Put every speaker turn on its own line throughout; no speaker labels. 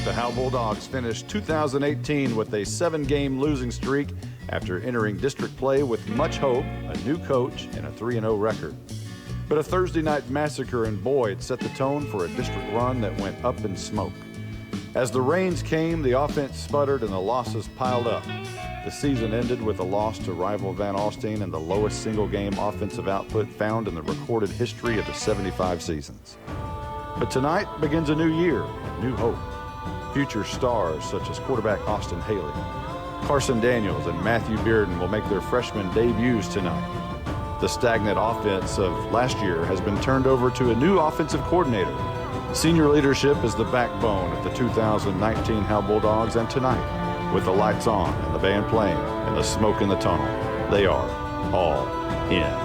The Howe Bulldogs finished 2018 with a 7-game losing streak after entering district play with much hope, a new coach, and a 3-0 record. But a Thursday night massacre in Boyd set the tone for a district run that went up in smoke. As the rains came, the offense sputtered and the losses piled up. The season ended with a loss to rival Van Alstyne and the lowest single-game offensive output found in the recorded history of the 75 seasons. But tonight begins a new year, new hope. Future stars such as quarterback Austin Haley, Carson Daniels, and Matthew Bearden will make their freshman debuts tonight. The stagnant offense of last year has been turned over to a new offensive coordinator. Senior leadership is the backbone of the 2019 Howe Bulldogs, and tonight, with the lights on and the band playing and the smoke in the tunnel, they are all in.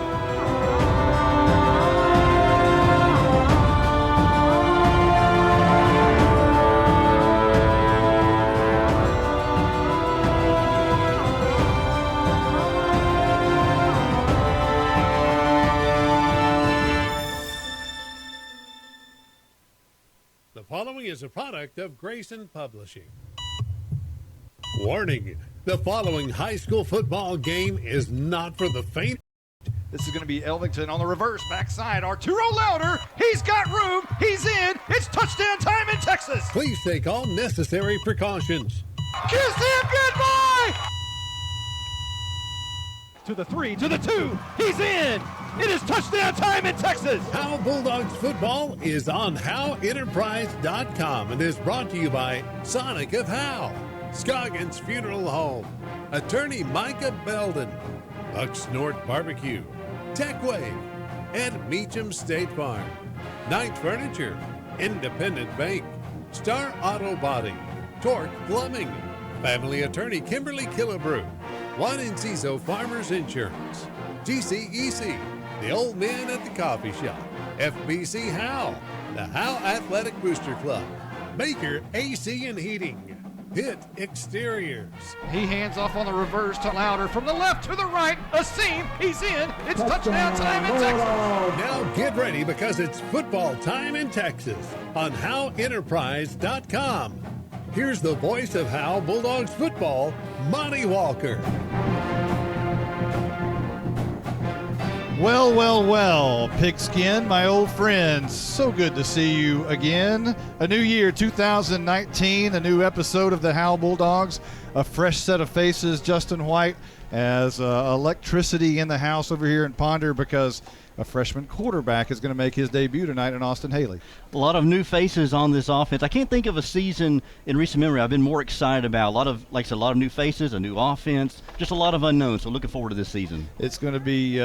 The following is a product of Grayson Publishing. Warning, the following high school football game is not for the faint.
This is going to be Elvington on the reverse backside. Arturo Louder, he's got room, he's in, it's touchdown time in Texas.
Please take all necessary precautions.
Kiss him goodbye! To the 3, to the 2, he's in! It is touchdown time in Texas!
Howe Bulldogs football is on HoweEnterprise.com and is brought to you by Sonic of Howe, Scoggins Funeral Home, Attorney Micah Belden, Bucksnort Barbecue, TechWave, and Meacham State Farm, Knight Furniture, Independent Bank, Star Auto Body, Torque Plumbing, Family Attorney Kimberly Killebrew, Juan Enciso Farmers Insurance, GCEC, The Old Man at the Coffee Shop, FBC Howe, the Howe Athletic Booster Club, Baker AC and Heating, Hit Exteriors.
He hands off on the reverse to Louder from the left to the right, a seam, he's in, it's touchdown time in Texas.
Now get ready because it's football time in Texas on HoweEnterprise.com. Here's the voice of Howe Bulldogs football, Monty Walker.
Well, Pigskin, my old friends. So good to see you again. A new year, 2019, a new episode of the Howe Bulldogs. A fresh set of faces. Justin White as electricity in the house over here in Ponder because a freshman quarterback is going to make his debut tonight in Austin Haley.
A lot of new faces on this offense. I can't think of a season in recent memory I've been more excited about. A lot of, like I said, a lot of new faces, a new offense, just a lot of unknowns. So looking forward to this season.
It's going to be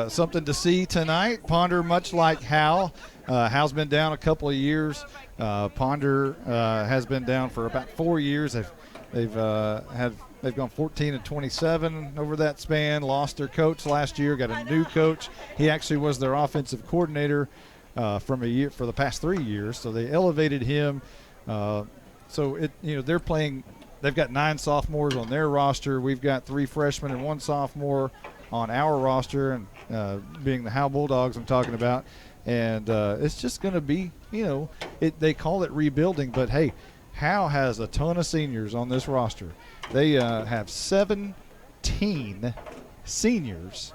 something to see tonight. Ponder, much like Howe. Howe's been down a couple of years. Ponder has been down for about 4 years. They've gone 14-27 over that span. Lost their coach last year. Got a new coach. He actually was their offensive coordinator for the past 3 years. So they elevated him. They're playing. They've got 9 sophomores on their roster. We've got 3 freshmen and 1 sophomore on our roster, and being the Howe Bulldogs I'm talking about. And it's just going to be, they call it rebuilding, but hey, Howe has a ton of seniors on this roster. They have 17 seniors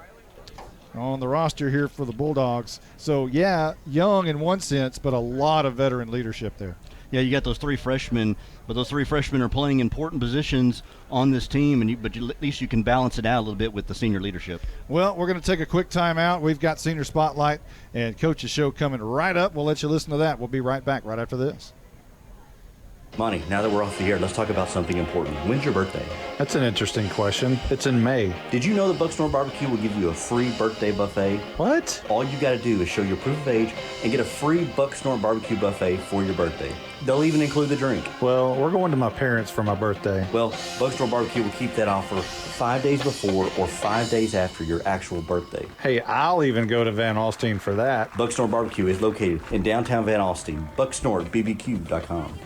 on the roster here for the Bulldogs. So, yeah, young in one sense, but a lot of veteran leadership there.
Yeah, you got those 3 freshmen, but those 3 freshmen are playing important positions on this team, but at least you can balance it out a little bit with the senior leadership.
Well, we're going to take a quick timeout. We've got Senior Spotlight and Coach's Show coming right up. We'll let you listen to that. We'll be right back right after this.
Monty, now that we're off the air, let's talk about something important. When's your birthday?
That's an interesting question. It's in May.
Did you know that Bucksnort Barbecue will give you a free birthday buffet?
What?
All you got to do is show your proof of age and get a free Bucksnort Barbecue buffet for your birthday. They'll even include the drink.
Well, we're going to my parents for my birthday.
Well, Bucksnort Barbecue will keep that offer 5 days before or 5 days after your actual birthday.
Hey, I'll even go to Van Alstyne for that.
Bucksnort Barbecue is located in downtown Van Alstyne. BucksnortBBQ.com.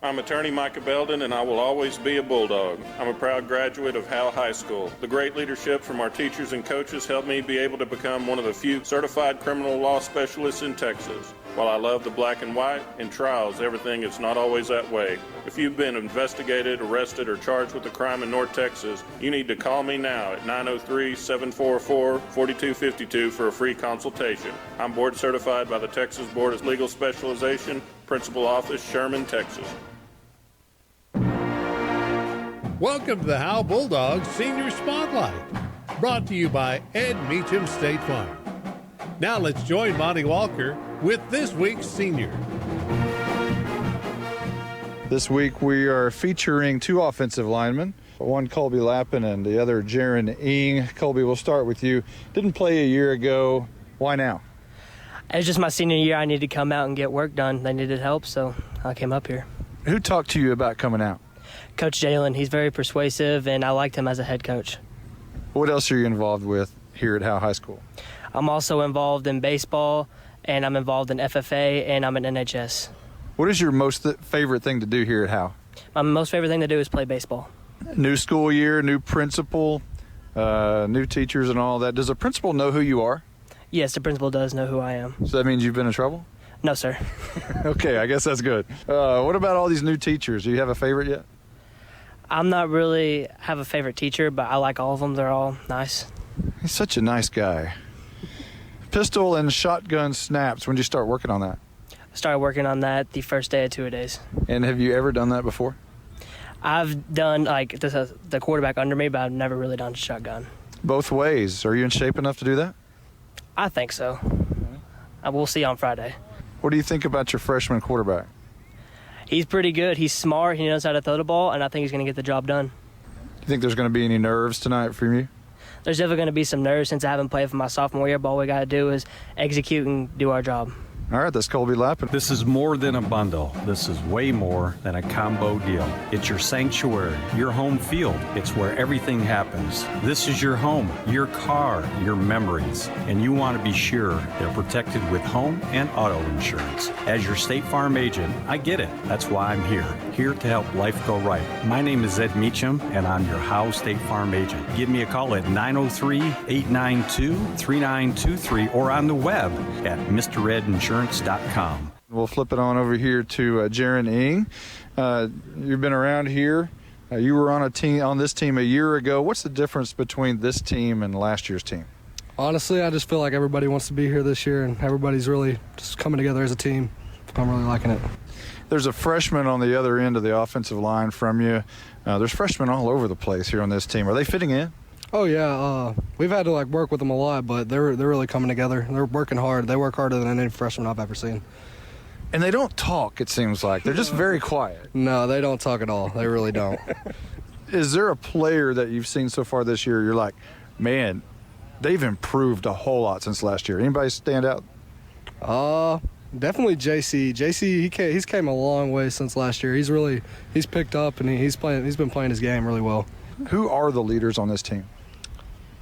I'm attorney Micah Belden, and I will always be a Bulldog. I'm a proud graduate of Howe High School. The great leadership from our teachers and coaches helped me be able to become one of the few certified criminal law specialists in Texas. While I love the black and white, in trials, everything is not always that way. If you've been investigated, arrested, or charged with a crime in North Texas, you need to call me now at 903-744-4252 for a free consultation. I'm board certified by the Texas Board of Legal Specialization, Principal Office, Sherman, Texas.
Welcome to the Howe Bulldogs Senior Spotlight, brought to you by Ed Meacham State Farm. Now let's join Monty Walker with this week's senior.
This week we are featuring two offensive linemen, one Colby Lappin and the other Jaron Ing. Colby, we'll start with you. Didn't play a year ago. Why now?
It was just my senior year. I needed to come out and get work done. They needed help, so I came up here.
Who talked to you about coming out?
Coach Jalen, he's very persuasive, and I liked him as a head coach.
What else are you involved with here at Howe High School?
I'm also involved in baseball, and I'm involved in FFA, and I'm in NHS.
What is your most favorite thing to do here at Howe?
My most favorite thing to do is play baseball.
New school year, new principal, new teachers and all that. Does a principal know who you are?
Yes, the principal does know who I am.
So that means you've been in trouble?
No, sir.
Okay, I guess that's good. What about all these new teachers? Do you have a favorite yet?
I'm not really have a favorite teacher, but I like all of them. They're all nice.
He's such a nice guy. Pistol and shotgun snaps. When did you start working on that?
I started working on that the first day of two-a-days.
And have you ever done that before?
I've done the quarterback under me, but I've never really done shotgun.
Both ways. Are you in shape enough to do that?
I think so. We'll see on Friday.
What do you think about your freshman quarterback?
He's pretty good. He's smart. He knows how to throw the ball, and I think he's going to get the job done.
Do you think there's going to be any nerves tonight from you?
There's definitely going to be some nerves since I haven't played for my sophomore year, but all we got to do is execute and do our job.
All right, that's Colby Lappin.
This is more than a bundle. This is way more than a combo deal. It's your sanctuary, your home field. It's where everything happens. This is your home, your car, your memories. And you want to be sure they're protected with home and auto insurance. As your State Farm agent, I get it. That's why I'm here to help life go right. My name is Ed Meacham, and I'm your Howe State Farm agent. Give me a call at 903-892-3923 or on the web at MrEdInsurance.com.
We'll flip it on over here to Jaron Ing. You've been around here. You were on this team a year ago. What's the difference between this team and last year's team?
Honestly, I just feel like everybody wants to be here this year, and everybody's really just coming together as a team. I'm really liking it.
There's a freshman on the other end of the offensive line from you. There's freshmen all over the place here on this team. Are they fitting in?
Oh yeah, we've had to work with them a lot, but they're really coming together. They're working hard. They work harder than any freshman I've ever seen.
And they don't talk, it seems like. They're just very quiet.
No, they don't talk at all. They really don't.
Is there a player that you've seen so far this year you're like, man, they've improved a whole lot since last year? Anybody stand out?
Definitely JC. JC, he's came a long way since last year. He's picked up, and he's been playing his game really well.
Who are the leaders on this team?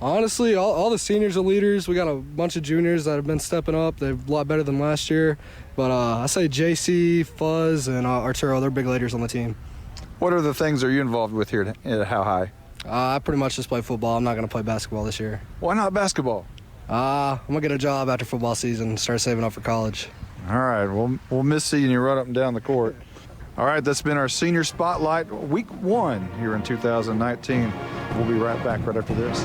Honestly, all the seniors are leaders. We got a bunch of juniors that have been stepping up. They're a lot better than last year. But I say JC, Fuzz, and Arturo, they're big leaders on the team.
What are the things are you involved with here at Howe High?
I pretty much just play football. I'm not going to play basketball this year.
Why not basketball?
I'm going to get a job after football season and start saving up for college.
All right, we'll miss seeing you run up and down the court. All right, that's been our Senior Spotlight, Week 1 here in 2019. We'll be right back right after this.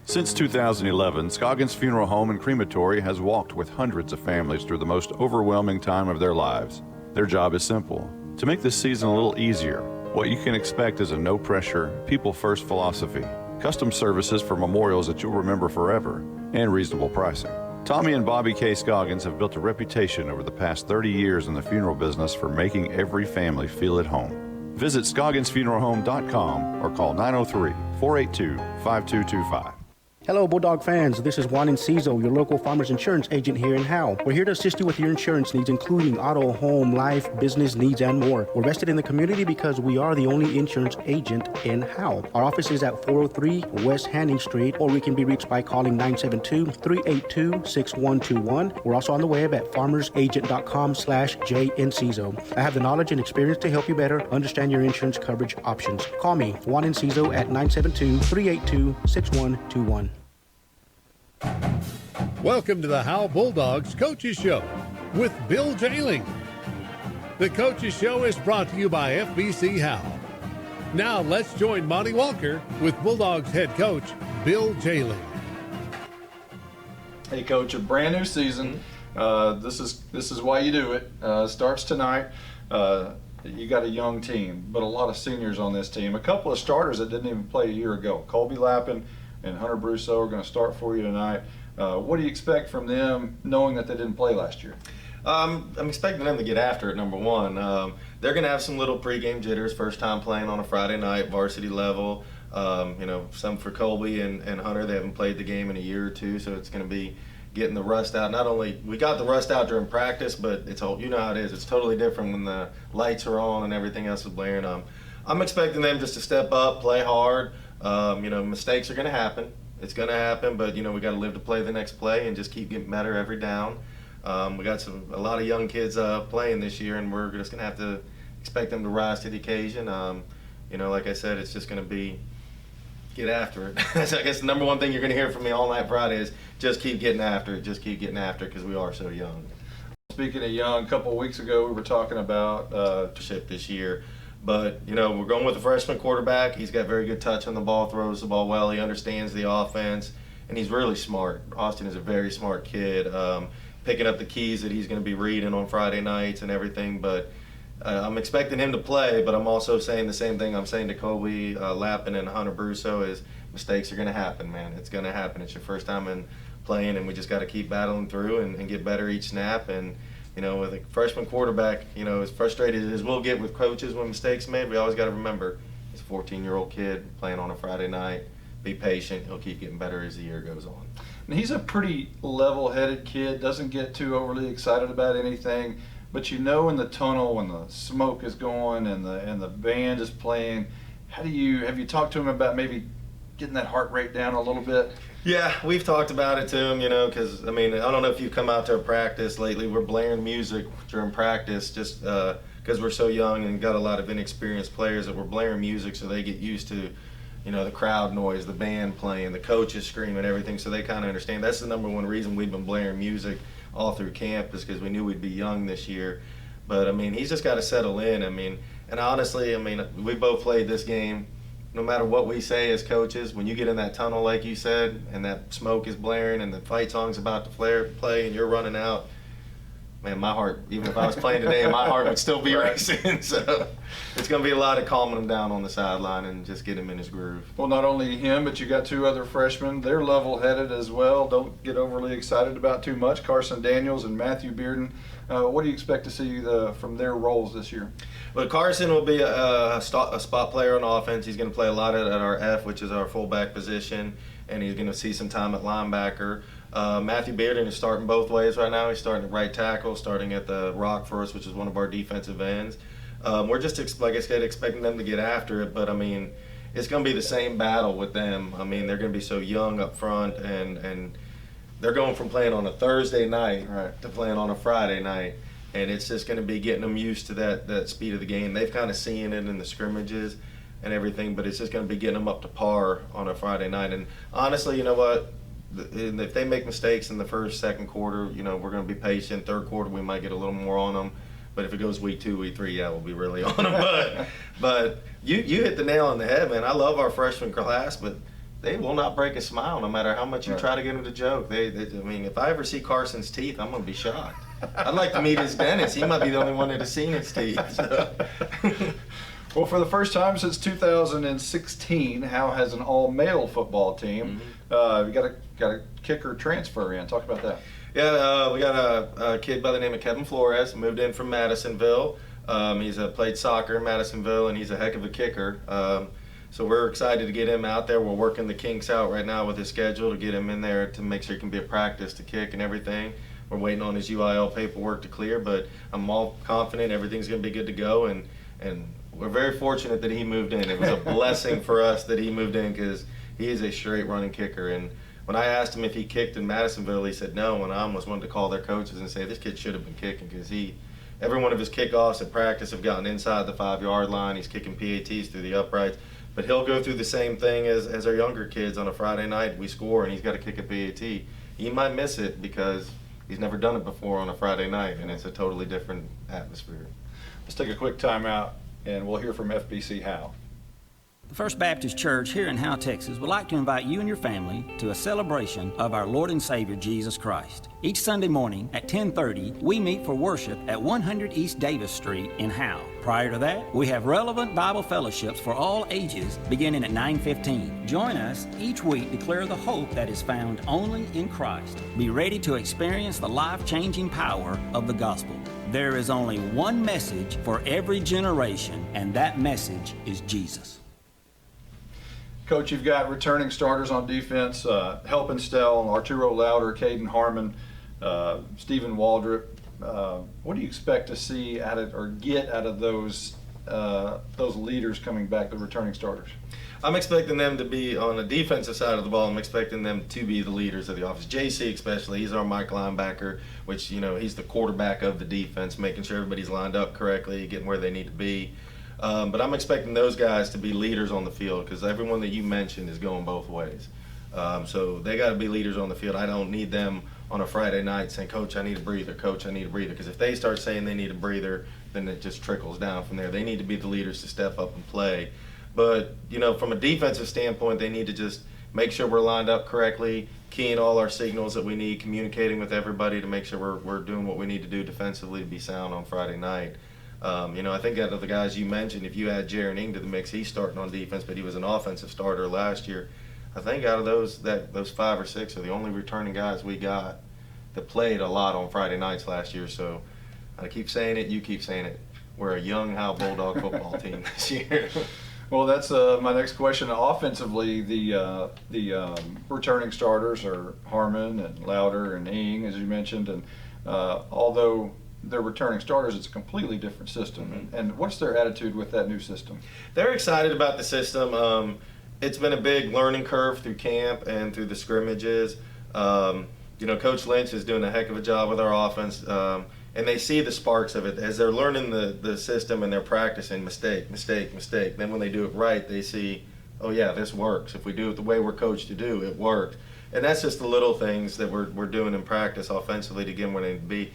Since 2011, Scoggins Funeral Home and Crematory has walked with hundreds of families through the most overwhelming time of their lives. Their job is simple: to make this season a little easier. What you can expect is a no-pressure, people-first philosophy, custom services for memorials that you'll remember forever, and reasonable pricing. Tommy and Bobby K. Scoggins have built a reputation over the past 30 years in the funeral business for making every family feel at home. Visit ScogginsFuneralHome.com or call 903-482-5225.
Hello, Bulldog fans. This is Juan Enciso, your local farmers insurance agent here in Howe. We're here to assist you with your insurance needs, including auto, home, life, business needs, and more. We're vested in the community because we are the only insurance agent in Howe. Our office is at 403 West Hanning Street, or we can be reached by calling 972-382-6121. We're also on the web at farmersagent.com/JEnciso. I have the knowledge and experience to help you better understand your insurance coverage options. Call me, Juan Enciso, at 972-382-6121.
Welcome to the Howe Bulldogs Coaches Show with Bill Jailing. The Coaches Show is brought to you by FBC Howe. Now let's join Monty Walker with Bulldogs head coach Bill Jailing.
Hey, Coach, a brand new season. This is why you do it. Starts tonight. You got a young team, but a lot of seniors on this team. A couple of starters that didn't even play a year ago. Colby Lappin and Hunter Brousseau are going to start for you tonight. What do you expect from them, knowing that they didn't play last year?
I'm expecting them to get after it, number one. They're going to have some little pregame jitters, first time playing on a Friday night, varsity level. Some for Colby and Hunter. They haven't played the game in a year or two, so it's going to be getting the rust out. Not only we got the rust out during practice, but it's all, you know how it is. It's totally different when the lights are on and everything else is blaring. I'm expecting them just to step up, play hard. Mistakes are going to happen. It's going to happen, but we got to live to play the next play and just keep getting better every down. We got a lot of young kids playing this year, and we're just going to have to expect them to rise to the occasion. Like I said, it's just going to be get after it. So I guess the number one thing you're going to hear from me all night Friday is just keep getting after it. Just keep getting after it because we are so young.
Speaking of young, a couple of weeks ago we were talking about
this year. But, we're going with a freshman quarterback. He's got very good touch on the ball, throws the ball well. He understands the offense, and he's really smart. Austin is a very smart kid, picking up the keys that he's going to be reading on Friday nights and everything. But I'm expecting him to play, but I'm also saying the same thing I'm saying to Colby Lappin and Hunter Brousseau is mistakes are going to happen, man. It's going to happen. It's your first time in playing, and we just got to keep battling through and get better each snap. And with a freshman quarterback, as frustrated as we'll get with coaches when mistakes made, we always got to remember he's a 14-year-old kid playing on a Friday night. Be patient. He'll keep getting better as the year goes on.
And he's a pretty level-headed kid, doesn't get too overly excited about anything, but in the tunnel when the smoke is going and the band is playing, have you talked to him about maybe getting that heart rate down a little bit?
Yeah, we've talked about it to him, because, I don't know if you've come out to a practice lately. We're blaring music during practice just because we're so young and got a lot of inexperienced players that we're blaring music so they get used to, the crowd noise, the band playing, the coaches screaming, everything, so they kind of understand. That's the number one reason we've been blaring music all through camp is because we knew we'd be young this year. But, he's just got to settle in. And honestly, we both played this game. No matter what we say as coaches, when you get in that tunnel, like you said, and that smoke is blaring and the fight song's about to play and you're running out, man, my heart, even if I was playing today, my heart would still be racing. So it's going to be a lot of calming him down on the sideline and just get him in his groove.
Well, not only him, but you got two other freshmen. They're level-headed as well. Don't get overly excited about too much. Carson Daniels and Matthew Bearden. What do you expect to see from their roles this year?
Well, Carson will be a spot player on offense. He's going to play a lot at our F, which is our fullback position, and he's going to see some time at linebacker. Matthew Bearden is starting both ways right now. He's starting at right tackle, starting at the rock for us, which is one of our defensive ends. We're just, like I said, expecting them to get after it, but, it's going to be the same battle with them. They're going to be so young up front, and they're going from playing on a Thursday night to playing on a Friday night. And it's just going to be getting them used to that speed of the game. They've kind of seen it in the scrimmages and everything, but it's just going to be getting them up to par on a Friday night. And honestly, you know what? If they make mistakes in the first, second quarter, we're going to be patient. Third quarter, we might get a little more on them. But if it goes week 2, week 3, yeah, we'll be really on them. But you hit the nail on the head, man. I love our freshman class, but they will not break a smile no matter how much you try to get them to joke. If I ever see Carson's teeth, I'm going to be shocked. I'd like to meet his dentist. He might be the only one that has seen his teeth. So.
Well, for the first time since 2016, Howe has an all-male football team. We got a kicker transfer in. Talk about that.
Yeah, we got a kid by the name of Kevin Flores, moved in from Madisonville. He's played soccer in Madisonville, and he's a heck of a kicker. So we're excited to get him out there. We're working the kinks out right now with his schedule to get him in there to make sure he can be at practice to kick and everything. We're waiting on his UIL paperwork to clear, but I'm all confident everything's going to be good to go. And we're very fortunate that he moved in. It was a blessing for us that he moved in because he is a straight running kicker. And when I asked him if he kicked in Madisonville, he said no. And I almost wanted to call their coaches and say this kid should have been kicking because every one of his kickoffs at practice have gotten inside the 5-yard line. He's kicking PATs through the uprights. But he'll go through the same thing as our younger kids on a Friday night. We score and he's got to kick a PAT. He might miss it because he's never done it before on a Friday night, and it's a totally different atmosphere.
Let's take a quick timeout, and we'll hear from FBC Howe.
The First Baptist Church here in Howe, Texas would like to invite you and your family to a celebration of our Lord and Savior Jesus Christ. Each Sunday morning at 10:30, we meet for worship at 100 East Davis Street in Howe. Prior to that, we have relevant Bible fellowships for all ages beginning at 9:15. Join us each week, declare the hope that is found only in Christ. Be ready to experience the life-changing power of the gospel. There is only one message for every generation, and that message is Jesus.
Coach, you've got returning starters on defense, Helpenstell, Arturo Louder, Caden Harmon, Stephen Waldrop. What do you expect to see get out of those leaders coming back, the returning starters?
I'm expecting them to be on the defensive side of the ball. I'm expecting them to be the leaders of the offense. JC especially, he's our Mike linebacker, which, he's the quarterback of the defense, making sure everybody's lined up correctly, getting where they need to be. But I'm expecting those guys to be leaders on the field because everyone that you mentioned is going both ways. So they got to be leaders on the field. I don't need them on a Friday night saying, Coach, I need a breather. Coach, I need a breather. Because if they start saying they need a breather, then it just trickles down from there. They need to be the leaders to step up and play. But, from a defensive standpoint, they need to just make sure we're lined up correctly, keying all our signals that we need, communicating with everybody to make sure we're doing what we need to do defensively to be sound on Friday night. I think out of the guys you mentioned, if you add Jaron Ing to the mix, he's starting on defense, but he was an offensive starter last year. I think out of those 5 or 6 are the only returning guys we got that played a lot on Friday nights last year. So I keep saying it, you keep saying it. We're a young Howe Bulldog football team this year.
Well, that's my next question. Offensively, the returning starters are Harmon and Louder and Ing, as you mentioned, and although they're returning starters, it's a completely different system. Mm-hmm. And what's their attitude with that new system?
They're excited about the system. It's been a big learning curve through camp and through the scrimmages. Coach Lynch is doing a heck of a job with our offense, and they see the sparks of it. As they're learning the system and they're practicing mistake. Then when they do it right, they see, oh yeah, this works. If we do it the way we're coached to do, it works. And that's just the little things that we're doing in practice offensively to get where they need to be.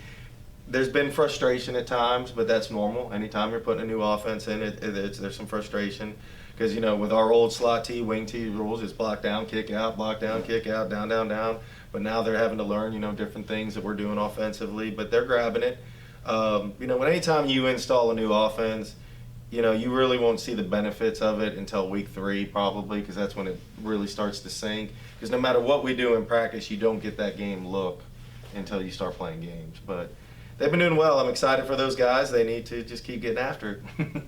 There's been frustration at times, but that's normal. Anytime you're putting a new offense in, there's some frustration. Because, with our old slot T, wing T rules, it's block down, kick out, block down, kick out, down, down, down. But now they're having to learn, different things that we're doing offensively, but they're grabbing it. Anytime you install a new offense, you really won't see the benefits of it until week 3 probably, because that's when it really starts to sink. Because no matter what we do in practice, you don't get that game look until you start playing games. But they've been doing well. I'm excited for those guys. They need to just keep getting after it.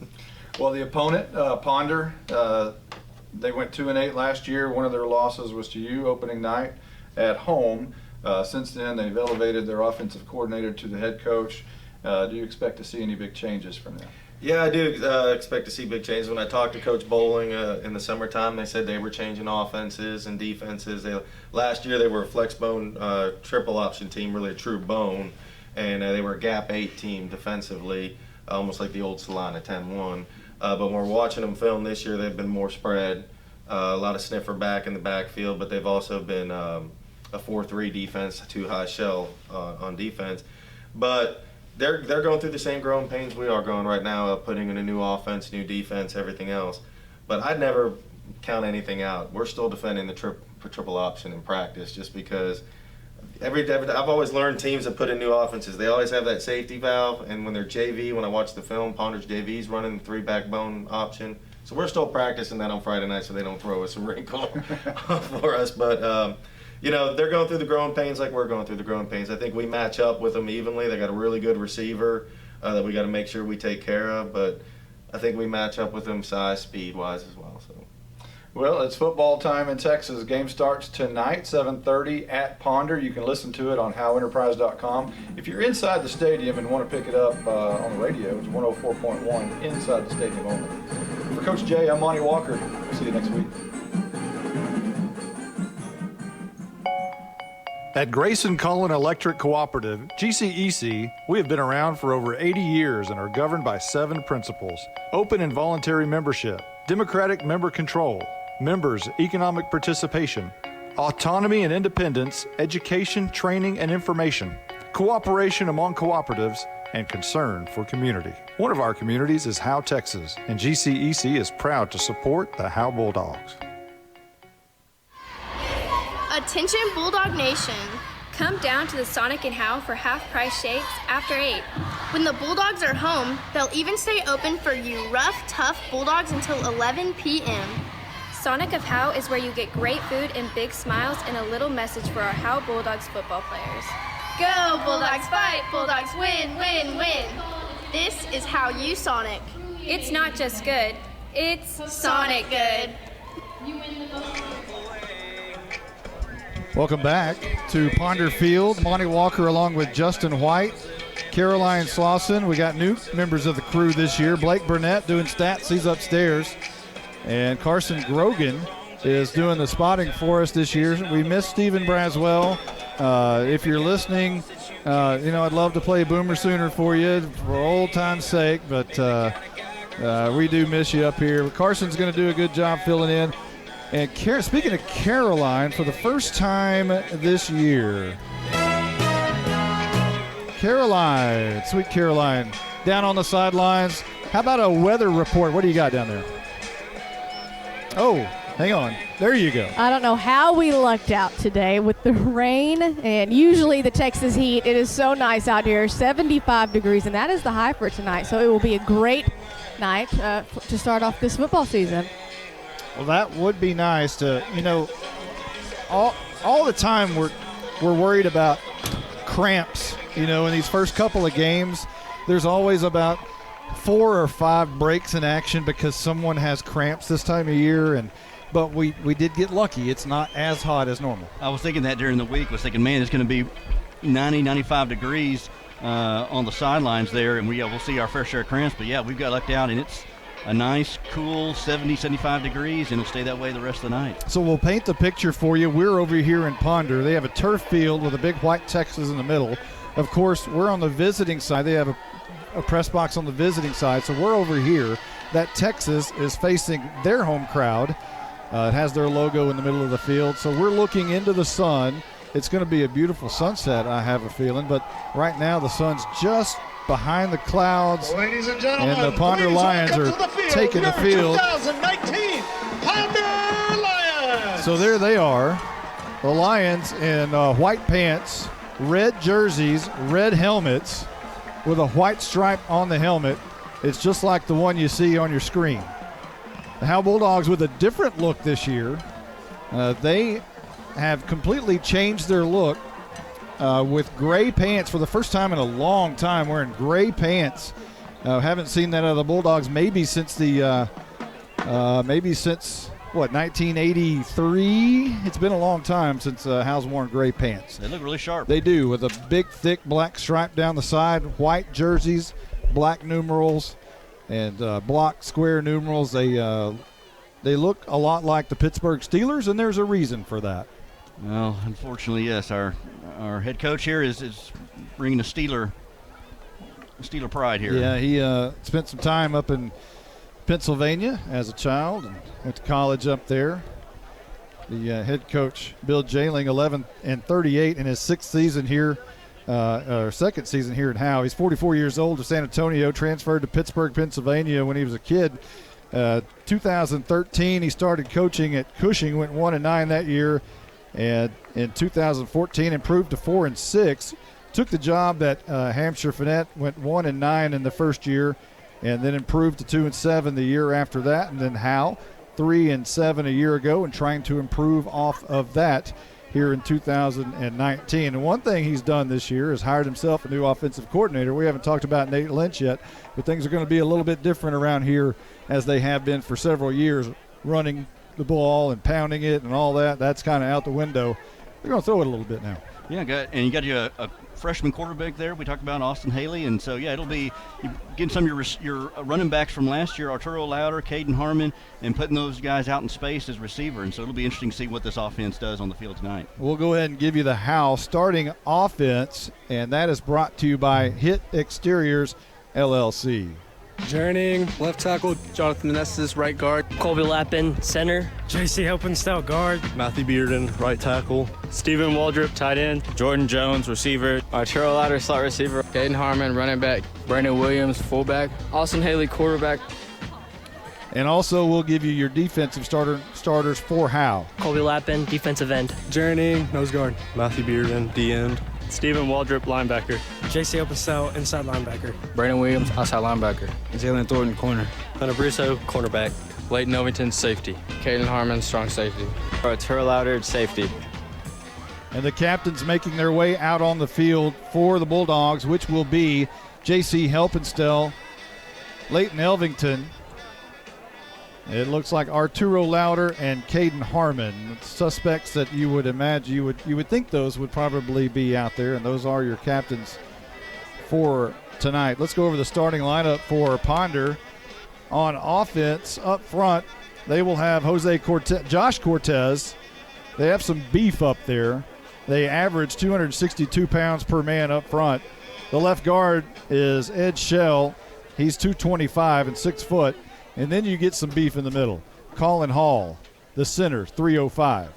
Well, the opponent, Ponder, they went 2-8 last year. One of their losses was to you opening night at home. Since then, they've elevated their offensive coordinator to the head coach. Do you expect to see any big changes from them?
Yeah, I do expect to see big changes. When I talked to Coach Bowling in the summertime, they said they were changing offenses and defenses. Last year, they were a flex bone triple option team, really a true bone, and they were a gap 8 team defensively, almost like the old Salina 10-1. But when we're watching them film this year, they've been more spread, a lot of sniffer back in the backfield, but they've also been a 4-3 defense, 2 high shell on defense. But they're going through the same growing pains we are going right now, putting in a new offense, new defense, everything else. But I'd never count anything out. We're still defending the triple option in practice just because I've always learned teams that put in new offenses, they always have that safety valve, and when they're JV, when I watch the film, Ponder's JV's running the 3 backbone option. So we're still practicing that on Friday night so they don't throw us a wrinkle for us. But, they're going through the growing pains like we're going through the growing pains. I think we match up with them evenly. They got a really good receiver that we got to make sure we take care of, but I think we match up with them size, speed-wise as well. So.
Well, it's football time in Texas. Game starts tonight, 7:30 at Ponder. You can listen to it on howeenterprise.com. If you're inside the stadium and want to pick it up on the radio, it's 104.1 inside the stadium only. For Coach Jay, I'm Monty Walker. We'll see you next week. At Grayson Cullen Electric Cooperative, GCEC, we have been around for over 80 years and are governed by 7 principles: open and voluntary membership, democratic member control, members' economic participation, autonomy and independence, education, training, and information, cooperation among cooperatives, and concern for community. One of our communities is Howe, Texas, and GCEC is proud to support the Howe Bulldogs.
Attention Bulldog Nation.
Come down to the Sonic and Howe for half-price shakes after 8.
When the Bulldogs are home, they'll even stay open for you rough, tough Bulldogs until 11 p.m.
Sonic of Howe is where you get great food and big smiles and a little message for our Howe Bulldogs football players.
Go Bulldogs fight, Bulldogs win, win, win. This is How You Sonic.
It's not just good, it's
Sonic good.
Welcome back to Ponder Field. Monty Walker along with Justin White, Caroline Slauson. We got new members of the crew this year. Blake Burnett doing stats. He's upstairs. And Carson Grogan is doing the spotting for us this year. We miss Stephen Braswell. If you're listening, I'd love to play Boomer Sooner for you for old time's sake, but we do miss you up here. Carson's going to do a good job filling in. And speaking of Caroline, for the first time this year, Caroline, sweet Caroline, down on the sidelines. How about a weather report? What do you got down there? Oh, hang on. There you go.
I don't know how we lucked out today with the rain and usually the Texas heat. It is so nice out here, 75 degrees, and that is the high for tonight. So it will be a great night to start off this football season.
Well, that would be nice to, all the time we're worried about cramps, in these first couple of games. There's always about 4 or 5 breaks in action because someone has cramps this time of year, but we did get lucky. It's not as hot as normal.
I was thinking that during the week. I was thinking, man, it's going to be 90, 95 degrees on the sidelines there, and we'll see our fair share of cramps. But, yeah, we've got lucked out, and it's a nice, cool 70, 75 degrees, and it'll stay that way the rest of the night.
So we'll paint the picture for you. We're over here in Ponder. They have a turf field with a big white Texas in the middle. Of course, we're on the visiting side. They have a press box on the visiting side, so we're over here. That Texas is facing their home crowd. It has their logo in the middle of the field, so we're looking into the sun. It's going to be a beautiful sunset, I have a feeling, but right now the sun's just behind the clouds.
Ladies and gentlemen,
and the Ponder Lions are taking the field.
2019 Ponder Lions.
So there they are, the Lions in white pants, red jerseys, red helmets with a white stripe on the helmet. It's just like the one you see on your screen. The Howe Bulldogs with a different look this year. They have completely changed their look with gray pants for the first time in a long time, wearing gray pants. Haven't seen that out of the Bulldogs maybe since 1983. It's been a long time since Howe's worn gray pants.
They look really sharp.
They do, with a big, thick black stripe down the side, white jerseys, black numerals, and block square numerals. They look a lot like the Pittsburgh Steelers, and there's a reason for that.
Well, unfortunately, yes. Our head coach here is bringing a Steeler pride here.
Yeah, he spent some time up in Pennsylvania as a child and went to college up there. The head coach, Bill Jailing, 11-38 in his second season here at Howe. He's 44 years old, to San Antonio, transferred to Pittsburgh, Pennsylvania when he was a kid. 2013, he started coaching at Cushing, went 1-9 that year. And in 2014, improved to 4-6. Took the job at Hampshire Finette, went 1-9 in the first year, and then improved to 2-7 the year after that. And then Howe, 3-7 a year ago, and trying to improve off of that here in 2019. And one thing he's done this year is hired himself a new offensive coordinator. We haven't talked about Nate Lynch yet, but things are going to be a little bit different around here as they have been for several years, running the ball and pounding it and all that. That's kind of out the window. They're going to throw it a little bit now.
Yeah, and you got a freshman quarterback there. We talked about Austin Haley, and so yeah, it'll be getting some of your running backs from last year, Arturo Lauder, Caden Harmon, and putting those guys out in space as receiver. And so it'll be interesting to see what this offense does on the field tonight.
We'll go ahead and give you the Howe starting offense, and that is brought to you by Hit Exteriors LLC.
Journeying, left tackle.
Jonathan Meneses, right guard.
Colby Lappin, center.
JC Helpenstell, guard.
Matthew Bearden, right tackle.
Stephen Waldrop, tight end.
Jordan Jones, receiver.
Arturo Lauder, slot receiver. Caden Harmon, running back. Brandon Williams, fullback. Austin Haley, quarterback.
And also, we'll give you your defensive starters for Howe.
Colby Lappin, defensive end.
Journeying, nose guard.
Matthew Bearden, D-end.
Stephen Waldrop, linebacker. JC Helpenstell, inside linebacker.
Brandon Williams, outside linebacker.
Jalen Thornton, corner.
Hunter Brusso, cornerback. Leighton Ovington, safety. Caden Harmon, strong safety. Arturo Lauder, safety.
And the captains making their way out on the field for the Bulldogs, which will be J.C. Helpenstell, Leighton Elvington. It looks like Arturo Lauder and Caden Harmon, suspects that you would imagine, you would think those would probably be out there, and those are your captains for tonight. Let's go over the starting lineup for Ponder. On offense, up front, they will have Josh Cortez. They have some beef up there. They average 262 pounds per man up front. The left guard is Ed Shell. He's 225 and 6 foot. And then you get some beef in the middle. Colin Hall, the center, 305.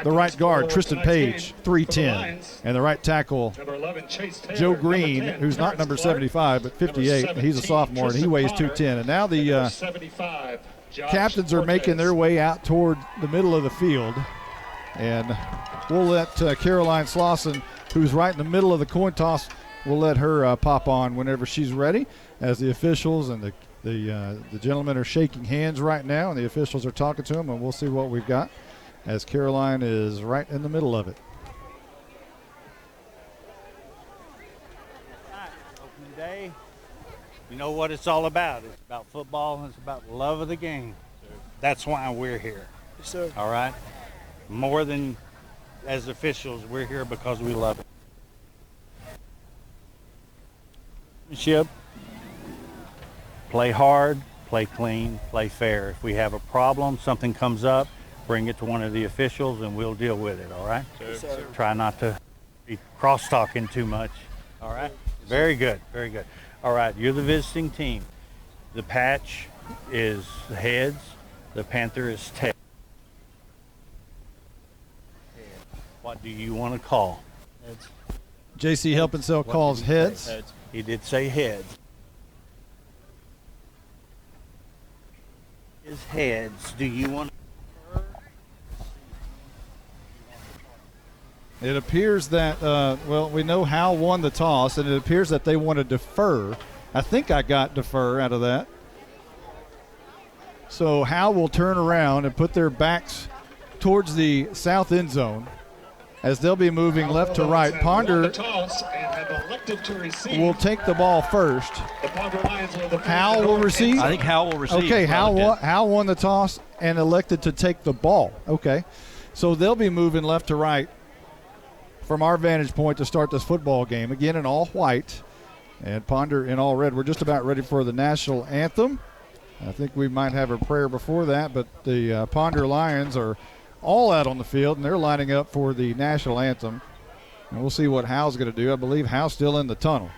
The right guard, Tristan Page, 310. And the right tackle, Joe Green, who's not number 75, but 58. He's a sophomore, and he weighs 210. And now the captains are making their way out toward the middle of the field. And we'll let Caroline Slauson, who's right in the middle of the coin toss, we'll let her pop on whenever she's ready, as the officials and the gentlemen are shaking hands right now, and the officials are talking to them, and we'll see what we've got as Caroline is right in the middle of it.
Opening day, you know what it's all about. It's about football, and it's about the love of the game. That's why we're here.
Yes, sir.
All right? More than as officials, we're here because we love it. Play hard, play clean, play fair. If we have a problem, something comes up, bring it to one of the officials and we'll deal with it, all right?
Yes, sir.
Try not to be cross-talking too much, all right? Very good, very good. All right, you're the visiting team. The patch is heads, the Panther is tails. What do you want to call?
Heads.
J.C. Helpenstell calls heads.
Heads. He did say heads. His heads. Do you want to?
It appears that, we know Howe won the toss, and it appears that they want to defer. I think I got defer out of that. So Howe will turn around and put their backs towards the south end zone as they'll be moving left to right. Ponder will take the ball first. Howe will receive?
I think Howe will receive.
Okay, Howe won the toss and elected to take the ball. Okay. So they'll be moving left to right from our vantage point to start this football game. Again, in all white and Ponder in all red. We're just about ready for the national anthem. I think we might have a prayer before that, but the Ponder Lions are all out on the field, and they're lining up for the national anthem. And we'll see what Howe's going to do. I believe Howe's still in the tunnel.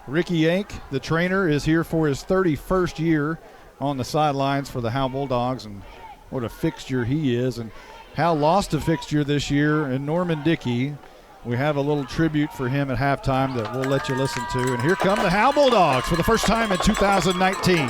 Ricky Yank, the trainer, is here for his 31st year on the sidelines for the Howe Bulldogs, and what a fixture he is. And Howe lost a fixture this year in Norman Dickey. We have a little tribute for him at halftime that we'll let you listen to. And here come the Howe Bulldogs for the first time in 2019.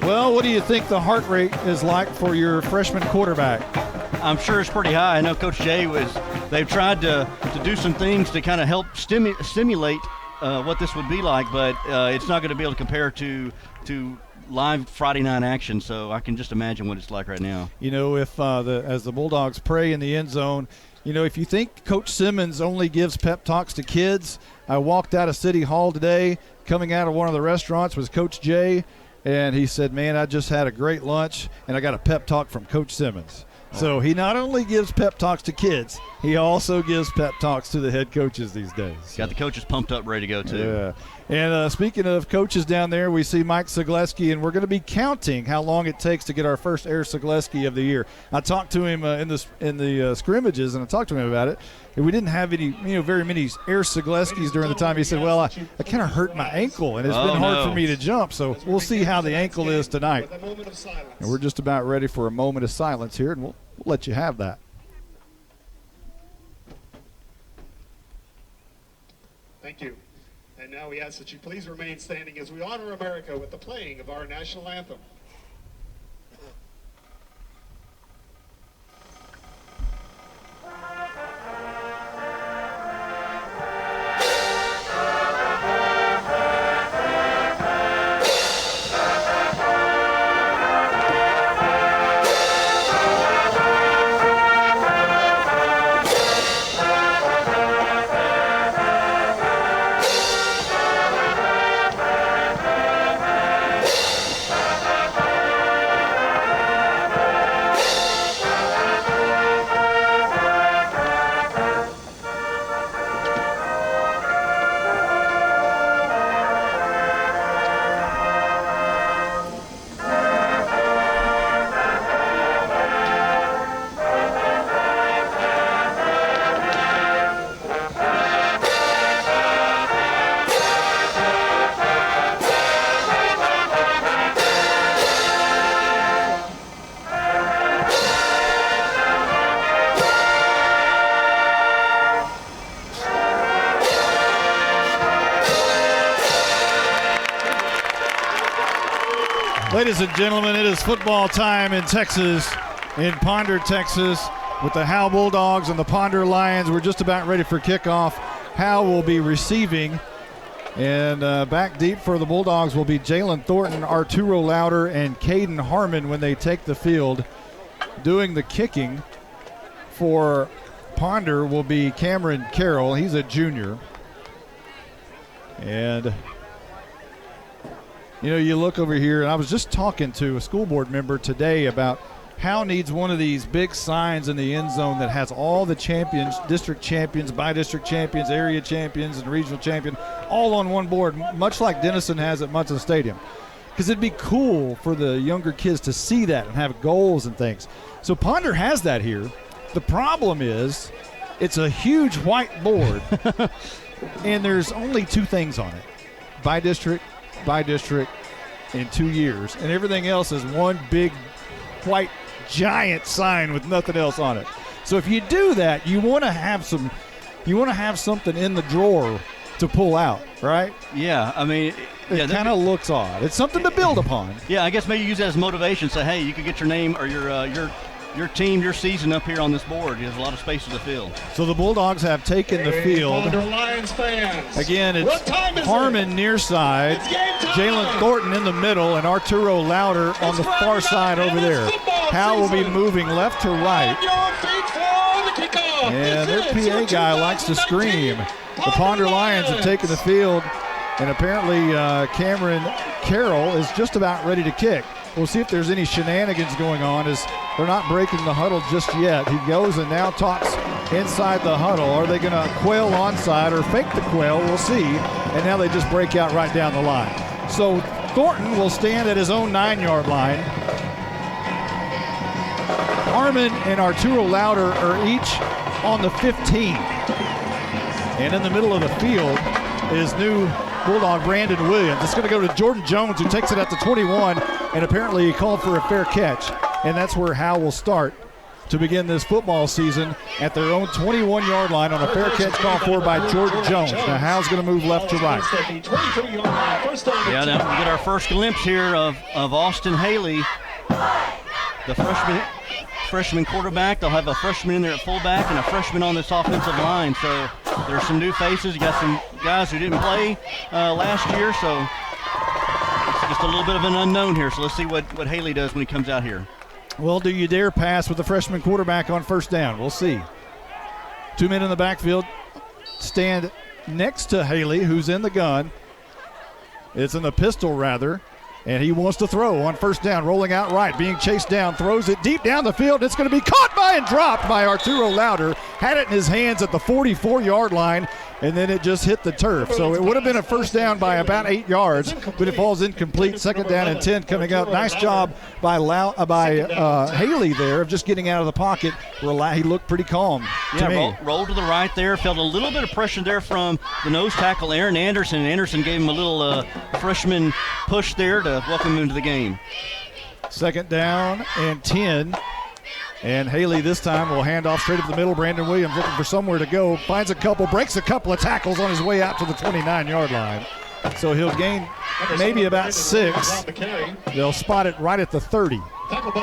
Well, what do you think the heart rate is like for your freshman quarterback?
I'm sure it's pretty high. I know Coach Jay they've tried to do some things to kind of help stimulate what this would be like, but it's not going to be able to compare to live Friday night action, so I can just imagine what it's like right now.
You know, if as the Bulldogs pray in the end zone, you know, if you think Coach Simmons only gives pep talks to kids, I walked out of City Hall today, coming out of one of the restaurants was Coach Jay, and he said, man, I just had a great lunch, and I got a pep talk from Coach Simmons. So he not only gives pep talks to kids, he also gives pep talks to the head coaches these days.
Got the coaches pumped up, ready to go, too.
Yeah. And speaking of coaches down there, we see Mike Zagleski, and we're going to be counting how long it takes to get our first Air Zagleski of the year. I talked to him in the scrimmages, and I talked to him about it. And we didn't have any, very many Air Zagleskis during the time. He said, well, I kind of hurt my ankle, and it's been hard for me to jump. So we'll see how the ankle is tonight. And we're just about ready for a moment of silence here, and we'll let you have that.
Thank you. And now we ask that you please remain standing as we honor America with the playing of our national anthem.
Ladies and gentlemen, it is football time in Texas, in Ponder, Texas, with the Howe Bulldogs and the Ponder Lions. We're just about ready for kickoff. Howe will be receiving, and back deep for the Bulldogs will be Jalen Thornton, Arturo Louder, and Caden Harmon when they take the field. Doing the kicking for Ponder will be Cameron Carroll. He's a junior. And you look over here, and I was just talking to a school board member today about Howe needs one of these big signs in the end zone that has all the champions, district champions, by-district champions, area champions, and regional champion, all on one board, much like Denison has at Munson Stadium. Because it'd be cool for the younger kids to see that and have goals and things. So Ponder has that here. The problem is it's a huge white board, and there's only two things on it, by-district in 2 years, and everything else is one big white giant sign with nothing else on it. So if you do that, you want to have something in the drawer to pull out, right?
Yeah, I mean,
it kind of looks odd. It's something to build upon.
Yeah, I guess maybe use that as motivation. Say, hey, you could get your name or your team, your season up here on this board. There's a lot of spaces to fill.
So the Bulldogs have taken the field.
Lions fans.
Again, it's Harmon near side, Jalen Thornton in the middle, and Arturo Louder on the far side over there. Howe will be moving left to right. And their PA guy likes to scream. The Ponder Lions have taken the field, and apparently Cameron Carroll is just about ready to kick. We'll see if there's any shenanigans going on as they're not breaking the huddle just yet. He goes and now talks inside the huddle. Are they going to quail onside or fake the quail? We'll see. And now they just break out right down the line. So Thornton will stand at his own 9-yard line. Harmon and Arturo Louder are each on the 15. And in the middle of the field is new Bulldog Brandon Williams. It's going to go to Jordan Jones, who takes it at the 21, and apparently he called for a fair catch. And that's where Howe will start to begin this football season at their own 21-yard line on a fair catch call for by Jordan Jones. Now Howe's going to move left to right.
Yeah, now we get our first glimpse here of Austin Haley, the freshman quarterback. They'll have a freshman in there at fullback and a freshman on this offensive line. So there's some new faces. You got some guys who didn't play last year, so it's just a little bit of an unknown here. So let's see what Haley does when he comes out here.
Well, do you dare pass with the freshman quarterback on first down? We'll see. 2 men in the backfield stand next to Haley, who's in the gun. It's in the pistol, rather. And he wants to throw on first down, rolling out right, being chased down, throws it deep down the field. It's going to be caught by and dropped by Arturo Louder. Had it in his hands at the 44-yard line, and then it just hit the turf. So it would have been a first down by about 8 yards, but it falls incomplete. Second down and 10 coming up. Nice job by Haley there of just getting out of the pocket. He looked pretty calm to me.
Rolled to the right there. Felt a little bit of pressure there from the nose tackle, Aaron Anderson. Anderson gave him a little freshman push there to welcome him to the game.
Second down and 10. And Haley this time will hand off straight up the middle. Brandon Williams looking for somewhere to go. Finds a couple, breaks a couple of tackles on his way out to the 29-yard line. So he'll gain maybe about 6. They'll spot it right at the 30.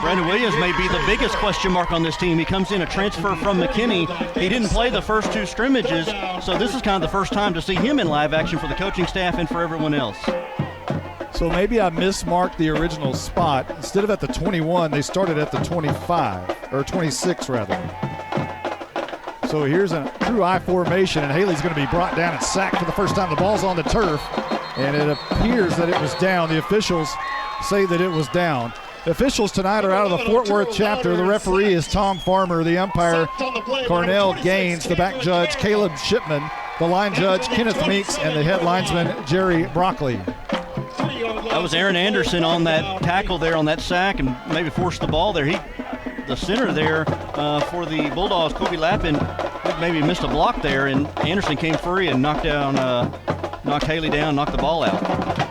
Brandon Williams may be the biggest question mark on this team. He comes in a transfer from McKinney. He didn't play the first 2 scrimmages, so this is kind of the first time to see him in live action for the coaching staff and for everyone else.
So maybe I mismarked the original spot. Instead of at the 21, they started at the 25, or 26 rather. So here's a true I formation, and Haley's going to be brought down and sacked for the first time. The ball's on the turf, and it appears that it was down. The officials say that it was down. The officials tonight are out of the Fort Worth chapter. The referee is Tom Farmer. The umpire, Cornell Gaines. The back judge, Caleb Shipman. The line judge, Kenneth Meeks, and the head linesman, Jerry Broccoli.
That was Aaron Anderson on that tackle there on that sack and maybe forced the ball there. The center there for the Bulldogs, Kobe Lappin, maybe missed a block there, and Anderson came free and knocked Haley down, knocked the ball out.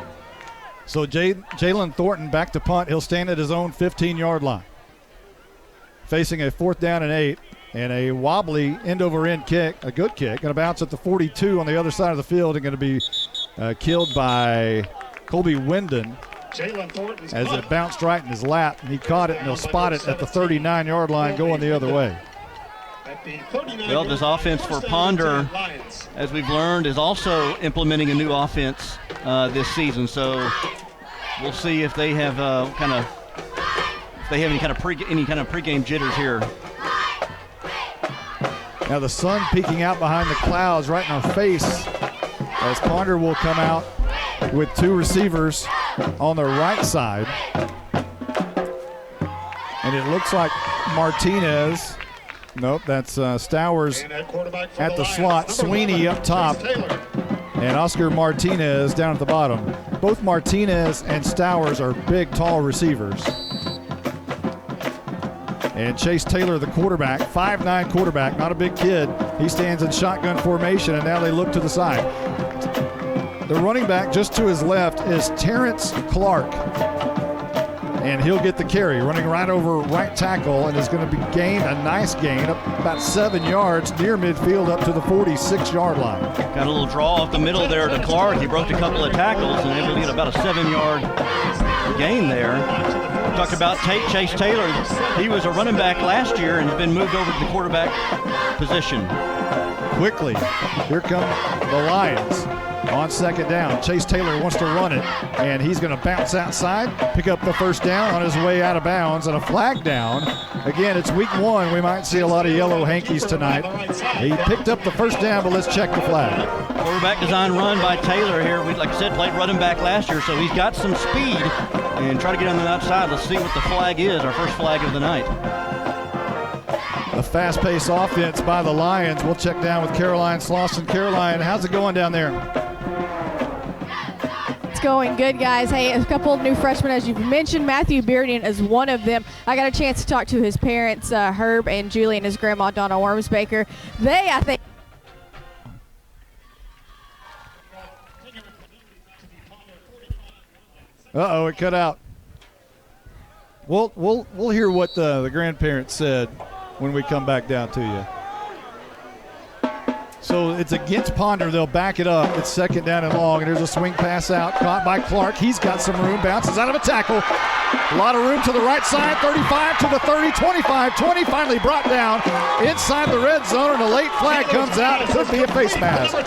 So Jalen Thornton back to punt. He'll stand at his own 15-yard line. Facing a 4th down and 8 and a wobbly end-over-end kick, a good kick, going to bounce at the 42 on the other side of the field and going to be killed by Colby Wyndon as it bounced right in his lap, and he caught it, and they'll spot it at the 39-yard line going the other way.
Well, this offense for Ponder, as we've learned, is also implementing a new offense this season. So we'll see if they have any kind of pregame jitters here.
Now the sun peeking out behind the clouds right in our face as Ponder will come out with 2 receivers on the right side. And it looks like Martinez. Nope, that's Stowers at the slot. Sweeney up top. And Oscar Martinez down at the bottom. Both Martinez and Stowers are big, tall receivers. And Chase Taylor, the quarterback, 5'9" quarterback, not a big kid. He stands in shotgun formation, and now they look to the side. The running back just to his left is Terrence Clark. And he'll get the carry, running right over right tackle, and is going to be a nice gain, up about 7 yards near midfield up to the 46-yard line.
Got a little draw off the middle there to Clark. He broke a couple of tackles and able to get about a 7-yard gain there. Talked about Chase Taylor. He was a running back last year and has been moved over to the quarterback position.
Quickly, here come the Lions. On second down, Chase Taylor wants to run it, and he's going to bounce outside, pick up the first down on his way out of bounds, and a flag down. Again, it's week 1. We might see a lot of yellow hankies tonight. He picked up the first down, but let's check the flag.
Quarterback design run by Taylor here. Like I said, played running back last year, so he's got some speed. And try to get on the outside. Let's see what the flag is, our first flag of the night.
A fast-paced offense by the Lions. We'll check down with Caroline Slauson. Caroline, how's it going down there?
Going good, guys. Hey, a couple of new freshmen, as you've mentioned. Matthew Bearden is one of them. I got a chance to talk to his parents, Herb and Julie, and his grandma, Donna Wormsbaker. They, I think.
Uh-oh, it cut out. We'll hear what the grandparents said when we come back down to you. So it's against Ponder. They'll back it up. It's second down and long, and there's a swing pass out. Caught by Clark. He's got some room. Bounces out of a tackle. A lot of room to the right side. 35 to the 30, 25, 20. Finally brought down inside the red zone, and a late flag comes out. It could be a face mask.
It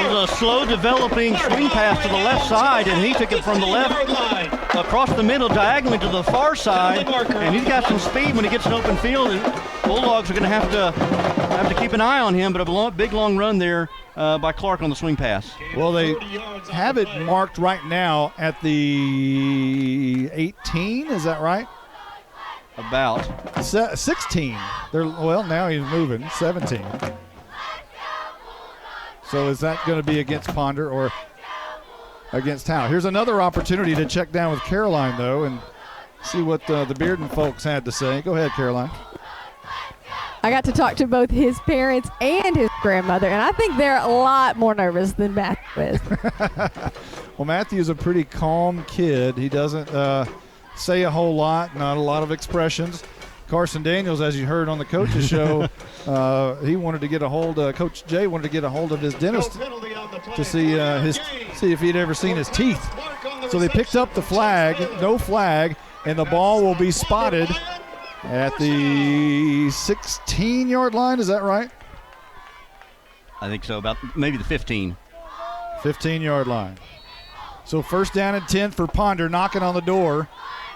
was a slow developing swing pass to the left side, and he took it from the left across the middle, diagonally to the far side, and he's got some speed when he gets an open field. And Bulldogs are going to have to keep an eye on him, but a big long run there by Clark on the swing pass.
Well, they have it marked right now at the 18. Is that right?
About
16. Now he's moving 17. So is that going to be against Ponder or against Howe? Here's another opportunity to check down with Caroline, though, and see what the Bearden folks had to say. Go ahead, Caroline.
I got to talk to both his parents and his grandmother, and I think they're a lot more nervous than Matthew is.
Well, Matthew's a pretty calm kid. He doesn't say a whole lot, not a lot of expressions. Carson Daniels, as you heard on the coach's show, he wanted to get a hold. Coach Jay wanted to get a hold of his dentist to see if he'd ever seen his teeth. So they picked up the flag, no flag, and the ball will be spotted at the 16-yard line. Is that right?
I think so. About maybe the 15.
15-yard line. So first down and 10 for Ponder, knocking on the door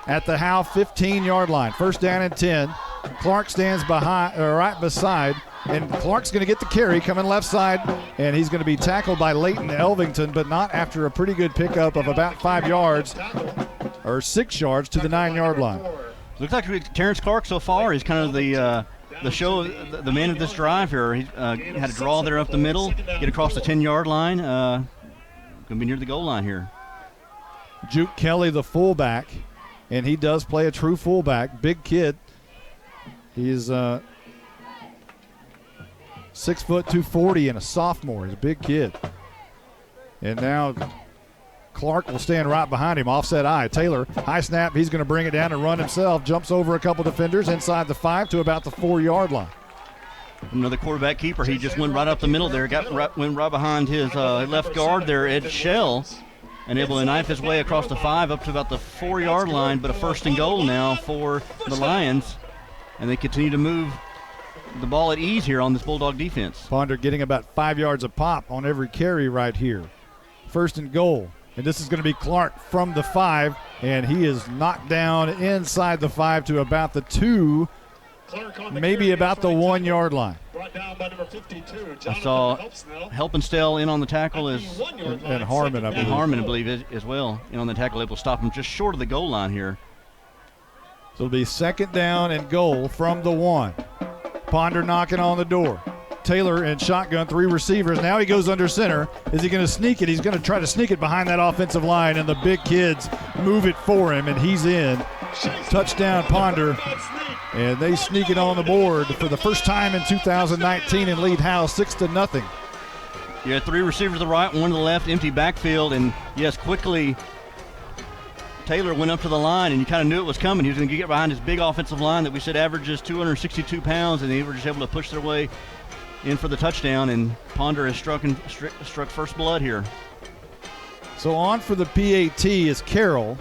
at the Howe 15-yard line. First down and 10. Clark stands right beside, and Clark's going to get the carry coming left side, and he's going to be tackled by Leighton Elvington, but not after a pretty good pickup of about 5 yards or 6 yards to the 9-yard line.
Looks like Terrence Clark so far is kind of the show, the man of this drive here. He had a draw there up the middle, get across the 10-yard line. Going to be near the goal line here.
Juke Kelly, the fullback, and he does play a true fullback. Big kid. He's 6 foot 240 and a sophomore. He's a big kid. And now Clark will stand right behind him, offset eye. Taylor, high snap, he's going to bring it down and run himself. Jumps over a couple defenders inside the 5 to about the 4-yard line.
Another quarterback keeper. He just went right up the middle there, went right behind his left guard there, Ed Shell, and able to knife his way across the 5 up to about the 4-yard line, but a first and goal now for the Lions. And they continue to move the ball at ease here on this Bulldog defense.
Ponder getting about 5 yards a pop on every carry right here. First and goal. And this is going to be Clark from the 5, and he is knocked down inside the 5 to about the 2, maybe about the 1-yard line.
I saw Helpenstell in on the tackle
and Harmon, I believe.
And Harmon, I believe, as well, in on the tackle, able to stop him just short of the goal line here.
So it'll be second down and goal from the 1. Ponder knocking on the door. Taylor in shotgun, 3 receivers. Now he goes under center. Is he going to sneak it? He's going to try to sneak it behind that offensive line, and the big kids move it for him, and he's in. Touchdown, Ponder. And they sneak it on the board for the first time in 2019 and lead Howe 6-0.
You had 3 receivers to the right, 1 to the left, empty backfield, and yes, quickly Taylor went up to the line, and you kind of knew it was coming. He was going to get behind his big offensive line that we said averages 262 pounds, and they were just able to push their way in for the touchdown, and Ponder has struck first blood here.
So on for the PAT is Carroll.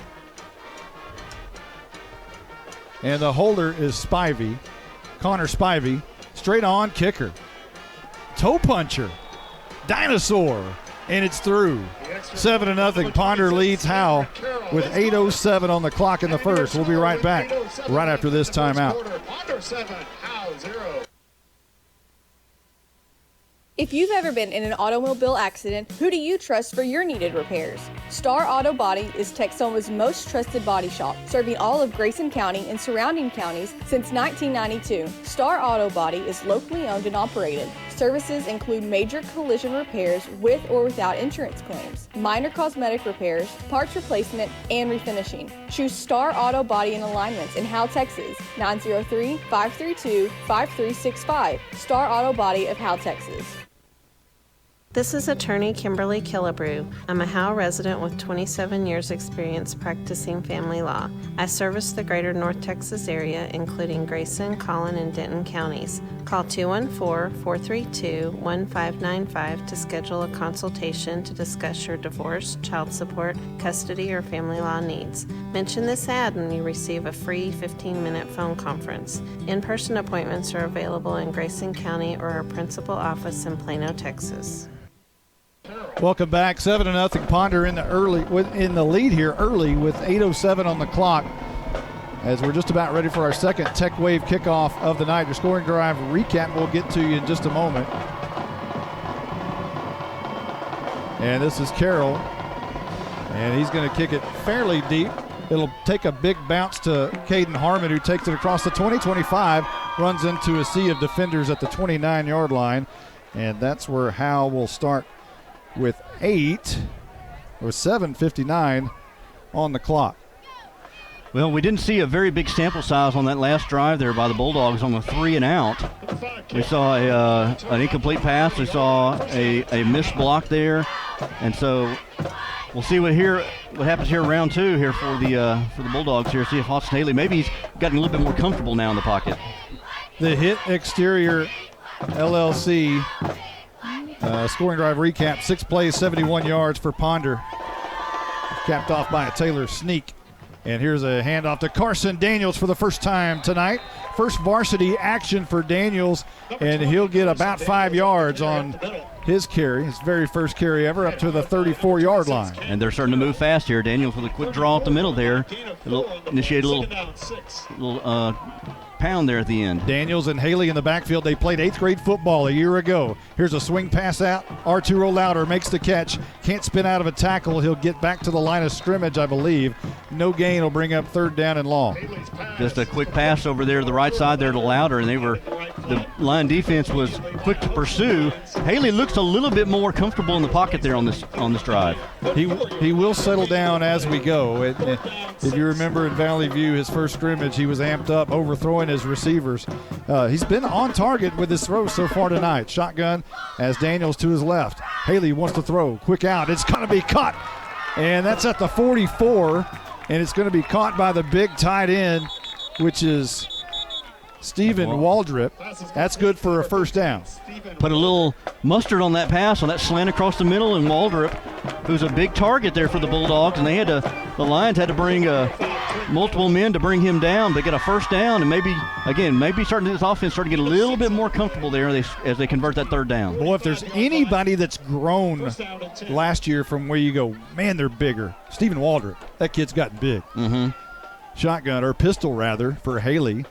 And the holder is Spivey, Connor Spivey. Straight on kicker. Toe puncher. Dinosaur. And it's through. 7-0. Ponder leads Howe with 8:07 on the clock in the first. We'll be right back right after this timeout.
Ponder 7, Howe 0.
If you've ever been in an automobile accident, who do you trust for your needed repairs? Star Auto Body is Texoma's most trusted body shop, serving all of Grayson County and surrounding counties since 1992. Star Auto Body is locally owned and operated. Services include major collision repairs with or without insurance claims, minor cosmetic repairs, parts replacement, and refinishing. Choose Star Auto Body and Alignments in Howe, Texas, 903-532-5365. Star Auto Body of Howe, Texas.
This is attorney Kimberly Killebrew. I'm a Howe resident with 27 years experience practicing family law. I service the greater North Texas area, including Grayson, Collin, and Denton counties. Call 214-432-1595 to schedule a consultation to discuss your divorce, child support, custody, or family law needs. Mention this ad and you receive a free 15-minute phone conference. In-person appointments are available in Grayson County or our principal office in Plano, Texas.
Welcome back. 7-0. Ponder in the lead here early with 8:07 on the clock. As we're just about ready for our second Tech Wave kickoff of the night. Your scoring drive recap we'll get to you in just a moment. And this is Carroll. And he's going to kick it fairly deep. It'll take a big bounce to Caden Harmon, who takes it across the 20-25, runs into a sea of defenders at the 29-yard line. And that's where Howe will start with 7:59 on the clock.
Well, we didn't see a very big sample size on that last drive there by the Bulldogs on the 3 and out. We saw an incomplete pass. We saw a missed block there. And so we'll see what happens here round 2 here for the Bulldogs here. See if Austin Haley, maybe he's gotten a little bit more comfortable now in the pocket.
The hit exterior LLC scoring drive recap, 6 plays, 71 yards for Ponder. Capped off by a Taylor sneak. And here's a handoff to Carson Daniels for the first time tonight. First varsity action for Daniels, and he'll get about 5 yards on his carry, his very first carry ever, up to the 34-yard line.
And they're starting to move fast here. Daniels with a quick draw up the middle there. Initiate a little pound there at the end.
Daniels and Haley in the backfield. They played 8th grade football a year ago. Here's a swing pass out. Arturo Louder makes the catch. Can't spin out of a tackle. He'll get back to the line of scrimmage, I believe. No gain will bring up 3rd down and long.
Just a quick pass over there to the right side there to Louder, and the line defense was quick to pursue. Haley looks a little bit more comfortable in the pocket there on this drive.
He will settle down as we go. If you remember in Valley View, his first scrimmage, he was amped up, overthrowing his receivers. He's been on target with his throws so far tonight. Shotgun as Daniels to his left. Haley wants to throw. Quick out. It's going to be caught. And that's at the 44. And it's going to be caught by the big tight end, which is Stephen Waldrip. That's good for a first down.
Put a little mustard on that pass, on that slant across the middle, and Waldrip, who's a big target there for the Bulldogs, and the Lions had to bring multiple men to bring him down. They get a first down, and maybe starting this offense starting to get a little bit more comfortable there as they convert that 3rd down.
Boy, if there's anybody that's grown last year from where you go, man, they're bigger. Stephen Waldrop, that kid's gotten big.
Mm-hmm.
Shotgun, or pistol rather, for Haley.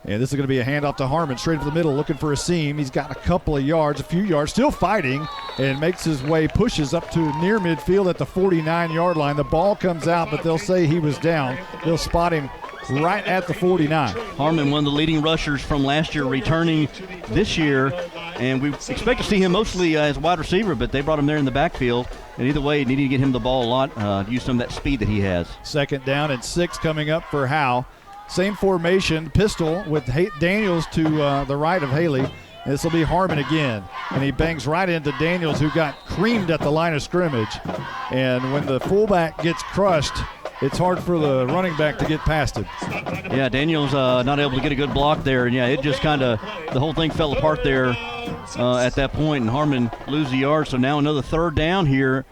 And this is going to be a handoff to Harmon, straight to the middle, looking for a seam. He's got a few yards, still fighting, and makes his way, pushes up to near midfield at the 49-yard line. The ball comes out, but they'll say he was down. They'll spot him right at the 49.
Harmon, one of the leading rushers from last year, returning this year, and we expect to see him mostly as a wide receiver, but they brought him there in the backfield. And either way, needed to get him the ball a lot, use some of that speed that he has.
2nd down and 6 coming up for Howe. Same formation, pistol with Daniels to the right of Haley. This will be Harmon again. And he bangs right into Daniels, who got creamed at the line of scrimmage. And when the fullback gets crushed, it's hard for the running back to get past him.
Yeah, Daniels not able to get a good block there. And, yeah, it just kind of – the whole thing fell apart there at that point. And Harmon loses the yard. So now another 3rd down here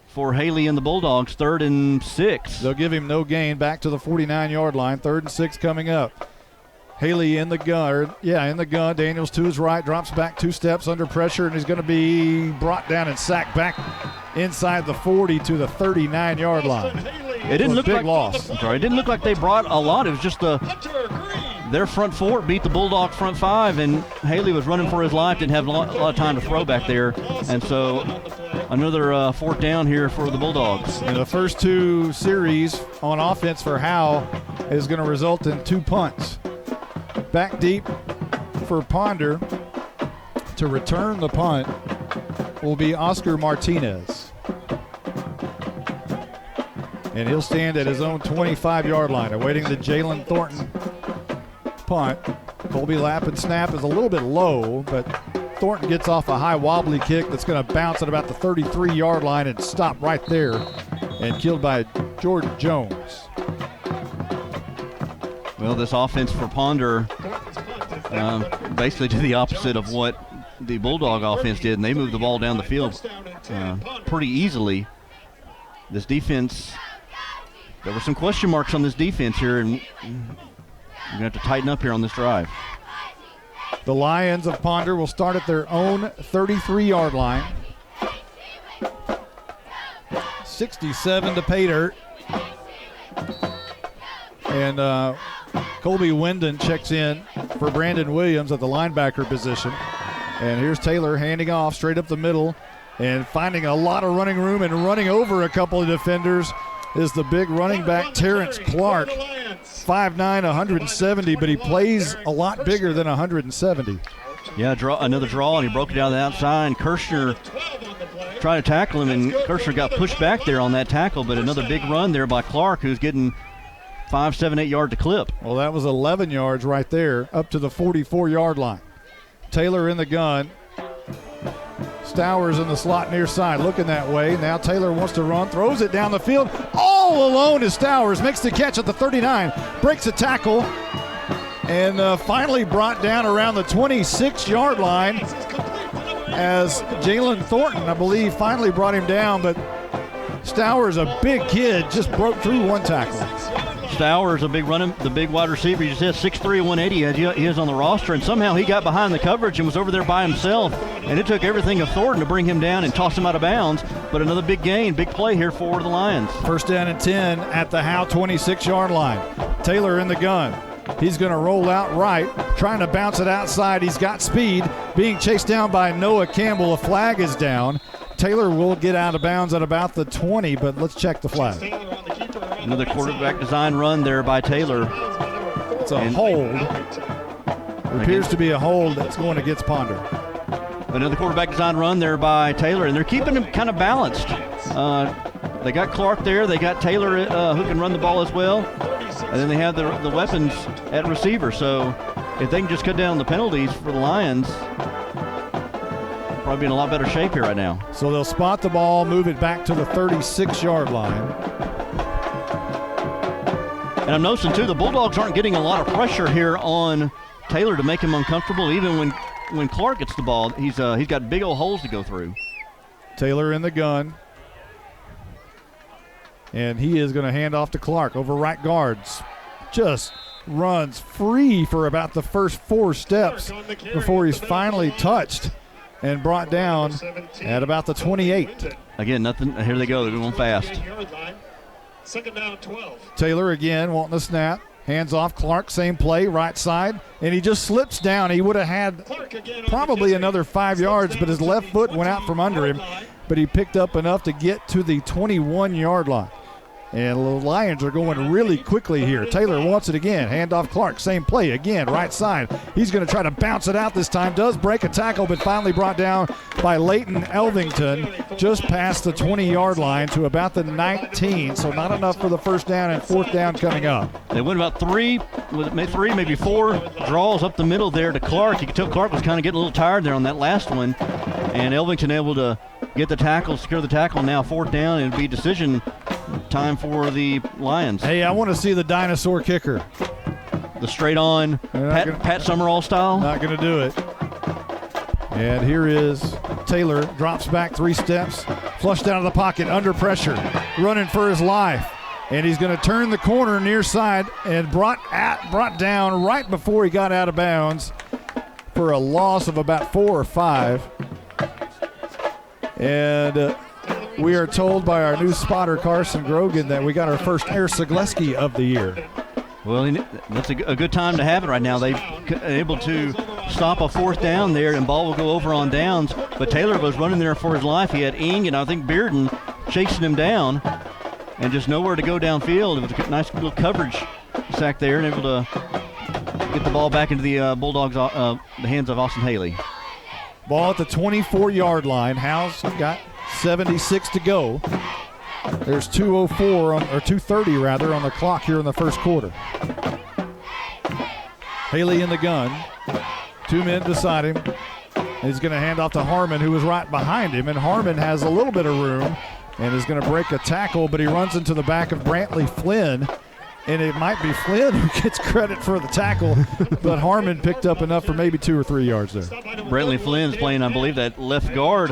for Haley and the Bulldogs, 3rd and 6.
They'll give him no gain, back to the 49-yard line. 3rd and 6 coming up. Haley in the gun. Daniels to his right, drops back 2 steps under pressure, and he's going to be brought down and sacked back inside the 40 to the 39-yard line.
It didn't look
big
like
loss.
It didn't look like they brought a lot. It was just their front 4 beat the Bulldog front 5, and Haley was running for his life, didn't have a lot of time to throw back there, and so another 4th down here for the Bulldogs.
And the first 2 series on offense for Howe is going to result in 2 punts. Back deep for Ponder to return the punt will be Oscar Martinez. And he'll stand at his own 25-yard line, awaiting the Jalen Thornton punt. Colby Lappin snap is a little bit low, but Thornton gets off a high wobbly kick that's going to bounce at about the 33-yard line and stop right there, and killed by Jordan Jones.
Well, this offense for Ponder basically did the opposite of what the Bulldog offense did, and they moved the ball down the field pretty easily. This defense, there were some question marks on this defense here, and you're going to have to tighten up here on this drive.
The Lions of Ponder will start at their own 33-yard line. 67 to pay dirt. And Colby Wyndon checks in for Brandon Williams at the linebacker position. And here's Taylor handing off straight up the middle and finding a lot of running room and running over a couple of defenders is the big running back Terrence Clark. 5'9", 170, but he plays a lot bigger than 170.
Yeah, another draw, and he broke it down the outside. And Kirshner trying to tackle him, and Kirshner got pushed back there on that tackle, but another big run there by Clark, who's getting 5, 7, 8 yards to clip.
Well, that was 11 yards right there, up to the 44-yard line. Taylor in the gun. Stowers in the slot near side, looking that way. Now Taylor wants to run, throws it down the field. All alone is Stowers, makes the catch at the 39, breaks a tackle, and finally brought down around the 26-yard line as Jalen Thornton, I believe, finally brought him down, but Stowers, a big kid, just broke through one tackle.
Stowers, the big wide receiver. He just has 6'3", 180 he is on the roster, and somehow he got behind the coverage and was over there by himself, and it took everything of Thornton to bring him down and toss him out of bounds, but another big gain, big play here for the Lions.
First down and 10 at the Howe 26-yard line. Taylor in the gun. He's going to roll out right, trying to bounce it outside. He's got speed, being chased down by Noah Campbell. A flag is down. Taylor will get out of bounds at about the 20, but let's check the flag.
Another quarterback design run there by Taylor.
It's a hold. It appears to be a hold that's going against Ponder.
Another quarterback design run there by Taylor, and they're keeping him kind of balanced. They got Clark there. They got Taylor who can run the ball as well. And then they have the weapons at receiver. So if they can just cut down the penalties for the Lions, probably in a lot better shape here right now.
So they'll spot the ball, move it back to the 36-yard line.
And I'm noticing, too, the Bulldogs aren't getting a lot of pressure here on Taylor to make him uncomfortable. Even when Clark gets the ball, he's got big old holes to go through.
Taylor in the gun. And he is going to hand off to Clark over right guards. Just runs free for about the first 4 steps before he's finally touched and brought down at about the 28.
Again, nothing. Here they go. They're going fast.
Second down and 12.
Taylor again wanting the snap. Hands off Clark, same play, right side. And he just slips down. He would have had probably another 5 yards, but his left foot went out from under him. But he picked up enough to get to the 21-yard line. And the Lions are going really quickly here. Taylor wants it again. Hand off Clark. Same play again, right side. He's going to try to bounce it out this time. Does break a tackle, but finally brought down by Leighton Elvington just past the 20-yard line to about the 19. So not enough for the first down, and fourth down coming up.
They went about three, maybe 4 draws up the middle there to Clark. You could tell Clark was kind of getting a little tired there on that last one. And Elvington able to get the tackle, secure the tackle. Now fourth down, and it'll be decision time for the Lions.
Hey, I want to see the dinosaur kicker.
The straight on Pat Summerall style.
Not going to do it. And here is Taylor, drops back 3 steps, flushed out of the pocket, under pressure, running for his life. And he's going to turn the corner near side and brought down right before he got out of bounds for a loss of about 4 or 5. And we are told by our new spotter, Carson Grogan, that we got our first Air Zagleski of the year.
Well, that's a good time to have it right now. They've able to stop a fourth down there, and ball will go over on downs. But Taylor was running there for his life. He had Ing and I think Bearden chasing him down, and just nowhere to go downfield. It was a nice little coverage sack there, and able to get the ball back into the Bulldogs, the hands of Austin Haley.
Ball at the 24-yard line. Howe's got 76 to go. There's 2:30 rather on the clock here in the first quarter. Haley in the gun. 2 men beside him. He's going to hand off to Harmon, who was right behind him, and Harmon has a little bit of room and is going to break a tackle, but he runs into the back of Brantley Flynn, and it might be Flynn who gets credit for the tackle, but Harmon picked up enough for maybe 2 or 3 yards there.
Brantley Flynn's playing, I believe, that left guard.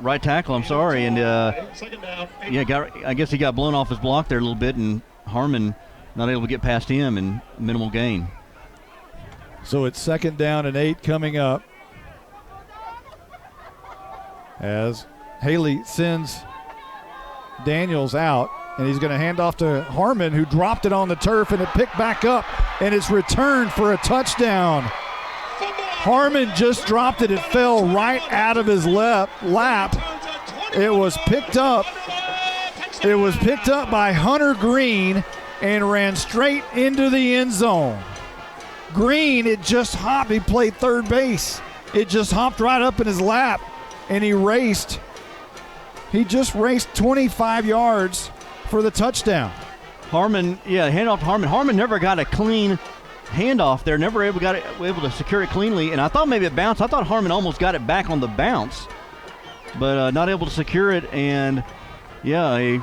Right tackle, I'm sorry, and I guess he got blown off his block there a little bit, and Harmon not able to get past him, and minimal gain.
So it's second down and 8 coming up as Haley sends Daniels out, and he's going to hand off to Harmon, who dropped it on the turf, and it picked back up, and it's returned for a touchdown. Harmon just dropped it. It fell right out of his lap. It was picked up. It was picked up by Hunter Green and ran straight into the end zone. Green, it just hopped. He played third base. It just hopped right up in his lap, and he raced. He just raced 25 yards for the touchdown.
Harmon, handoff to Harmon. Harmon never got a clean handoff there, never able to secure it cleanly, and I thought maybe it bounced. I thought Harmon almost got it back on the bounce, but not able to secure it, and a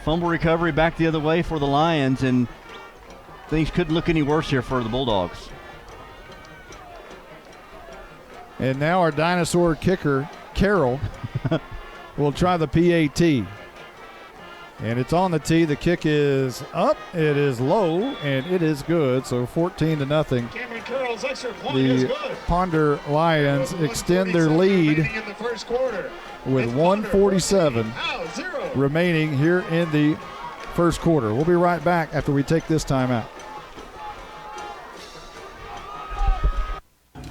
fumble recovery back the other way for the Lions, and things couldn't look any worse here for the Bulldogs.
And now our dinosaur kicker, Carroll, will try the PAT. And it's on the tee. The kick is up. It is low, and it is good. So 14-0. The Ponder Lions extend their lead with 1:47 remaining here in the first quarter. We'll be right back after we take this time out.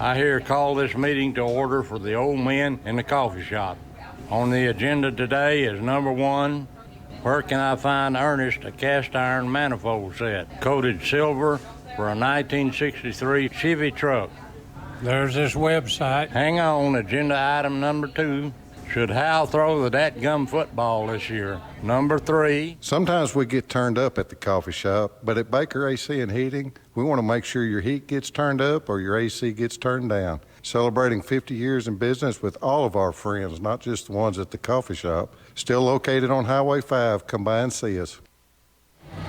I here call this meeting to order for the old men in the coffee shop. On the agenda today is number 1, where can I find Ernest a cast iron manifold set, coated silver for a 1963 Chevy truck. There's this website. Hang on, agenda item number 2. Should Howe throw the dadgum football this year? Number 3.
Sometimes we get turned up at the coffee shop, but at Baker AC and Heating, we want to make sure your heat gets turned up or your AC gets turned down. Celebrating 50 years in business with all of our friends, not just the ones at the coffee shop. Still located on Highway 5. Come by and see us.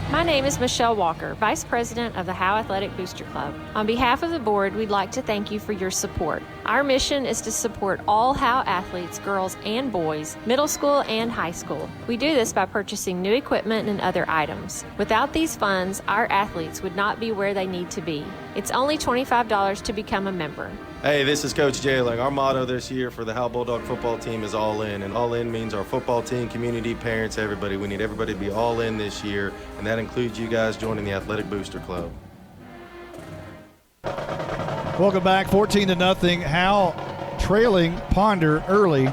My name is Michelle Walker, Vice President of the Howe Athletic Booster Club. On behalf of the board, we'd like to thank you for your support. Our mission is to support all Howe athletes, girls and boys, middle school and high school. We do this by purchasing new equipment and other items. Without these funds, our athletes would not be where they need to be. It's only $25 to become a member.
Hey, this is Coach Jailing. Our motto this year for the Howe Bulldog football team is all in, and all in means our football team, community, parents, everybody. We need everybody to be all in this year, and that includes you guys joining the Athletic Booster Club.
Welcome back, 14-0. Howe trailing Ponder early.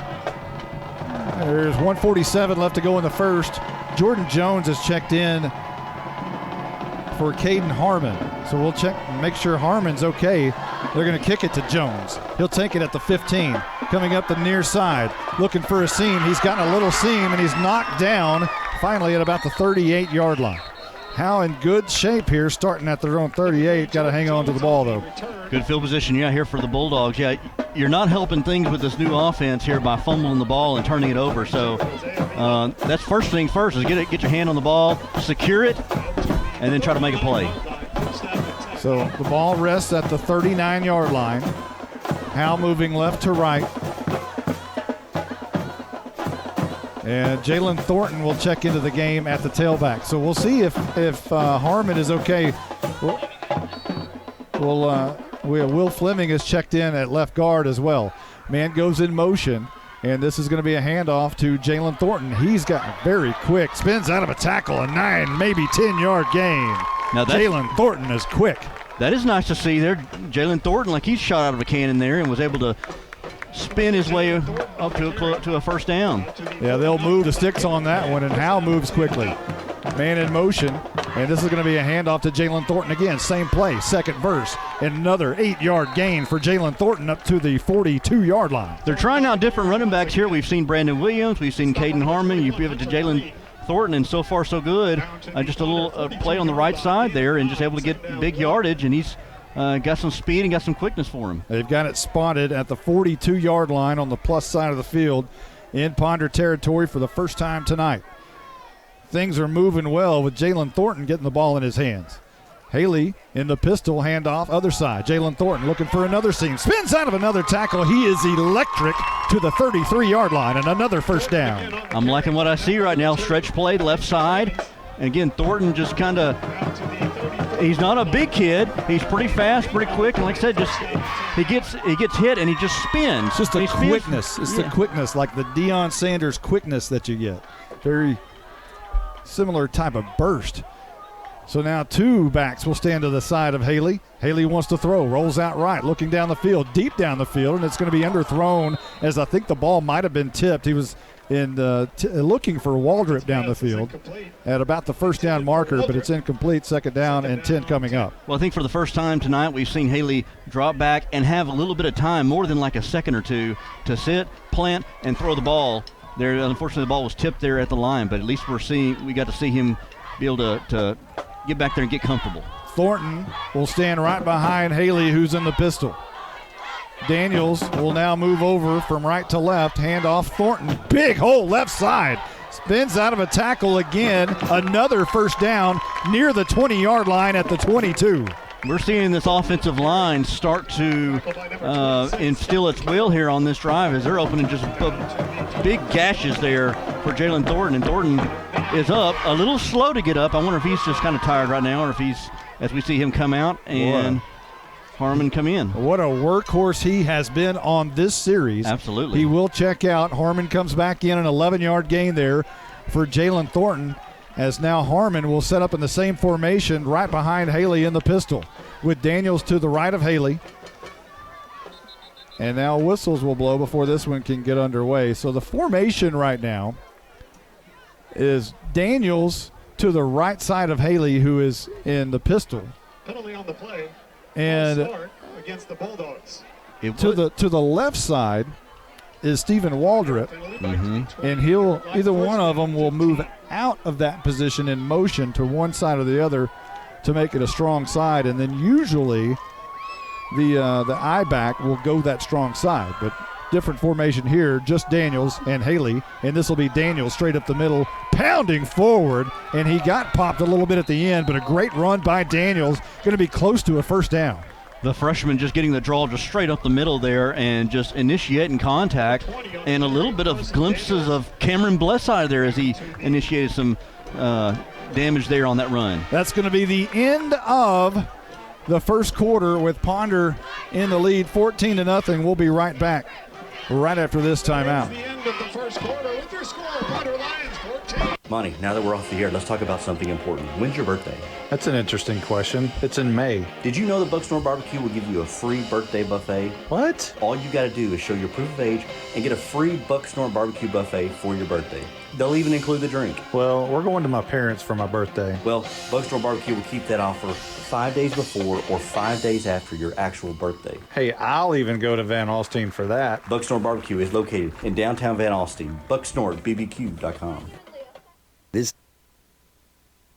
There's 1:47 left to go in the first. Jordan Jones has checked in for Caden Harmon. So we'll check and make sure Harmon's okay. They're going to kick it to Jones. He'll take it at the 15. Coming up the near side, looking for a seam. He's gotten a little seam, and he's knocked down finally at about the 38-yard line. Howe in good shape here, starting at their own 38. Got to hang on to the ball, though.
Good field position, here for the Bulldogs. You're not helping things with this new offense here by fumbling the ball and turning it over. So that's first thing first is get your hand on the ball, secure it, and then try to make a play.
So the ball rests at the 39-yard line. Howe moving left to right. And Jalen Thornton will check into the game at the tailback. So we'll see if Harmon is okay. Will Fleming is checked in at left guard as well. Man goes in motion, and this is going to be a handoff to Jalen Thornton. He's got very quick, spins out of a tackle, a 9, maybe 10-yard gain. Now Jalen Thornton is quick.
That is nice to see there. Jalen Thornton, like he's shot out of a cannon there and was able to spin his way up to a first down.
Yeah, they'll move the sticks on that one, and Howe moves quickly. Man in motion, and this is going to be a handoff to Jalen Thornton again. Same play, second verse, and another 8-yard gain for Jalen Thornton up to the 42-yard line.
They're trying out different running backs here. We've seen Brandon Williams. We've seen Caden Harmon. You give it to Jalen Thornton, and so far so good. Just a little play on the right side there and just able to get big yardage, and he's got some speed and got some quickness for him.
They've got it spotted at the 42-yard line on the plus side of the field in Ponder territory for the first time tonight. Things are moving well with Jalen Thornton getting the ball in his hands. Haley in the pistol handoff, other side. Jalen Thornton looking for another seam. Spins out of another tackle. He is electric to the 33-yard line, and another first down.
I'm liking what I see right now. Stretch play, left side. And again, Thornton just kind of, he's not a big kid. He's pretty fast, pretty quick. And like I said, just he gets hit and he just spins.
It's just the quickness. It's the quickness, like the Deion Sanders quickness that you get. Very similar type of burst. So now 2 backs will stand to the side of Haley. Haley wants to throw, rolls out right, looking down the field, deep down the field, and it's going to be underthrown as I think the ball might have been tipped. He was looking for Waldrop down the field at about the first down marker, but it's incomplete, second down and 10 coming up.
Well, I think for the first time tonight we've seen Haley drop back and have a little bit of time, more than like a second or two, to sit, plant, and throw the ball. There, unfortunately, the ball was tipped there at the line, but at least we got to see him be able to get back there and get comfortable.
Thornton will stand right behind Haley, who's in the pistol. Daniels will now move over from right to left, hand off Thornton. Big hole left side. Spins out of a tackle again. Another first down near the 20-yard line at the 22.
We're seeing this offensive line start to instill its will here on this drive as they're opening just big gashes there for Jalen Thornton. And Thornton is up, a little slow to get up. I wonder if he's just kind of tired right now or if he's, as we see him come out and Harmon come in.
What a workhorse he has been on this series.
Absolutely.
He will check out. Harmon comes back in, an 11-yard gain there for Jalen Thornton, as now Harmon will set up in the same formation right behind Haley in the pistol, with Daniels to the right of Haley. And now whistles will blow before this one can get underway. So the formation right now is Daniels to the right side of Haley, who is in the pistol.
Penalty on the play.
And
against the Bulldogs.
To the left side is Stephen Waldrop, and either one of them will move out of that position in motion to one side or the other to make it a strong side, and then usually the I-back will go that strong side. But different formation here, just Daniels and Haley, and this will be Daniels straight up the middle, pounding forward, and he got popped a little bit at the end, but a great run by Daniels, going to be close to a first down.
The freshman just getting the draw just straight up the middle there and just initiating contact, and a little bit of glimpses of Cameron Blesside there as he initiated some damage there on that run.
That's going to be the end of the first quarter with Ponder in the lead, 14-0. We'll be right back right after this timeout.
The end of the first quarter with your score, Ponder Lions 14.
Monty, now that we're off the air, let's talk about something important. When's your birthday?
That's an interesting question. It's in May.
Did you know that Bucksnor Barbecue will give you a free birthday buffet?
What?
All you got to do is show your proof of age and get a free Bucksnor Barbecue buffet for your birthday. They'll even include the drink.
Well, we're going to my parents for my birthday.
Well, Bucksnor Barbecue will keep that offer 5 days before or 5 days after your actual birthday.
Hey, I'll even go to Van Alstyne for that.
Bucksnor Barbecue is located in downtown Van Alstyne. BucksnorBBQ.com.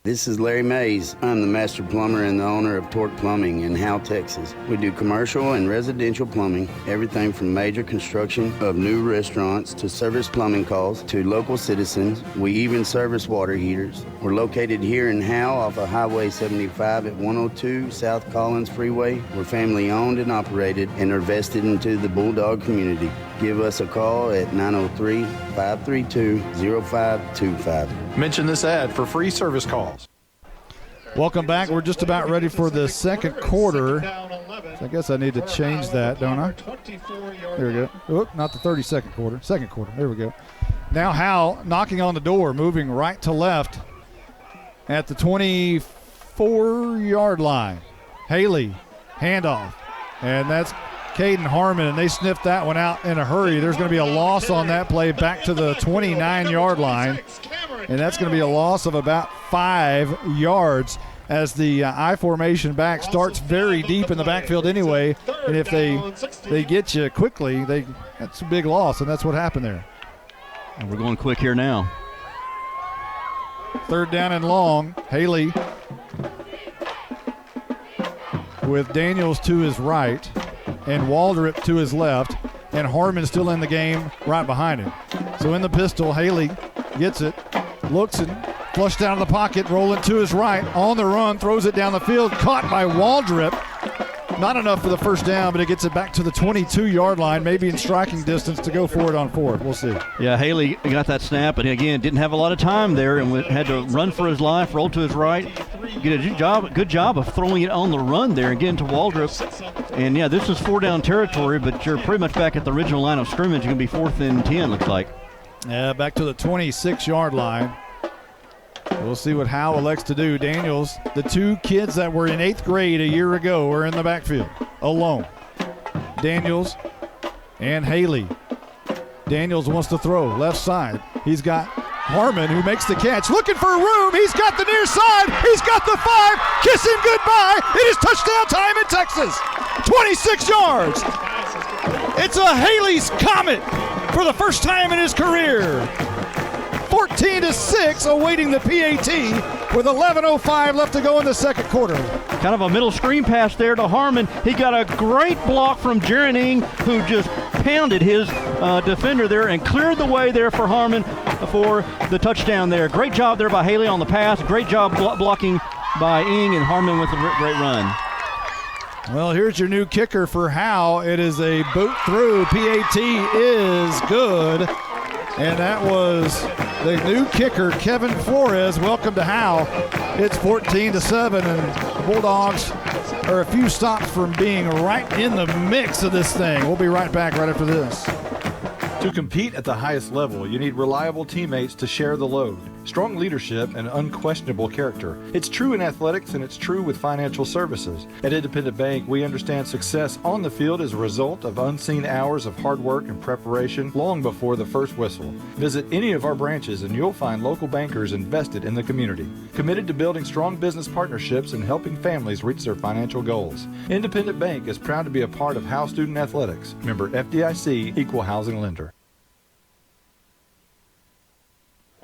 This is Larry Mays. I'm the master plumber and the owner of Torque Plumbing in Howe, Texas. We do commercial and residential plumbing, everything from major construction of new restaurants to service plumbing calls to local citizens. We even service water heaters. We're located here in Howe off of Highway 75 at 102 South Collins Freeway. We're family owned and operated and are vested into the Bulldog community. Give us a call at 903-532-0525.
Mention this ad for free service calls.
Welcome back. We're just about ready for the second quarter. I guess I need to change that, don't I? There we go. Oop, not the 32nd quarter. Second quarter. There we go. Now Howe knocking on the door, moving right to left at the 24-yard line. Haley, handoff. And that's Caden Harmon, and they sniffed that one out in a hurry. There's going to be a loss on that play back to the 29-yard line, and that's going to be a loss of about 5 yards as the I formation back starts very deep in the backfield anyway, and if they get you quickly, that's a big loss, and that's what happened there.
And we're going quick here now.
Third down and long. Haley with Daniels to his right and Waldrop to his left, and Harmon still in the game right behind him. So in the pistol, Haley gets it, looks and flushed out of the pocket, rolling to his right, on the run, throws it down the field, caught by Waldrop. Not enough for the first down, but it gets it back to the 22-yard line, maybe in striking distance to go for it on fourth. We'll see.
Yeah, Haley got that snap, and again, didn't have a lot of time there and had to run for his life, roll to his right, get a good job of throwing it on the run there and getting to Waldrop. And, yeah, this is 4-down territory, but you're pretty much back at the original line of scrimmage. You're going to be 4th and 10, looks like.
Yeah, back to the 26-yard line. We'll see what Howe elects to do. Daniels, the two kids that were in 8th grade a year ago are in the backfield alone. Daniels and Haley. Daniels wants to throw left side. He's got Harmon who makes the catch. Looking for room. He's got the near side. He's got the 5. Kiss him goodbye. It is touchdown time in Texas. 26 yards. It's a Haley's Comet for the first time in his career. 14-6, awaiting the PAT with 11:05 left to go in the second quarter.
Kind of a middle screen pass there to Harmon. He got a great block from Jaron Ing, who just pounded his defender there and cleared the way there for Harmon for the touchdown there. Great job there by Haley on the pass. Great job blocking by Ing, and Harmon with a great run.
Well, here's your new kicker for Howe. It is a boot through. PAT is good. And that was the new kicker, Kevin Flores. Welcome to Howe. It's 14-7, and Bulldogs are a few stops from being right in the mix of this thing. We'll be right back right after this.
To compete at the highest level, you need reliable teammates to share the load, strong leadership, and unquestionable character. It's true in athletics, and it's true with financial services. At Independent Bank, we understand success on the field is a result of unseen hours of hard work and preparation long before the first whistle. Visit any of our branches, and you'll find local bankers invested in the community, committed to building strong business partnerships and helping families reach their financial goals. Independent Bank is proud to be a part of Howe Student Athletics. Member FDIC, Equal Housing Lender.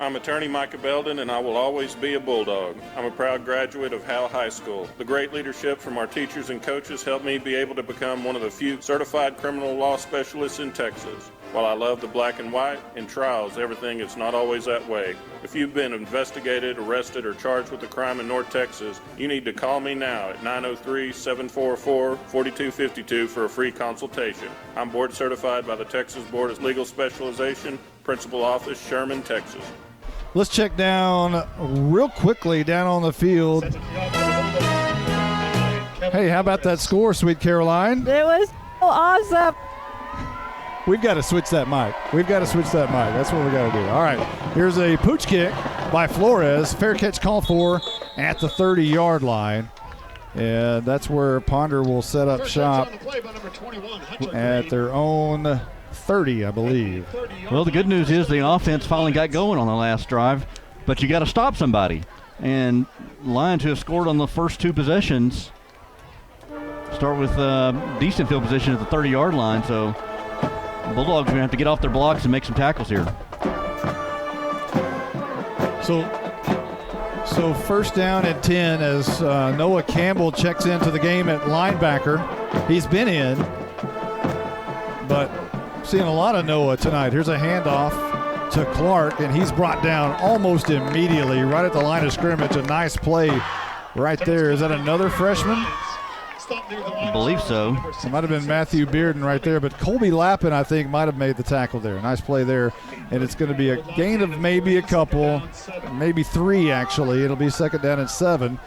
I'm attorney Micah Belden, and I will always be a Bulldog. I'm a proud graduate of Howe High School. The great leadership from our teachers and coaches helped me be able to become one of the few certified criminal law specialists in Texas. While I love the black and white, in trials, everything is not always that way. If you've been investigated, arrested, or charged with a crime in North Texas, you need to call me now at 903-744-4252 for a free consultation. I'm board certified by the Texas Board of Legal Specialization, Principal Office, Sherman, Texas.
Let's check down real quickly down on the field. Hey, how about that score, Sweet Caroline?
It was so awesome.
We've got to switch that mic. That's what we got to do. All right, here's a pooch kick by Flores. Fair catch called for at the 30-yard line. And that's where Ponder will set up shop at their own 30, I believe.
Well, the good news is the offense finally got going on the last drive, but you got to stop somebody. And Lions, who have scored on the first two possessions, start with decent field position at the 30-yard line. So Bulldogs are going to have to get off their blocks and make some tackles here.
So first down and 10 as Noah Campbell checks into the game at linebacker. He's been in, but seeing a lot of Noah tonight. Here's a handoff to Clark, and he's brought down almost immediately right at the line of scrimmage. A nice play right there. Is that another freshman?
I believe so.
It might have been Matthew Bearden right there, but Colby Lappin, I think, might have made the tackle there. Nice play there, and it's going to be a gain of maybe a couple, maybe 3 actually. It'll be second down and 7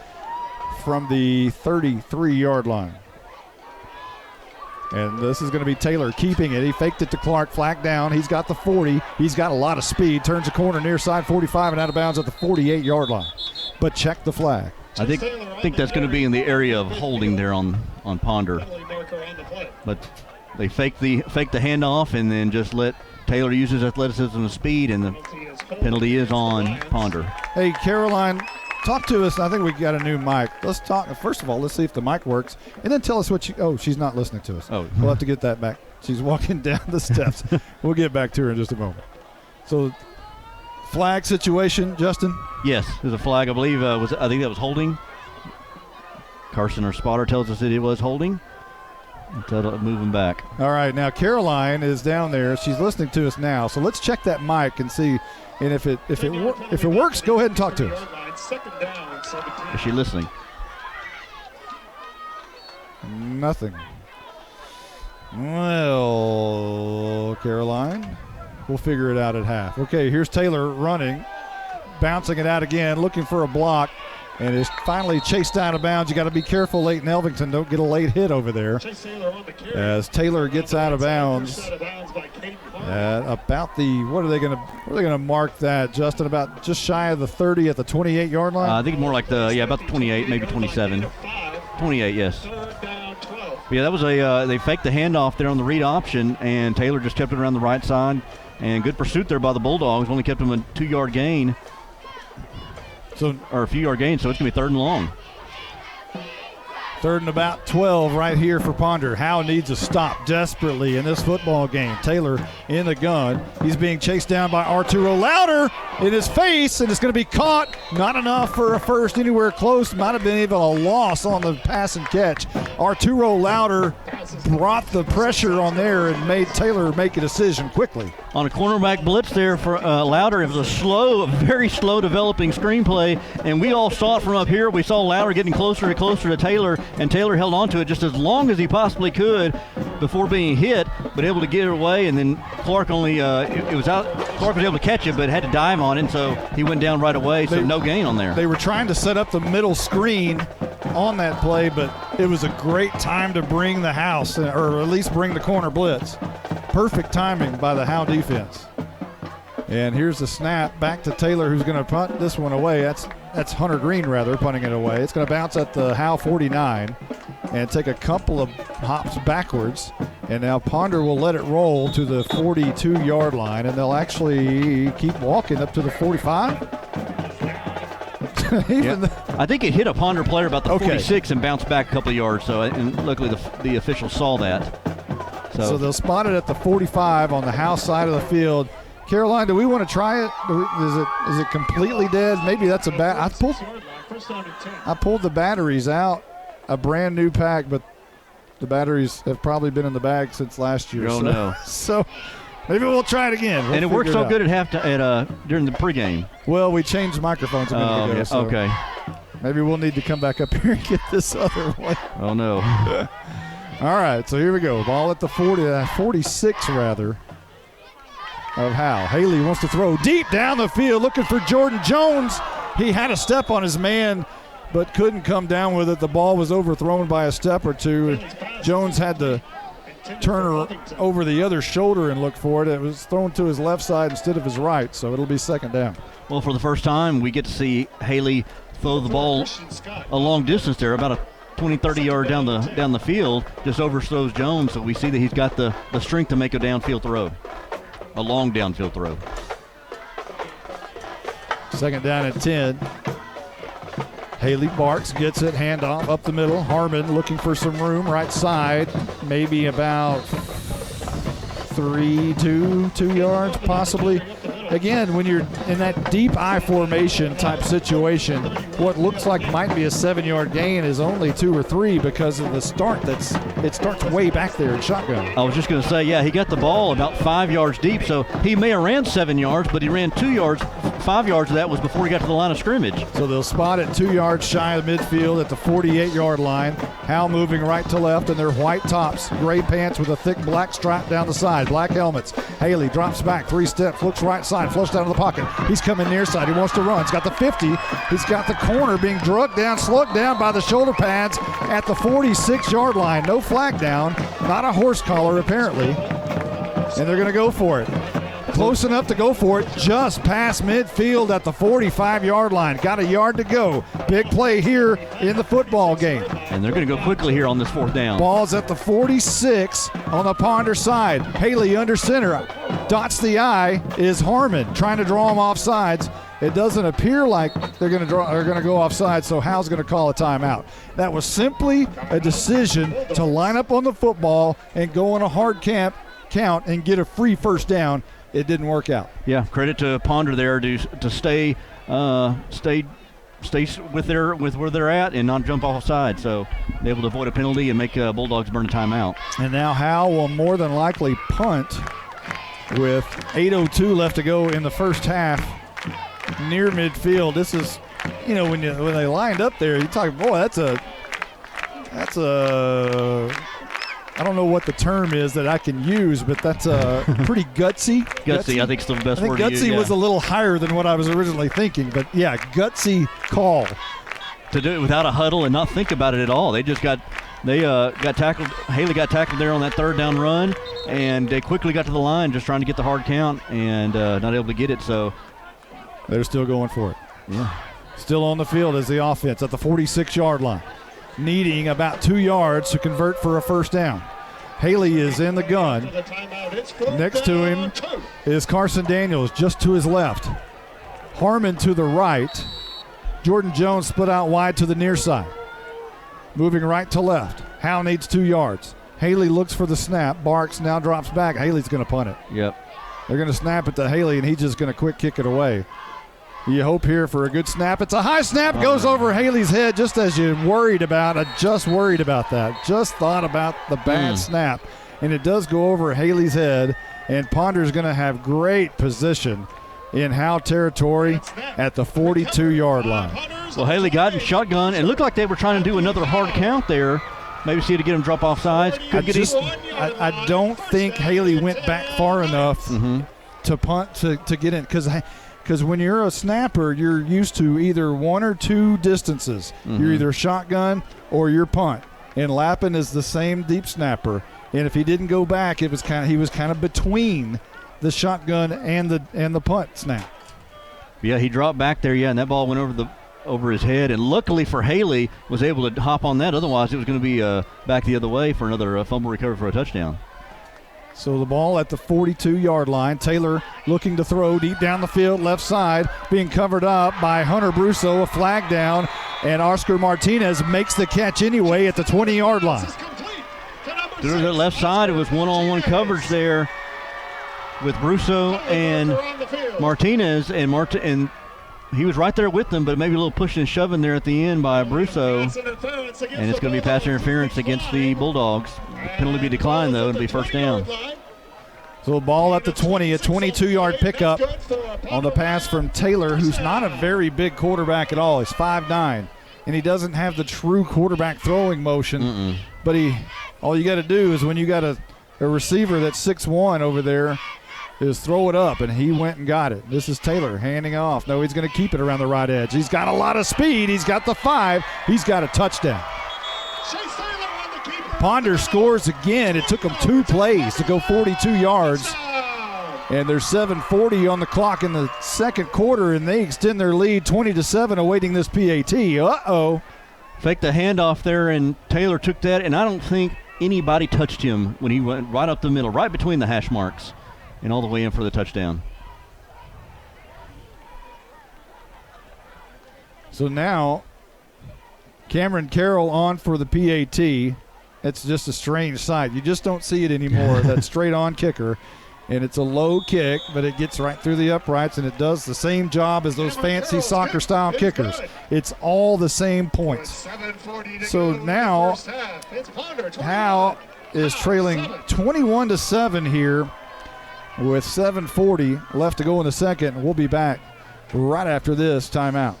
from the 33-yard line. And this is going to be Taylor keeping it. He faked it to Clark, flag down. He's got the 40. He's got a lot of speed. Turns the corner near side 45 and out of bounds at the 48-yard line. But check the flag.
I think that's going to be in the area of holding there on Ponder. But they fake the handoff and then just let Taylor use his athleticism and speed, and the penalty is on Ponder.
Hey, Caroline, talk to us. I think we got a new mic. Let's talk. First of all, let's see if the mic works, and then tell us what she's not listening to us.
Oh.
We'll have to get that back. She's walking down the steps. We'll get back to her in just a moment. So, flag situation, Justin?
Yes, there's a flag. I believe I think that was holding. Carson, our spotter, tells us that it was holding. That'll move him back.
All right, now Caroline is down there. She's listening to us now. So let's check that mic and see. And if it works, go ahead and talk to us.
Is she listening?
Nothing. Well, Caroline, we'll figure it out at half. Okay, here's Taylor running, bouncing it out again, looking for a block. and is finally chased out of bounds. You got to be careful, Leighton Elvington, don't get a late hit over there. As Taylor gets out of bounds at about the, what are they going to mark that, Justin? About just shy of the 30 at the 28-yard line.
I think more like about the 28, maybe 27. 28, yes. Yeah, that was they faked the handoff there on the read option, and Taylor just kept it around the right side. And good pursuit there by the Bulldogs. Only kept them a 2-yard gain. Or a few yard gain, so it's going to be 3rd and long.
3rd and about 12 right here for Ponder. Howe needs a stop desperately in this football game. Taylor in the gun. He's being chased down by Arturo Louder in his face, and it's going to be caught. Not enough for a first anywhere close. Might have been even a loss on the pass and catch. Arturo Louder brought the pressure on there and made Taylor make a decision quickly.
On a cornerback blitz there for Louder, it was a very slow developing screenplay, and we all saw it from up here. We saw Louder getting closer and closer to Taylor, and Taylor held on to it just as long as he possibly could before being hit, but able to get it away, and then Clark only, it was out. Clark was able to catch it, but had to dive on it, and so he went down right away, so no gain on there.
They were trying to set up the middle screen on that play, but it was a great time to bring the house, or at least bring the corner blitz. Perfect timing by the Howe defense. And here's the snap back to Taylor, who's going to punt this one away. That's Hunter Green, rather, punting it away. It's going to bounce at the Howe 49 and take a couple of hops backwards. And now Ponder will let it roll to the 42-yard line, and they'll actually keep walking up to the 45.
I think it hit a Ponder player about the 46 and bounced back a couple of yards. So, and luckily the officials saw that.
So they'll spot it at the 45 on the House side of the field. Caroline, do we want to try it? Is it completely dead? Maybe that's a bad. I pulled the batteries out, a brand new pack, but the batteries have probably been in the bag since last year.
Oh, no.
So maybe we'll try it again.
And it worked so good during the pregame.
Well, we changed microphones a minute ago.
Yeah,
so
okay.
Maybe we'll need to come back up here and get this other one.
Oh, no.
All right, so here we go. Ball at the 46 rather, of Howe. Haley wants to throw deep down the field, looking for Jordan Jones. He had a step on his man, but couldn't come down with it. The ball was overthrown by a step or two. Jones had to turn over the other shoulder and look for it. It was thrown to his left side instead of his right, so it'll be 2nd down.
Well, for the first time, we get to see Haley throw the ball a long distance there, about a 20, 30 yard down the field, just overthrows Jones, so we see that he's got the strength to make a downfield throw, a long downfield throw.
2nd down and 10. Haley Barks gets it, handoff up the middle. Harmon looking for some room, right side, maybe about 2 yards possibly. Again, when you're in that deep I formation type situation, what looks like might be a 7-yard gain is only 2 or 3 because of the start. It starts way back there in shotgun.
I was just going to say, yeah, he got the ball about 5 yards deep, so he may have ran 7 yards, but he ran 2 yards. 5 yards of that was before he got to the line of scrimmage.
So they'll spot it 2 yards shy of midfield at the 48-yard line. Howe moving right to left in their white tops, gray pants with a thick black stripe down the side, black helmets. Haley drops back 3 steps, looks right side, flushed out of the pocket. He's coming near side. He wants to run. He's got the 50. He's got the corner being slugged down by the shoulder pads at the 46-yard line. No flag down. Not a horse collar, apparently. And they're going to go for it. Close enough to go for it, just past midfield at the 45-yard line. Got a yard to go. Big play here in the football game.
And they're going to go quickly here on this 4th down.
Ball's at the 46 on the Ponder side. Haley under center. Dots the I is Harmon, trying to draw him off sides. It doesn't appear like they're going to go offside, so Howe's going to call a timeout. That was simply a decision to line up on the football and go on a hard count and get a free 1st down. It didn't work out.
Yeah, credit to Ponder there to stay with where they're at and not jump offside. So they're able to avoid a penalty and make Bulldogs burn a timeout.
And now Howe will more than likely punt with 8:02 left to go in the first half near midfield. This is, when they lined up there, you talk, boy, that's a I don't know what the term is that I can use, but that's pretty gutsy.
Gutsy, I think is the best word to use.
Gutsy was a little higher than what I was originally thinking, but yeah, gutsy call
to do it without a huddle and not think about it at all. They just got tackled. Haley got tackled there on that third down run, and they quickly got to the line just trying to get the hard count and not able to get it. So
they're still going for it.
Yeah.
Still on the field as the offense at the 46-yard line, needing about 2 yards to convert for a first down. Haley is in the gun. Next to him is Carson Daniels, just to his left. Harmon to the right. Jordan Jones split out wide to the near side. Moving right to left. Howe needs 2 yards. Haley looks for the snap. Barks now drops back. Haley's going to punt it.
Yep.
They're going to snap it to Haley, and he's just going to quick kick it away. You hope here for a good snap. It's a high snap, goes over Haley's head just as you worried about. I just worried about that. Just thought about the bad snap. And it does go over Haley's head, and Ponder's going to have great position in Howe territory at the 42-yard line.
Well, Haley got in shotgun. It looked like they were trying to do another hard count there. Maybe see to get him drop off sides.
I don't think Haley went back far enough to punt to get in, because when you're a snapper, you're used to either one or two distances. You're either shotgun or you're punt. And Lappin is the same deep snapper. And if he didn't go back, he was kind of between the shotgun and the punt snap.
Yeah, he dropped back there, and that ball went over his head. And luckily for Haley, was able to hop on that. Otherwise, it was going to be back the other way for another fumble recovery for a touchdown.
So the ball at the 42-yard line. Taylor looking to throw deep down the field, left side, being covered up by Hunter Brusso, a flag down, and Oscar Martinez makes the catch anyway at the 20-yard line.
Through the left side, it was one-on-one coverage there with Brusso and Martinez, and he was right there with them, but maybe a little pushing and shoving there at the end by Brusso, and it's going to be pass interference against the Bulldogs. Penalty be declined, though. It'll be first down.
So ball at the 20, a 22-yard pickup on the pass from Taylor, who's not a very big quarterback at all. He's 5'9", and he doesn't have the true quarterback throwing motion. But all you got to do is when you got a receiver that's 6'1" over there is throw it up, and he went and got it. This is Taylor handing off. No, he's going to keep it around the right edge. He's got a lot of speed. He's got the 5. He's got a touchdown. Ponder scores again. It took him 2 plays to go 42 yards. And there's 7:40 on the clock in the second quarter, and they extend their lead 20-7, awaiting this PAT. Uh-oh.
Faked the handoff there, and Taylor took that, and I don't think anybody touched him when he went right up the middle, right between the hash marks, and all the way in for the touchdown.
So now Cameron Carroll on for the PAT. It's just a strange sight. You just don't see it anymore, that straight-on kicker. And it's a low kick, but it gets right through the uprights, and it does the same job as those fancy soccer-style kickers. It's all the same points. So now Howe is trailing 21-7 here with 7:40 left to go in the second. We'll be back right after this timeout.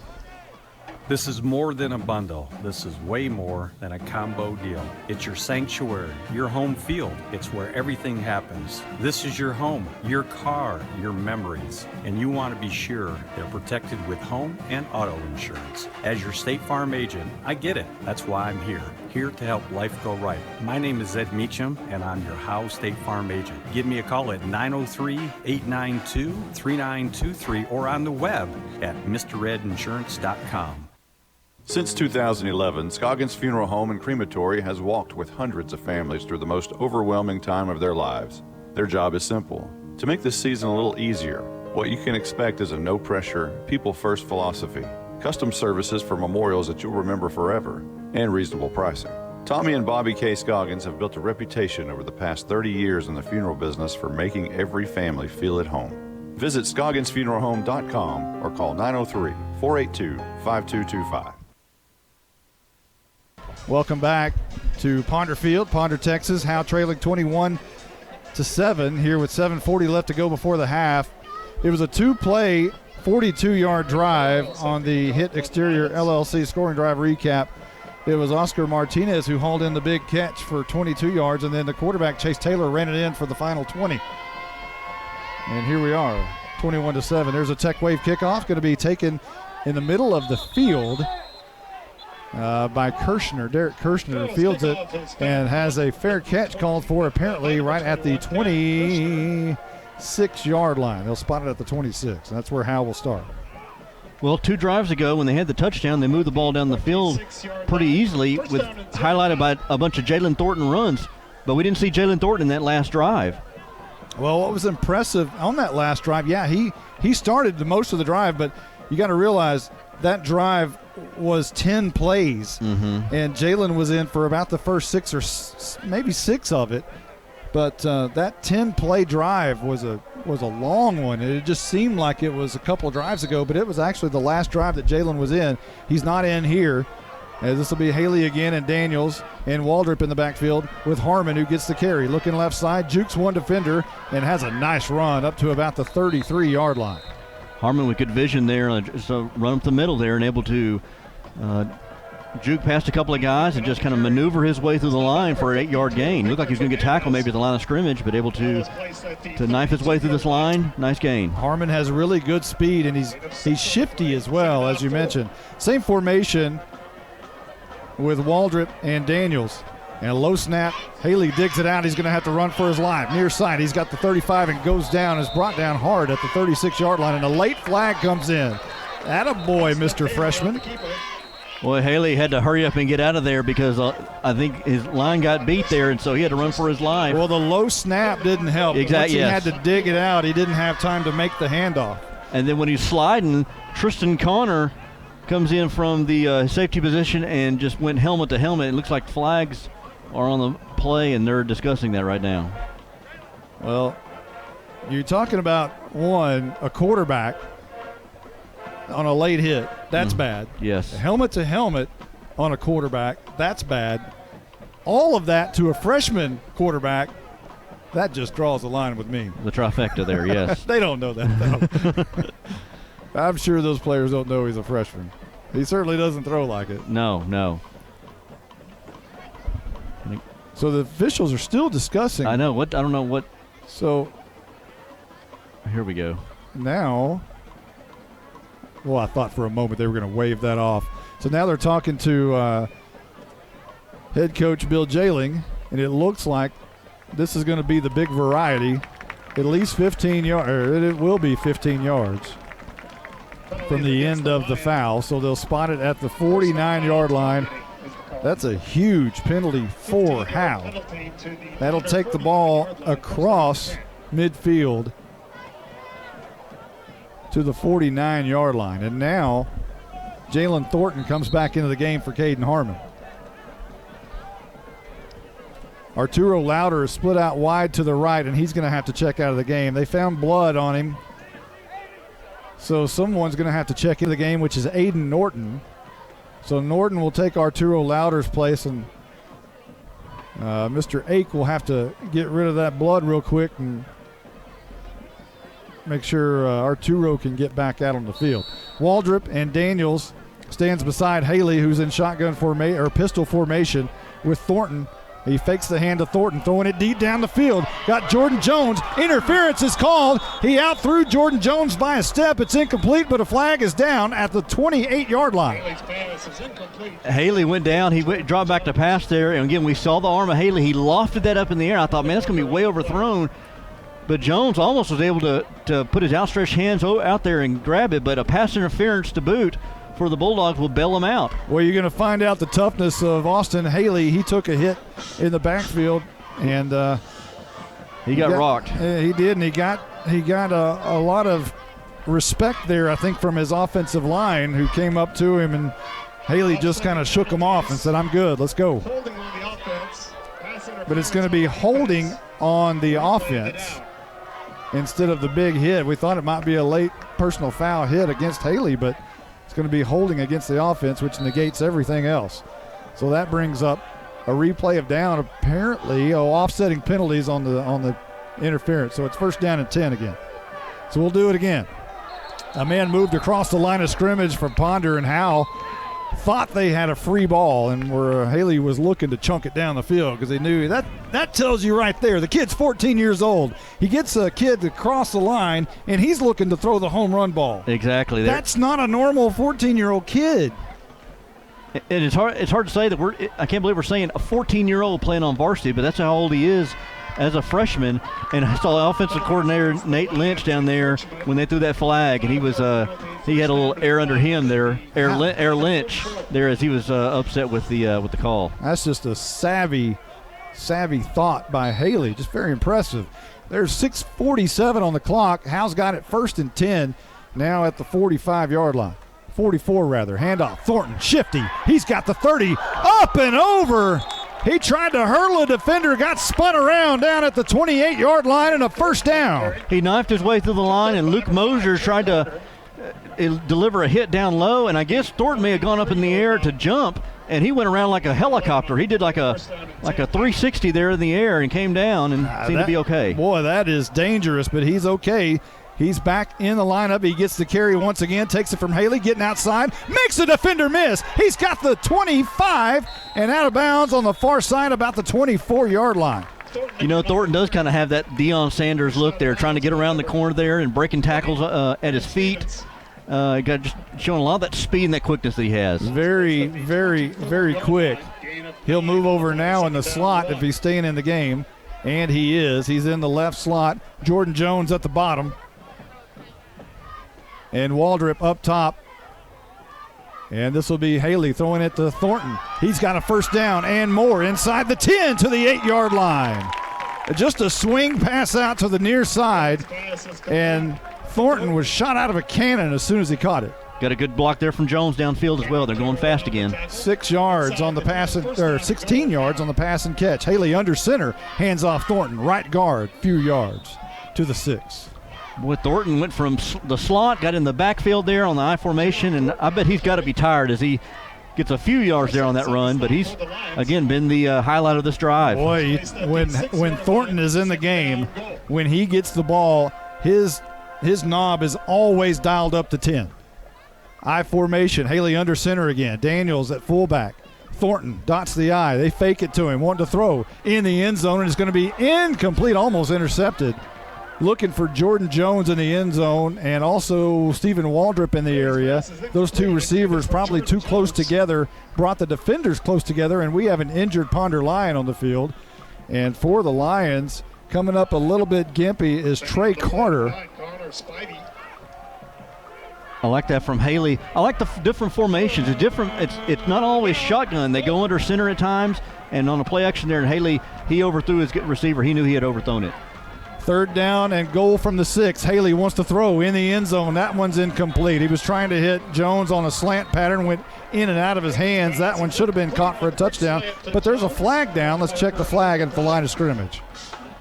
This is more than a bundle. This is way more than a combo deal. It's your sanctuary, your home field. It's where everything happens. This is your home, your car, your memories. And you want to be sure they're protected with home and auto insurance. As your State Farm agent, I get it. That's why I'm here to help life go right. My name is Ed Meacham, and I'm your Howe State Farm agent. Give me a call at 903-892-3923 or on the web at MrEdInsurance.com.
Since 2011, Scoggins Funeral Home and Crematory has walked with hundreds of families through the most overwhelming time of their lives. Their job is simple: to make this season a little easier. What you can expect is a no-pressure, people-first philosophy, custom services for memorials that you'll remember forever, and reasonable pricing. Tommy and Bobby K. Scoggins have built a reputation over the past 30 years in the funeral business for making every family feel at home. Visit ScogginsFuneralHome.com or call 903-482-5225.
Welcome back to Ponder Field, Ponder, Texas. Howe trailing 21-7 here with 7:40 left to go before the half. It was a 2-play, 42-yard drive on the Hit Exterior LLC scoring drive recap. It was Oscar Martinez who hauled in the big catch for 22 yards, and then the quarterback, Chase Taylor, ran it in for the final 20. And here we are, 21-7. There's a Tech Wave kickoff going to be taken in the middle of the field. by Kirshner. Derek Kirshner fields it and has a fair catch called for, apparently right at the 26-yard line. They'll spot it at the 26, and that's where Howe will start.
Well, 2 drives ago when they had the touchdown, they moved the ball down the field pretty easily, with highlighted by a bunch of Jalen Thornton runs. But we didn't see Jalen Thornton in that last drive.
Well, what was impressive on that last drive, he started most of the drive, but you got to realize that drive was 10 plays, and Jalen was in for about the first 6 or maybe 6 of it. But that 10-play drive was a long one. It just seemed like it was a couple of drives ago, but it was actually the last drive that Jalen was in. He's not in here. This will be Haley again and Daniels and Waldrop in the backfield with Harmon, who gets the carry. Looking left side, jukes one defender and has a nice run up to about the 33-yard line.
Harmon with good vision there, so run up the middle there and able to juke past a couple of guys and just kind of maneuver his way through the line for an 8-yard gain. Looked like he was going to get tackled maybe at the line of scrimmage, but able to knife his way through this line. Nice gain.
Harmon has really good speed, and he's shifty as well, as you mentioned. Same formation with Waldrop and Daniels. And a low snap. Haley digs it out. He's going to have to run for his life. Near side, he's got the 35 and goes down. Is brought down hard at the 36-yard line, and a late flag comes in. Attaboy, Mr. Freshman.
Well, Haley had to hurry up and get out of there because I think his line got beat there, and so he had to run for his life.
Well, the low snap didn't help.
Exactly.
Once he had to dig it out, he didn't have time to make the handoff.
And then when he's sliding, Tristan Connor comes in from the safety position and just went helmet to helmet. It looks like flags are on the play, and they're discussing that right now.
Well, you're talking about a quarterback on a late hit. That's bad.
Yes.
Helmet to helmet on a quarterback. That's bad. All of that to a freshman quarterback. That just draws a line with me.
The trifecta there, yes.
They don't know that, though. I'm sure those players don't know he's a freshman. He certainly doesn't throw like it.
No.
So the officials are still discussing.
I know. I don't know what.
So
here we go.
Now, well, I thought for a moment they were going to wave that off. So now they're talking to head coach Bill Jailing, and it looks like this is going to be the big variety, at least 15 yards, or it will be 15 yards from the end of the foul. So they'll spot it at the 49-yard line. That's a huge penalty for Howe. That'll take the ball across midfield to the 49-yard line. And now Jalen Thornton comes back into the game for Caden Harmon. Arturo Lauder is split out wide to the right, and he's going to have to check out of the game. They found blood on him, so someone's going to have to check into the game, which is Aiden Norton. So Norton will take Arturo Lauder's place, and Mr. Ake will have to get rid of that blood real quick and make sure Arturo can get back out on the field. Waldrop and Daniels stands beside Haley, who's in shotgun pistol formation with Thornton. He fakes the hand to Thornton, throwing it deep down the field. Got Jordan Jones. Interference is called. He outthrew Jordan Jones by a step. It's incomplete, but a flag is down at the 28-yard line.
Haley went down. He dropped back to pass there. And again, we saw the arm of Haley. He lofted that up in the air. I thought, man, that's going to be way overthrown. But Jones almost was able to put his outstretched hands out there and grab it, but a pass interference to boot for the Bulldogs will bail him out.
Well, you're going to find out the toughness of Austin Haley. He took a hit in the backfield, and
he got rocked.
He did, and he got a lot of respect there, I think, from his offensive line, who came up to him, and Haley just kind of shook him off and said, "I'm good, let's go." But it's going to be holding on the offense instead of the big hit. We thought it might be a late personal foul hit against Haley, but it's going to be holding against the offense, which negates everything else. So that brings up a replay of down, apparently offsetting penalties on the interference. So it's first down and 10 again. So we'll do it again. A man moved across the line of scrimmage from Ponder, and Howe thought they had a free ball, and where Haley was looking to chunk it down the field because he knew that tells you right there. The kid's 14 years old. He gets a kid to cross the line, and he's looking to throw the home run ball.
Exactly.
That's not a normal 14-year-old kid.
And it's hard to say that I can't believe we're saying a 14-year-old playing on varsity, but that's how old he is as a freshman. And I saw the offensive coordinator Nate Lynch down there when they threw that flag, and he had a little air under him there, air Lynch there, as he was upset with the call.
That's just a savvy thought by Haley. Just very impressive. There's 6:47 on the clock. Howe's got it 1st and 10 now at the 45-yard line. 44 rather. Handoff. Thornton, shifty. He's got the 30. Up and over. He tried to hurdle a defender, got spun around down at the 28-yard line, and a first down.
He knifed his way through the line, and Luke Moser tried to deliver a hit down low, and I guess Thornton may have gone up in the air to jump, and he went around like a helicopter. He did like a 360 there in the air and came down and seemed to be okay.
Boy, that is dangerous, but he's okay. He's back in the lineup. He gets the carry once again, takes it from Haley, getting outside, makes the defender miss. He's got the 25 and out of bounds on the far side about the 24-yard line.
You know, Thornton does kind of have that Deion Sanders look there, trying to get around the corner there and breaking tackles at his feet. Got just showing a lot of that speed and that quickness that he has.
Very, very, very quick. He'll move over now in the slot if he's staying in the game, and he is. He's in the left slot. Jordan Jones at the bottom. And Waldrop up top. And this will be Haley throwing it to Thornton. He's got a first down and more inside the 10 to the 8-yard line. Just a swing pass out to the near side, and Thornton was shot out of a cannon as soon as he caught it.
Got a good block there from Jones downfield as well. They're going fast again.
6 yards on the pass, or 16 yards on the pass and catch. Haley under center, hands off Thornton. Right guard, few yards to the 6.
Boy, Thornton went from the slot, got in the backfield there on the I formation, and I bet he's got to be tired as he gets a few yards there on that run, but he's, again, been the highlight of this drive.
Boy, when Thornton is in the game, when he gets the ball, his knob is always dialed up to 10. I formation, Haley under center again. Daniels at fullback. Thornton dots the I. They fake it to him, wanting to throw in the end zone, and it's going to be incomplete, almost intercepted. Looking for Jordan Jones in the end zone and also Stephen Waldrop in the area. Those two receivers probably too close together, brought the defenders close together, and we have an injured Ponder Lion on the field. And for the Lions, coming up a little bit gimpy is Trey Carter.
I like that from Haley. I like the different formations. It's not always shotgun. They go under center at times, and on a play action there, and Haley, he overthrew his receiver. He knew he had overthrown it.
3rd down and goal from the 6. Haley wants to throw in the end zone. That one's incomplete. He was trying to hit Jones on a slant pattern, went in and out of his hands. That one should have been caught for a touchdown, but there's a flag down. Let's check the flag at the line of scrimmage.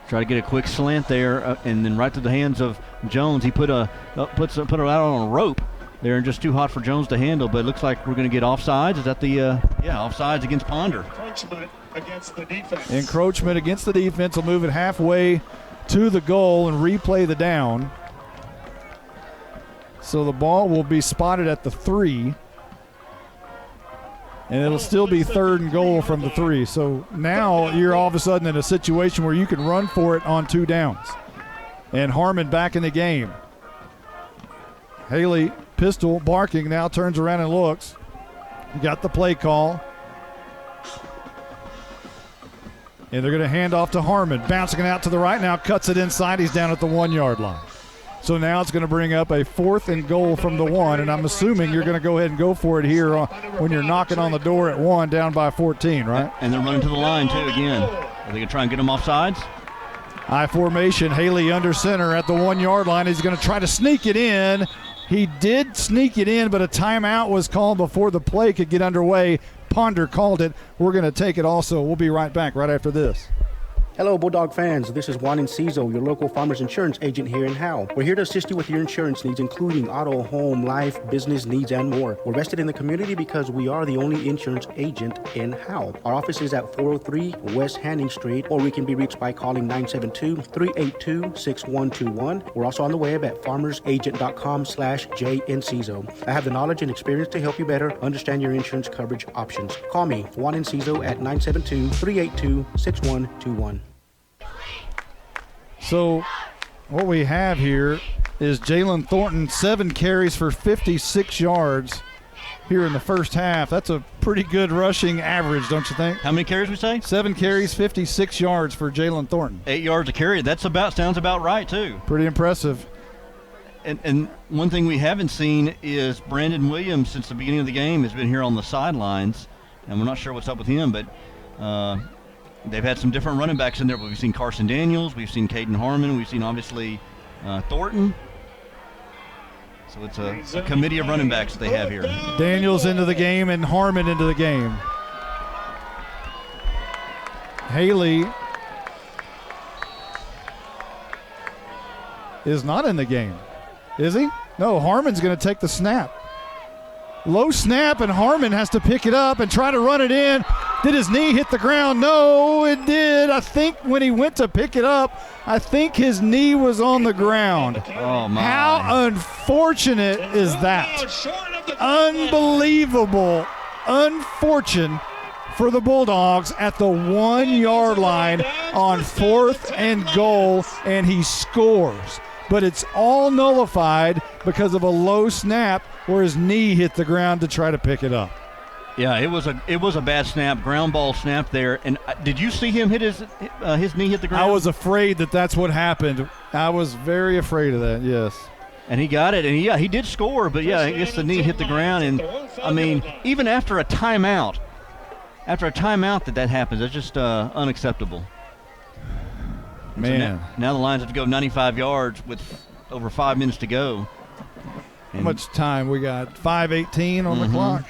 Try to get a quick slant there, and then right to the hands of Jones. He put it out on a rope there, and just too hot for Jones to handle, but it looks like we're going to get offsides. Is that the offsides against Ponder?
Encroachment against the defense.
Encroachment against the defense. Will move it halfway to the goal and replay the down. So the ball will be spotted at the 3. And it'll still be 3rd and goal from the 3. So now you're all of a sudden in a situation where you can run for it on 2 downs. And Harmon back in the game. Haley, pistol, barking, now turns around and looks. You got the play call. And they're going to hand off to Harmon. Bouncing it out to the right now, cuts it inside. He's down at the 1-yard line. So now it's going to bring up a 4th and goal from the 1, and I'm assuming you're going to go ahead and go for it here when you're knocking on the door at 1 down by 14, right?
And they're running to the line, too, again. Are they going to try and get them off sides?
I formation, Haley under center at the 1-yard line. He's going to try to sneak it in. He did sneak it in, but a timeout was called before the play could get underway. Ponder called it. We're going to take it also. We'll be right back right after this.
Hello, Bulldog fans. This is Juan Enciso, your local farmers insurance agent here in Howe. We're here to assist you with your insurance needs, including auto, home, life, business needs, and more. We're rested in the community because we are the only insurance agent in Howe. Our office is at 403 West Hanning Street, or we can be reached by calling 972-382-6121. We're also on the web at farmersagent.com/JEnciso. I have the knowledge and experience to help you better understand your insurance coverage options. Call me, Juan Enciso, at 972-382-6121.
So what we have here is Jalen Thornton, 7 carries for 56 yards here in the first half. That's a pretty good rushing average, don't you think?
How many carries we say?
7 carries, 56 yards for Jalen Thornton.
8 yards a carry. Sounds about right, too.
Pretty impressive.
And one thing we haven't seen is Brandon Williams since the beginning of the game has been here on the sidelines, and we're not sure what's up with him, but they've had some different running backs in there. But we've seen Carson Daniels, we've seen Caden Harmon, we've seen obviously Thornton. So it's a committee of running backs that they have here.
Daniels into the game and Harmon into the game. Haley is not in the game. Is he? No, Harmon's going to take the snap. Low snap, and Harmon has to pick it up and try to run it in. Did his knee hit the ground? No, it did. I think when he went to pick it up, I think his knee was on the ground.
Oh, my.
How unfortunate is that? Unbelievable. Unfortunate for the Bulldogs at the 1 yard line on 4th and goal, and he scores. But it's all nullified because of a low snap where his knee hit the ground to try to pick it up.
Yeah, it was a bad snap, ground ball snap there. And did you see him hit his knee hit the ground?
I was afraid that's what happened. I was very afraid of that, yes.
And he got it, and he did score, but I guess the knee hit the ground. And, I mean, even after a timeout that happens, that's just unacceptable.
Man.
So now the Lions have to go 95 yards with over 5 minutes to go.
How much time? We got 5:18 on the clock.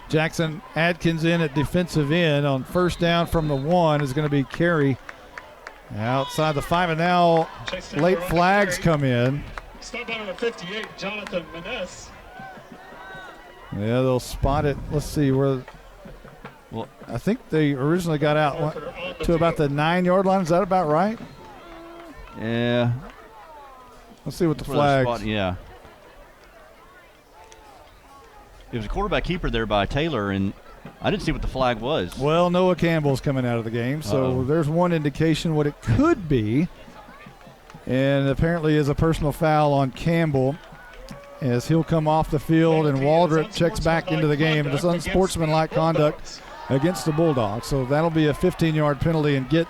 Jackson Adkins in at defensive end on first down from the 1 is going to be Carey outside the 5. And now late flags come in.
Stop number 58, Jonathan Maness.
Yeah, they'll spot it. Let's see where. Well, I think they originally got out to about the 9 yard line. Is that about right?
Yeah.
Let's see what the flags.
Yeah. It was a quarterback keeper there by Taylor, and I didn't see what the flag was.
Well, Noah Campbell's coming out of the game, so there's one indication what it could be. And apparently is a personal foul on Campbell as he'll come off the field, and Waldrop checks back into the game. It's unsportsmanlike conduct against the Bulldogs. So that'll be a 15-yard penalty and get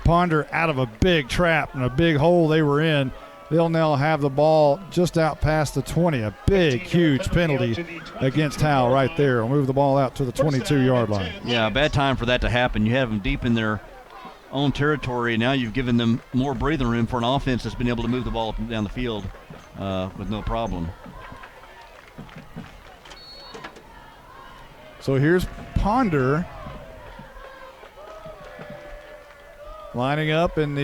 Ponder out of a big trap and a big hole they were in. They'll now have the ball just out past the 20. A big, huge penalty against Howe right there. We'll move the ball out to the 22-yard line.
Yeah, bad time for that to happen. You have them deep in their own territory, and now you've given them more breathing room for an offense that's been able to move the ball up and down the field with no problem.
So here's Ponder lining up, and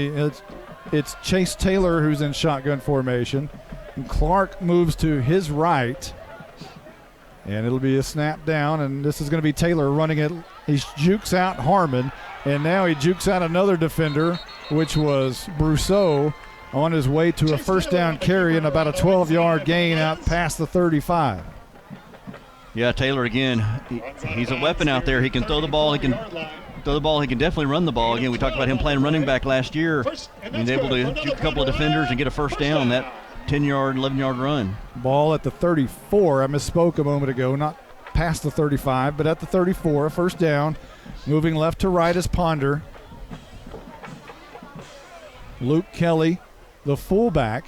it's Chase Taylor who's in shotgun formation. And Clark moves to his right, and it'll be a snap down, and this is going to be Taylor running it. He jukes out Harmon, and now he jukes out another defender, which was Brousseau, on his way to a first down carry and about a 12-yard gain out past the 35.
Yeah, Taylor again. He's a weapon out there. He can throw the ball. He can throw the ball. He can definitely run the ball. Again, we talked about him playing running back last year. He's able to juke a couple of defenders and get a first down on that 10-yard, 11-yard run.
Ball at the 34. I misspoke a moment ago. Not past the 35, but at the 34. A first down. Moving left to right is Ponder. Luke Kelly, the fullback,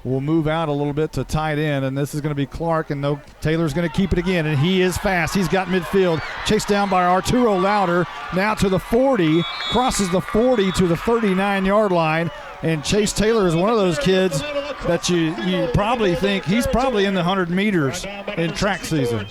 will move out a little bit to tight end, and this is going to be Clark, and no, Taylor's going to keep it again, and he is fast. He's got midfield, chased down by Arturo Louder, now to the 40, crosses the 40 to the 39-yard line, and Chase Taylor is one of those kids that you probably think he's probably in the 100 meters in track season.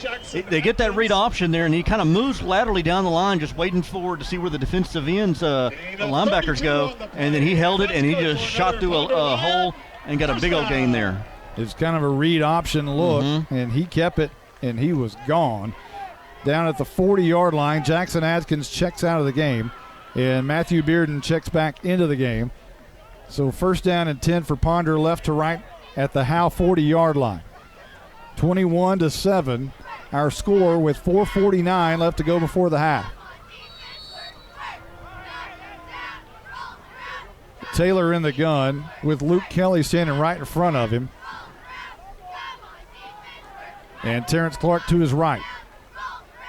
They get that read option there, and he kind of moves laterally down the line, just waiting to see where the defensive ends, the linebackers go, and then he held it, and he just shot through a hole and got a big old gain there.
It's kind of a read option look, and he kept it, and he was gone. Down at the 40-yard line, Jackson Adkins checks out of the game, and Matthew Bearden checks back into the game. So first down and 10 for Ponder, left to right at the Howe 40-yard line. 21-7, our score with 4:49 left to go before the half. Taylor in the gun with Luke Kelly standing right in front of him. And Terrence Clark to his right.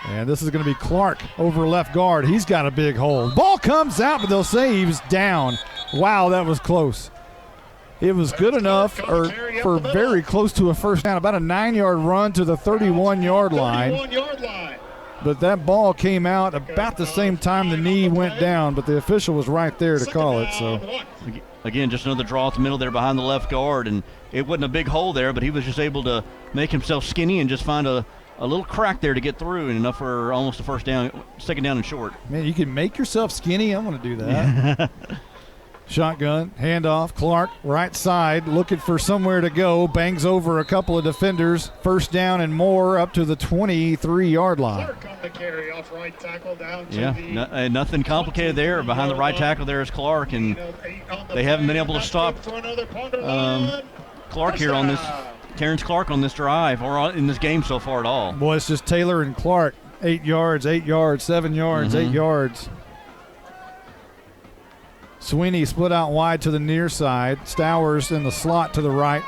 And this is going to be Clark over left guard. He's got a big hole. Ball comes out, but they'll say he was down. Wow, that was close. It was good enough for very close to a first down, about a 9-yard run to the 31-yard line. But that ball came out about the same time the knee went down, but the official was right there to call it. So
again, just another draw at the middle there behind the left guard, and it wasn't a big hole there, but he was just able to make himself skinny and just find a little crack there to get through, and enough for almost a first down, second down and short.
Man, you can make yourself skinny. I'm going to do that. Shotgun, handoff, Clark, right side, looking for somewhere to go, bangs over a couple of defenders, first down and more up to the 23-yard line.
Clark on the carry off right tackle down to
nothing complicated there. Behind the right tackle there is Clark, and they haven't been able to stop Clark here on this, Terrence Clark on this drive or in this game so far at all.
Boy, it's just Taylor and Clark, 8 yards, 8 yards, 7 yards, 8 yards. Sweeney split out wide to the near side. Stowers in the slot to the right.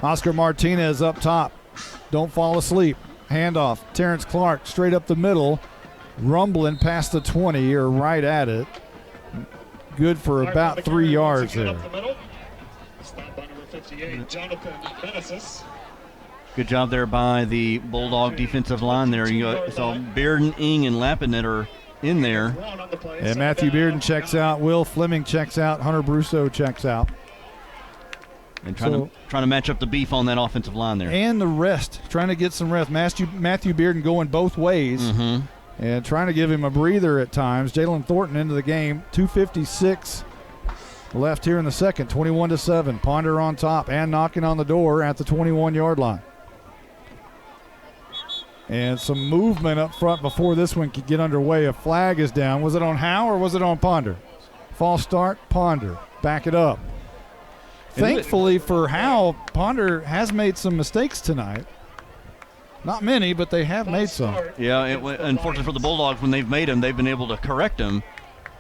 Oscar Martinez up top. Don't fall asleep. Handoff. Terrence Clark straight up the middle. Rumbling past the 20 or right at it. Good for about 3 yards there.
Good job there by the Bulldog defensive line there. You saw Bearden, Ing, and Lappin that are in there.
And Matthew Bearden checks out. Will Fleming checks out. Hunter Brusso checks out.
And trying to match up the beef on that offensive line there.
And the rest. Trying to get some rest. Matthew Bearden going both ways. And trying to give him a breather at times. Jalen Thornton into the game. 2:56 left here in the second. 21-7. Ponder on top and knocking on the door at the 21-yard line. And some movement up front before this one could get underway. A flag is down. Was it on Howe or was it on Ponder? False start, Ponder. Back it up. Thankfully for Howe, Ponder has made some mistakes tonight. Not many, but they have made some.
Yeah, unfortunately for the Bulldogs, when they've made them, they've been able to correct them.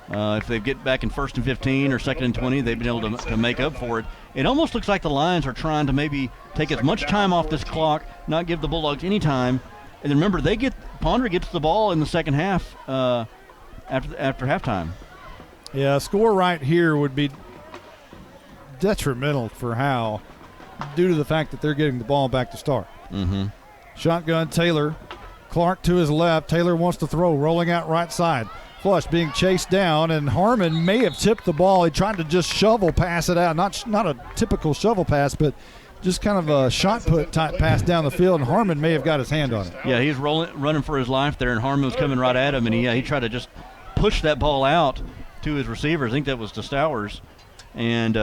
If they get back in 1st and 15 or 2nd and 20, they've been able to make up for it. It almost looks like the Lions are trying to maybe take as much time off this clock, not give the Bulldogs any time. And remember, Ponder gets the ball in the second half after halftime.
Yeah, a score right here would be detrimental for Howe due to the fact that they're getting the ball back to start. Shotgun, Taylor. Clark to his left. Taylor wants to throw, rolling out right side. Flush being chased down, and Harmon may have tipped the ball. He tried to just shovel pass it out. Not a typical shovel pass, but just kind of a shot put type pass down the field, and Harmon may have got his hand on it.
Yeah, he's running for his life there, and Harmon was coming right at him, and he tried to just push that ball out to his receivers. I think that was to Stowers, and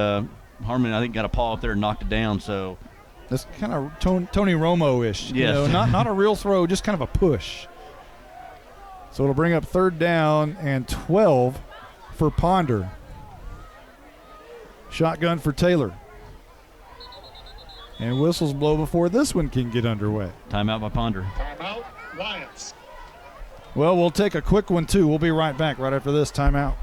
Harmon, I think, got a paw up there and knocked it down. So
that's kind of Tony Romo-ish.
Yes.
Not a real throw, just kind of a push. So it'll bring up 3rd down and 12 for Ponder. Shotgun for Taylor. And whistles blow before this one can get underway.
Timeout by Ponder.
Timeout, Lions.
Well, we'll take a quick one, too. We'll be right back right after this timeout.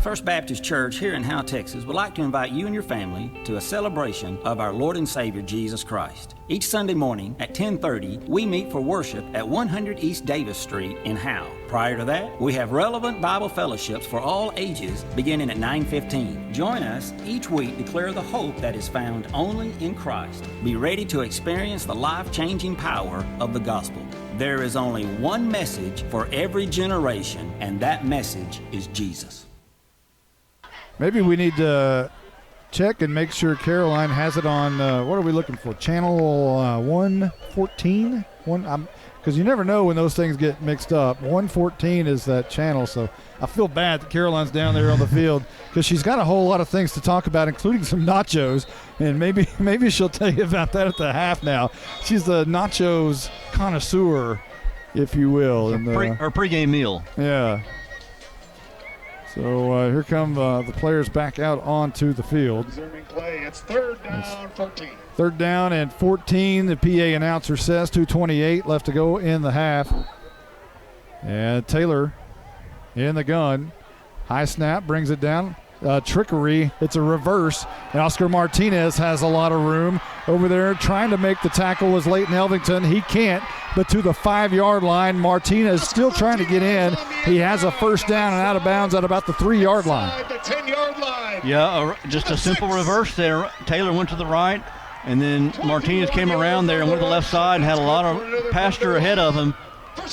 First Baptist Church here in Howe, Texas would like to invite you and your family to a celebration of our Lord and Savior Jesus Christ. Each Sunday morning at 10:30, we meet for worship at 100 East Davis Street in Howe. Prior to that, we have relevant Bible fellowships for all ages beginning at 9:15. Join us each week to declare the hope that is found only in Christ. Be ready to experience the life-changing power of the gospel. There is only one message for every generation, and that message is Jesus.
Maybe we need to check and make sure Caroline has it on, what are we looking for, channel 114? Because you never know when those things get mixed up. 114 is that channel, so I feel bad that Caroline's down there on the field because she's got a whole lot of things to talk about, including some nachos, and maybe she'll tell you about that at the half now. She's the nachos connoisseur, if you will.
Her pregame meal.
Yeah. So here come the players back out onto the field.
Resuming play. It's 3rd down, 14.
3rd down and 14. The PA announcer says 2:28 left to go in the half. And Taylor in the gun. High snap, brings it down. trickery. It's a reverse, and Oscar Martinez has a lot of room over there trying to make the tackle was Leighton Elvington. He can't, but to the 5-yard line, Martinez still trying to get in. He has a first down and out of bounds at about the 3-yard line.
The 10-yard line.
Yeah, just a simple reverse there. Taylor went to the right, and then Martinez came around there and went to the left side and had a lot of pasture ahead of him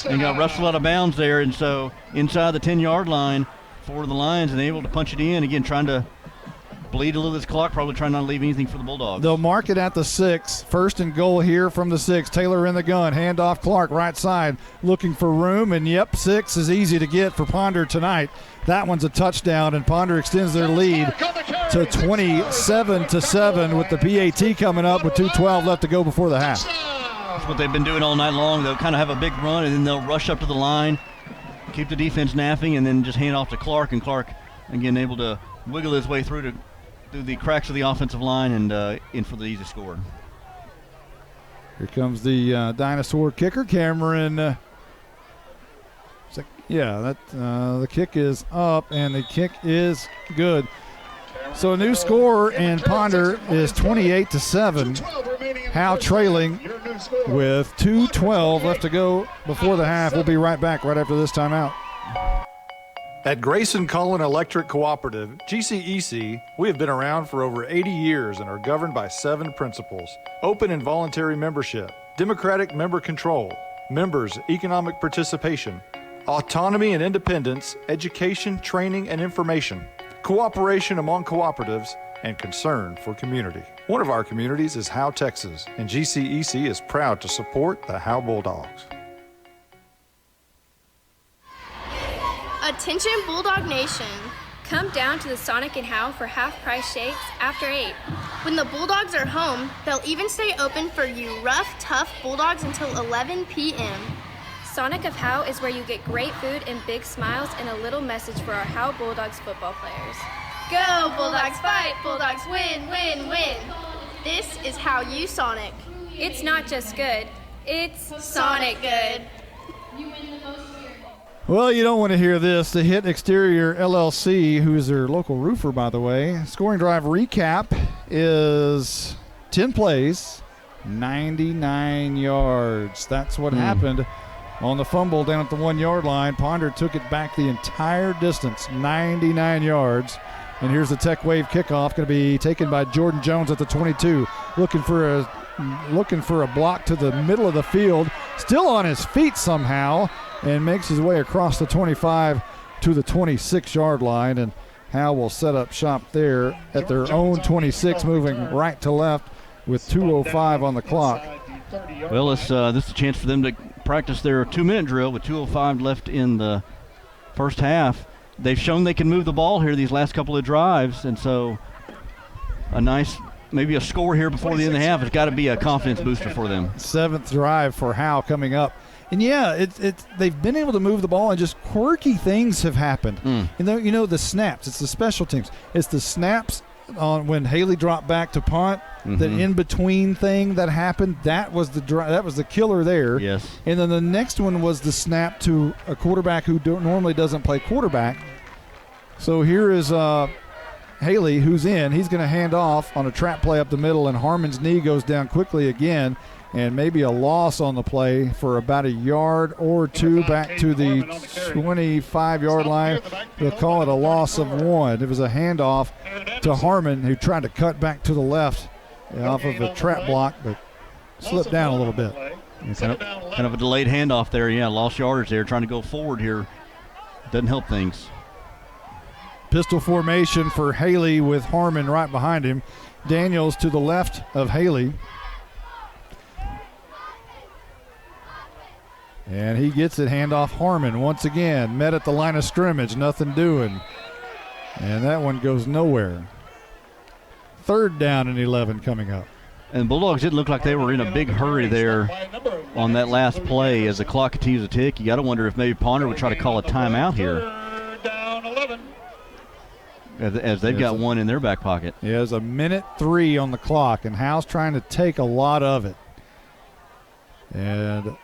and got wrestled out of bounds there. And so inside the 10-yard line for the Lions and able to punch it in. Again, trying to bleed a little of this clock, probably trying not to leave anything for the Bulldogs.
They'll mark it at the 6. First and goal here from the 6. Taylor in the gun. Hand off Clark, right side, looking for room. And, 6 is easy to get for Ponder tonight. That one's a touchdown, and Ponder extends their lead to 27-7 with the PAT coming up with 2:12 left to go before the half.
That's what they've been doing all night long. They'll kind of have a big run, and then they'll rush up to the line, keep the defense napping, and then just hand off to Clark. And Clark, again, able to wiggle his way through the cracks of the offensive line and in for the easy score.
Here comes the dinosaur kicker, Cameron. The kick is up, and the kick is good. So a new score, and Ponder is 28-7. Howe trailing with 2:12 left to go before the half. We'll be right back right after this timeout.
At Grayson Cullen Electric Cooperative, GCEC, we have been around for over 80 years and are governed by 7 principles: open and voluntary membership, democratic member control, members' economic participation, autonomy and independence, education, training, and information, cooperation among cooperatives, and concern for community. One of our communities is Howe, Texas, and GCEC is proud to support the Howe Bulldogs.
Attention Bulldog Nation. Come down to the Sonic and Howe for half-price shakes after 8. When the Bulldogs are home, they'll even stay open for you rough, tough Bulldogs until 11 p.m.
Sonic of Howe is where you get great food and big smiles and a little message for our Howe Bulldogs football players.
Go Bulldogs fight, Bulldogs win, win, win. This is How You Sonic.
It's not just good, it's
Sonic good.
Well, you don't want to hear this. The Hit Exterior LLC, who's their local roofer, by the way, scoring drive recap is 10 plays, 99 yards. That's what happened on the fumble down at the 1-yard line. Ponder took it back the entire distance, 99 yards. And here's the Tech Wave kickoff, going to be taken by Jordan Jones at the 22, looking for a block to the middle of the field, still on his feet somehow, and makes his way across the 25 to the 26-yard line. And Howe will set up shop there at their own 26, moving right to left with 2:05 on the clock.
Well, this is a chance for them to practice their 2-minute drill with 2:05 left in the first half. They've shown they can move the ball here these last couple of drives, and so a nice, maybe a score here before the end of the half has got to be a confidence booster for them.
7th drive for Howe coming up. And they've been able to move the ball, and just quirky things have happened. You know the snaps. It's the special teams. It's the snaps on when Haley dropped back to punt. The in between thing that happened. That was the killer there.
Yes.
And then the next one was the snap to a quarterback who normally doesn't play quarterback. So here is Haley, who's in. He's going to hand off on a trap play up the middle, and Harmon's knee goes down quickly again. And maybe a loss on the play for about a yard or two back to the 25-yard line. They'll call it a loss of 1. It was a handoff to Harmon, who tried to cut back to the left off of a trap block, but slipped down a little bit.
Kind of a delayed handoff there. Yeah, lost yardage there, trying to go forward here. Doesn't help things.
Pistol formation for Haley with Harmon right behind him. Daniels to the left of Haley. And he gets it, handoff Harmon once again. Met at the line of scrimmage, nothing doing. And that one goes nowhere. 3rd down and 11 coming up.
And Bulldogs didn't look like they were in a big hurry there on that last play. As the clock continues to tick, you got to wonder if maybe Ponder would try to call a timeout here.
Down 11.
As they've got one in their back pocket.
Yeah, there's 1:03 on the clock, and Howe's trying to take a lot of it. And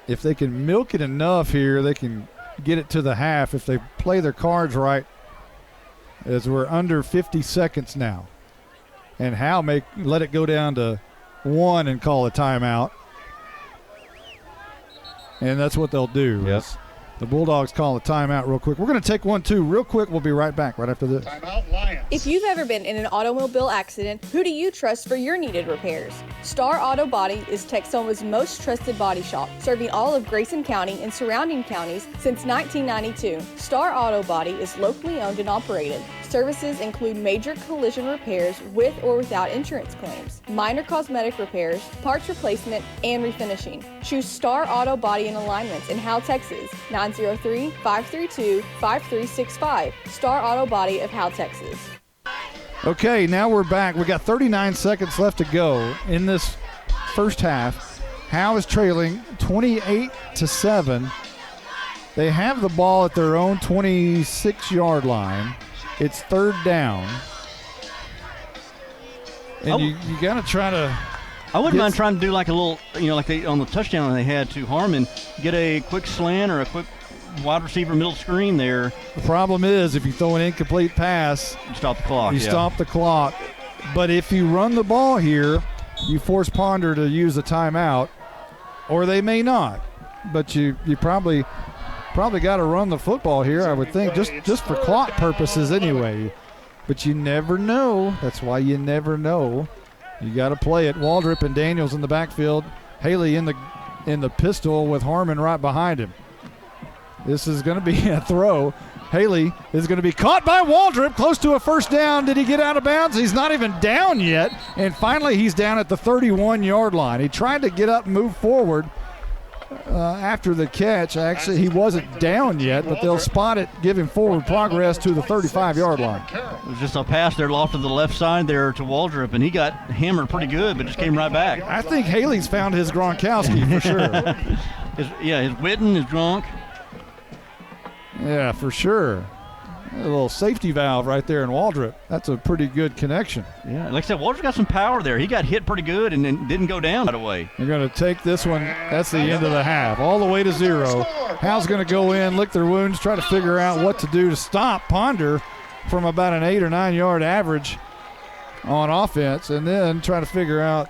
if they can milk it enough here, they can get it to the half. If they play their cards right, as we're under 50 seconds now. And Howe may let it go down to 1 and call a timeout. And that's what they'll do.
Yes.
The Bulldogs call a timeout real quick. We're going to take one, too, real quick. We'll be right back right after this.
Timeout, Lions.
If you've ever been in an automobile accident, who do you trust for your needed repairs? Star Auto Body is Texoma's most trusted body shop, serving all of Grayson County and surrounding counties since 1992. Star Auto Body is locally owned and operated. Services include major collision repairs with or without insurance claims, minor cosmetic repairs, parts replacement, and refinishing. Choose Star Auto Body and Alignments in Howe, Texas, 903-532-5365. Star Auto Body of Howe, Texas.
Okay, now we're back. We got 39 seconds left to go in this first half. Howe is trailing 28-7. They have the ball at their own 26-yard line. It's third down. And you got to try to...
I wouldn't mind trying to do like a little, like they on the touchdown they had to Harmon, get a quick slant or a quick wide receiver middle screen there.
The problem is if you throw an incomplete pass,
you stop the clock.
You stop the clock. But if you run the ball here, you force Ponder to use a timeout, or they may not. But you probably got to run the football here, I would think, just for clock purposes anyway. But you never know. That's why you never know. You got to play it. Waldrop and Daniels in the backfield. Haley in the pistol with Harmon right behind him. This is going to be a throw. Haley is going to be caught by Waldrop, close to a first down. Did he get out of bounds? He's not even down yet. And finally, he's down at the 31-yard line. He tried to get up and move forward after the catch. Actually, he wasn't down yet, but they'll spot it, give him forward progress to the 35-yard line.
It was just a pass there off to the left side there to Waldrop, and he got hammered pretty good, but just came right back.
I think Haley's found his Gronkowski for sure.
his Witten, his Gronk.
Yeah, for sure. A little safety valve right there in Waldrop. That's a pretty good connection.
Yeah, like I said, Waldrop got some power there. He got hit pretty good and then didn't go down right away.
They're going to take this one. That's the end of the half, all the way to 0. Howe's going to go in, lick their wounds, try to figure out what to do to stop Ponder from about an 8 or 9 yard average on offense, and then try to figure out,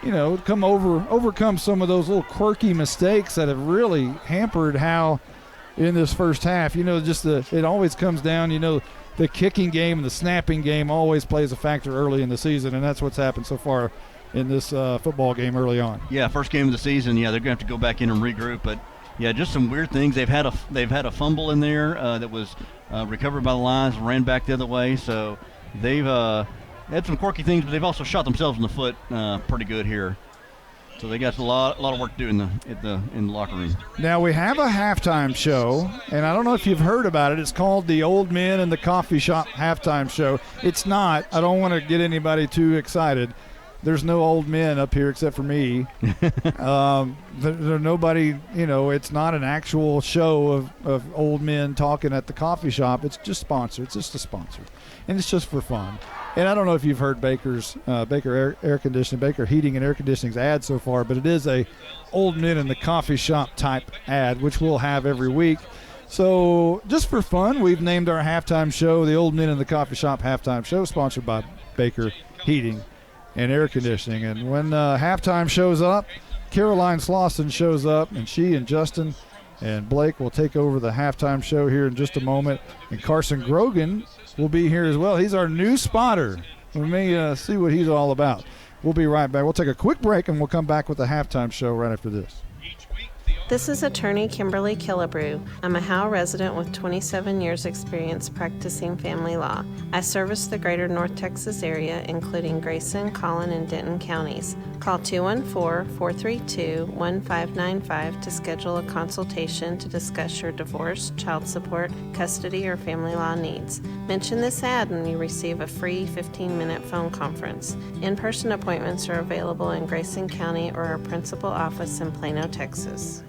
overcome some of those little quirky mistakes that have really hampered Howe in this first half. It always comes down, the kicking game and the snapping game always plays a factor early in the season, and that's what's happened so far in this football game early on.
Yeah, first game of the season, they're going to have to go back in and regroup, but yeah, just some weird things. They've had a fumble in there that was recovered by the Lions and ran back the other way, so they've had some quirky things, but they've also shot themselves in the foot pretty good here. So they got a lot of work to do in the locker room.
Now we have a halftime show, and I don't know if you've heard about it. It's called the Old Men in the Coffee Shop Halftime Show. It's not. I don't want to get anybody too excited. There's no old men up here except for me. There's nobody. It's not an actual show of old men talking at the coffee shop. It's just sponsored. It's just a sponsor, and it's just for fun. And I don't know if you've heard Baker Air Conditioning, Baker Heating and Air Conditioning's ad so far, but it is a old men in the coffee shop type ad, which we'll have every week. So just for fun, we've named our halftime show the Old Men in the Coffee Shop Halftime Show, sponsored by Baker Heating and Air Conditioning. And when halftime shows up, Caroline Slauson shows up, and she and Justin and Blake will take over the halftime show here in just a moment. And Carson Grogan will be here as well. He's our new spotter. We may see what he's all about. We'll be right back. We'll take a quick break, and we'll come back with the halftime show right after this.
This is attorney Kimberly Killebrew. I'm a Howe resident with 27 years experience practicing family law. I service the greater North Texas area, including Grayson, Collin, and Denton counties. Call 214-432-1595 to schedule a consultation to discuss your divorce, child support, custody, or family law needs. Mention this ad and you receive a free 15-minute phone conference. In-person appointments are available in Grayson County or our principal office in Plano, Texas.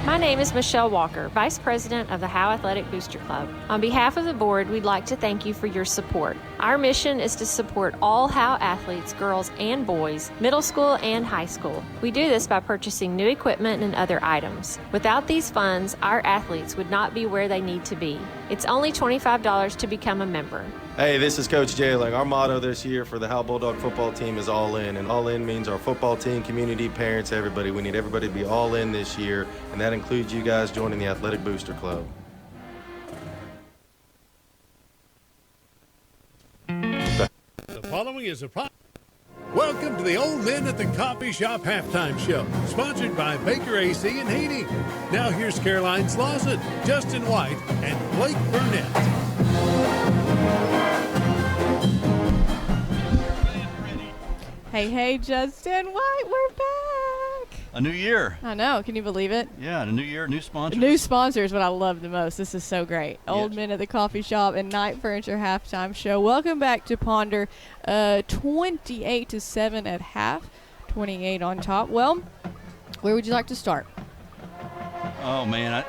My name is Michelle Walker, Vice President of the Howe Athletic Booster Club. On behalf of the board, we'd like to thank you for your support. Our mission is to support all Howe athletes, girls and boys, middle school and high school. We do this by purchasing new equipment and other items. Without these funds, our athletes would not be where they need to be. It's only $25 to become a member.
Hey, this is Coach Jailing. Our motto this year for the Howe Bulldog football team is all in. And all in means our football team, community, parents, everybody. We need everybody to be all in this year. And that includes you guys joining the Athletic Booster Club.
The following is a Welcome to the Old Men at the Coffee Shop Halftime Show, sponsored by Baker AC and Heating. Now here's Caroline Slauson, Justin White, and Blake Burnett.
Hey, Justin White, we're back.
A new year.
I know. Can you believe it?
Yeah, a new year, new sponsors.
New sponsor is what I love the most. This is so great. Old Men at the Coffee Shop and Night Furniture Halftime Show. Welcome back to Ponder. 28-7 at half, 28 on top. Well, where would you like to start?
Oh, man.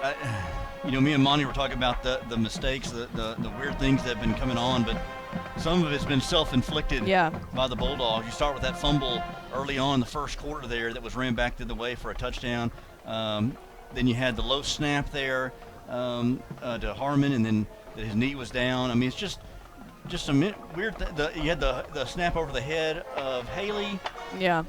Me and Monty were talking about the mistakes, the weird things that have been coming on, but some of it's been self-inflicted by the Bulldogs. You start with that fumble early on in the first quarter there that was ran back the other way for a touchdown. Then you had the low snap there to Harmon, and then his knee was down. I mean, it's just some weird you had the snap over the head of Haley.
Yeah.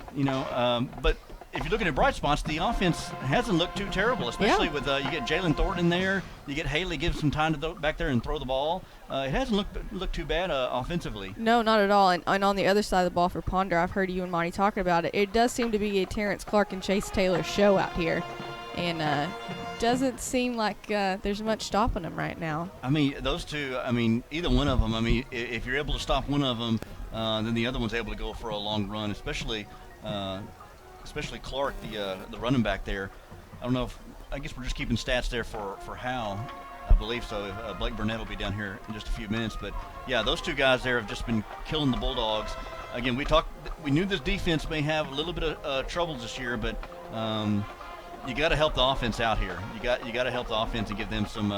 But if you're looking at bright spots, the offense hasn't looked too terrible, especially with you get Jalen Thornton in there. You get Haley, give some time to go back there and throw the ball. It hasn't looked too bad offensively.
No, not at all. And on the other side of the ball for Ponder, I've heard you and Monty talking about it. It does seem to be a Terrence Clark and Chase Taylor show out here. And doesn't seem like there's much stopping them right now.
I mean, those two, either one of them, if you're able to stop one of them, then the other one's able to go for a long run, especially Clark, the running back there. I don't know I guess we're just keeping stats there for Howe. I believe so. Blake Burnett will be down here in just a few minutes. But, yeah, those two guys there have just been killing the Bulldogs. Again, we knew this defense may have a little bit of troubles this year, but you got to help the offense out here. You got to help the offense and give them some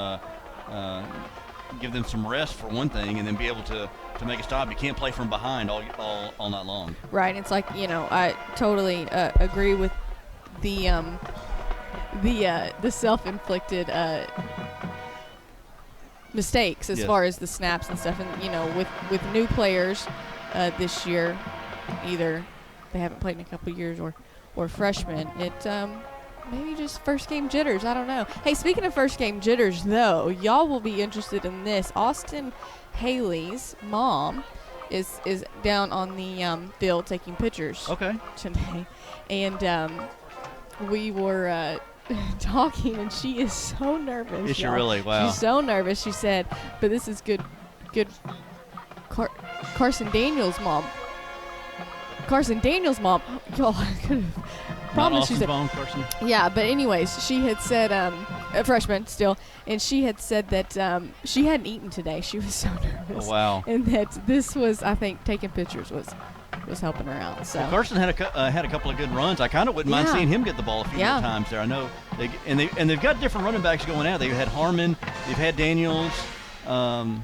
rest for one thing, and then be able to make a stop. You can't play from behind all night long.
Right. It's like, I totally agree with the self-inflicted mistakes as far as the snaps and stuff. And, with new players this year, either they haven't played in a couple of years or freshmen, it maybe just first game jitters. I don't know. Hey, speaking of first game jitters, though, y'all will be interested in this. Austin Haley's mom is down on the field taking pictures today. And we were talking, and she is so nervous.
Is she really? Wow.
She's so nervous. She said, but this is good Carson Daniels' mom. Y'all could have promised she said
mom, Carson.
Yeah, but anyways, she had said a freshman still, and she had said that she hadn't eaten today. She was so nervous.
Oh, wow.
And that this was, I think, taking pictures was helping her out. So
well, Carson had a couple of good runs. I kind of wouldn't mind seeing him get the ball a few more times there. I know they've got different running backs going out. They've had Harmon, they've had Daniels. I'm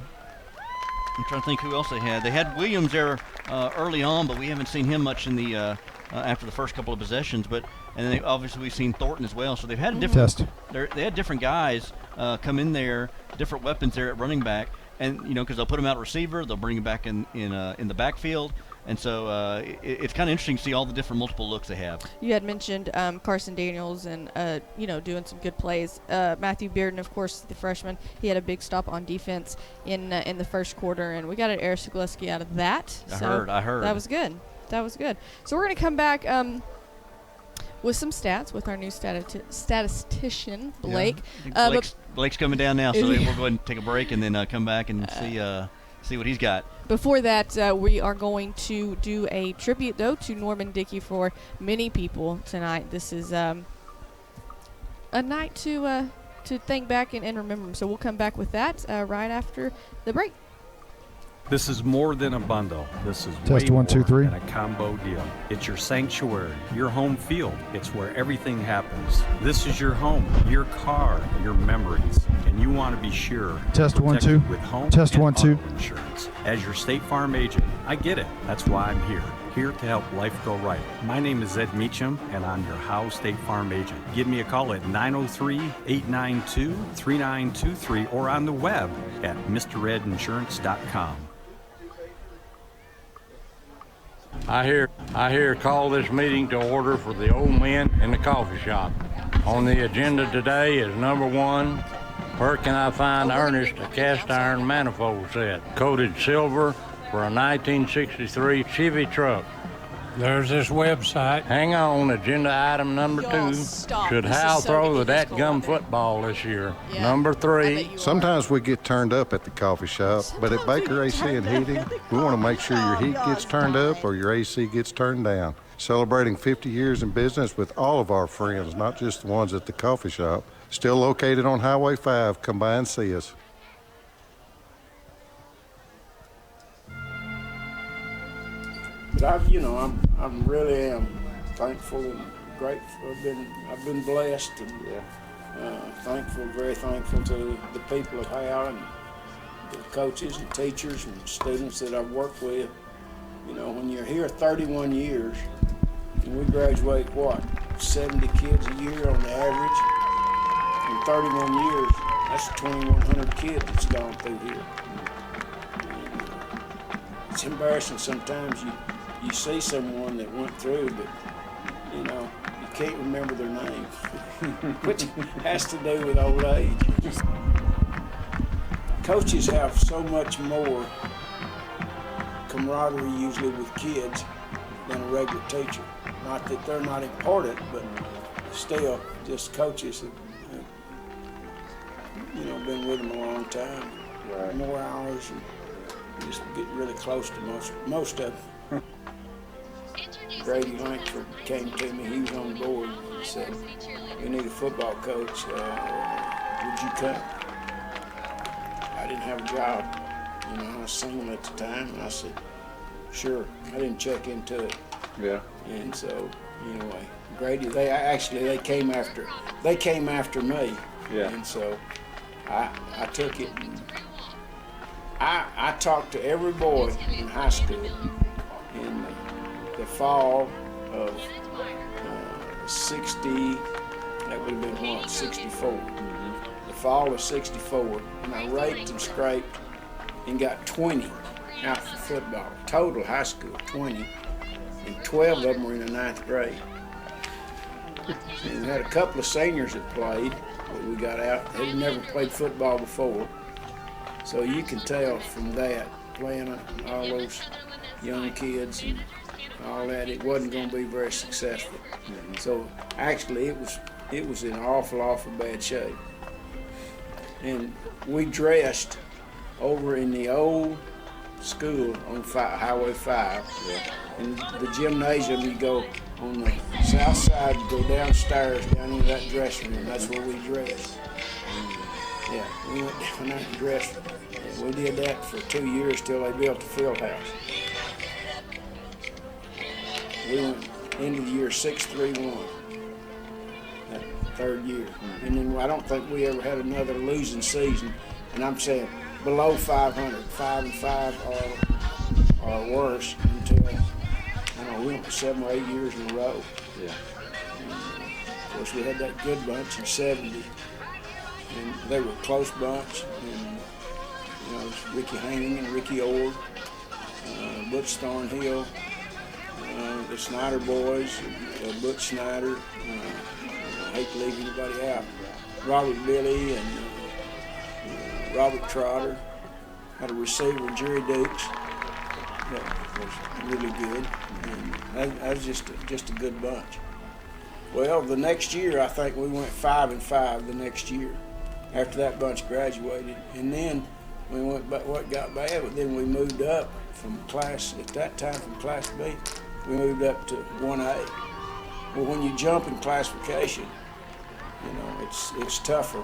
trying to think who else they had. They had Williams there early on, but we haven't seen him much in the after the first couple of possessions. But then obviously we've seen Thornton as well. So they've had they had different guys come in there, different weapons there at running back, and because they'll put them out at receiver, they'll bring him back in the backfield. And so it's kind of interesting to see all the different multiple looks they have.
You had mentioned Carson Daniels and, doing some good plays. Matthew Bearden, of course, the freshman, he had a big stop on defense in the first quarter, and we got an Eric Sigleski out of that.
I heard.
That was good. So we're going to come back with some stats with our new statistician, Blake.
Yeah, Blake's coming down now, so we'll go ahead and take a break and then come back and see what he's got.
Before that, we are going to do a tribute, though, to Norman Dickey for many people tonight. This is a night to think back and remember him. So we'll come back with that right after the break.
This is more than a bundle. This is
Test
way
1, 2,
more
3.
than a combo deal. It's your sanctuary, your home field. It's where everything happens. This is your home, your car, your memories, and you want to be sure.
Test 1,
protected
2.
With home
Test
and
1, 2.
auto insurance. As your State Farm agent, I get it. That's why I'm here to help life go right. My name is Ed Meacham, and I'm your Howe State Farm agent. Give me a call at 903-892-3923 or on the web at mredinsurance.com.
I hear call this meeting to order for the old men in the coffee shop. On the agenda today is number 1, where can I find Ernest a cast iron manifold set, coated silver for a 1963 Chevy truck. There's this website. Hang on, agenda item number 2. Should Howe throw the dadgum football this year? Number 3.
Sometimes we get turned up at the coffee shop, but at Baker AC and Heating, we want to make sure your heat gets turned up or your AC gets turned down. Celebrating 50 years in business with all of our friends, not just the ones at the coffee shop. Still located on Highway 5. Come by and see us.
But I really am thankful and grateful. I've been blessed and thankful, very thankful to the people of Howe and the coaches and teachers and students that I've worked with. You know, when you're here 31 years and we graduate 70 kids a year on the average. In 31 years, that's 2,100 kids that's gone through here. And, it's embarrassing sometimes. You see someone that went through, but you can't remember their name, which has to do with old age. Coaches have so much more camaraderie usually with kids than a regular teacher. Not that they're not important, but still, just coaches have been with them a long time, more hours, and just get really close to most of them. Grady Lankford came to me, he was on the board, and said, "We need a football coach, would you come?" I didn't have a job, I was single at the time, and I said, "Sure." I didn't check into it.
Yeah.
And so, anyway, Grady, they came after me.
Yeah.
And so I took it, and I talked to every boy in high school in the fall of 64. The fall of 64, and I raked and scraped and got 20 out for football. Total high school, 20, and 12 of them were in the 9th grade. And we had a couple of seniors that played, but we got out. They had never played football before. So you can tell from that, playing all those young kids and all that, it wasn't going to be very successful. So actually it was in awful bad shape. And we dressed over in the old school on Highway 5. And the gymnasium, you go on the south side, you go downstairs, down into that dressing room. That's where we dressed. Yeah, we went down there and dressed. And we did that for 2 years till they built the field house. We went into the year 6-3-1, that 3rd year. And then I don't think we ever had another losing season. And I'm saying below 500, 5-5 or worse until, we went for 7 or 8 years in a row.
Yeah.
And, of course, we had that good bunch in 70. And they were a close bunch. And, it was Ricky Haining and Ricky Ord, Butch Thornhill, the Snyder boys, Butch Snyder. I hate to leave anybody out. Robert Billy and Robert Trotter. Had a receiver, Jerry Dukes. That was really good. And that was just a good bunch. Well, the next year, I think we went 5-5 the next year after that bunch graduated. And then we went, but what got bad, but then we moved up from class, at that time from Class B, we moved up to 1A. Well, when you jump in classification, it's tougher.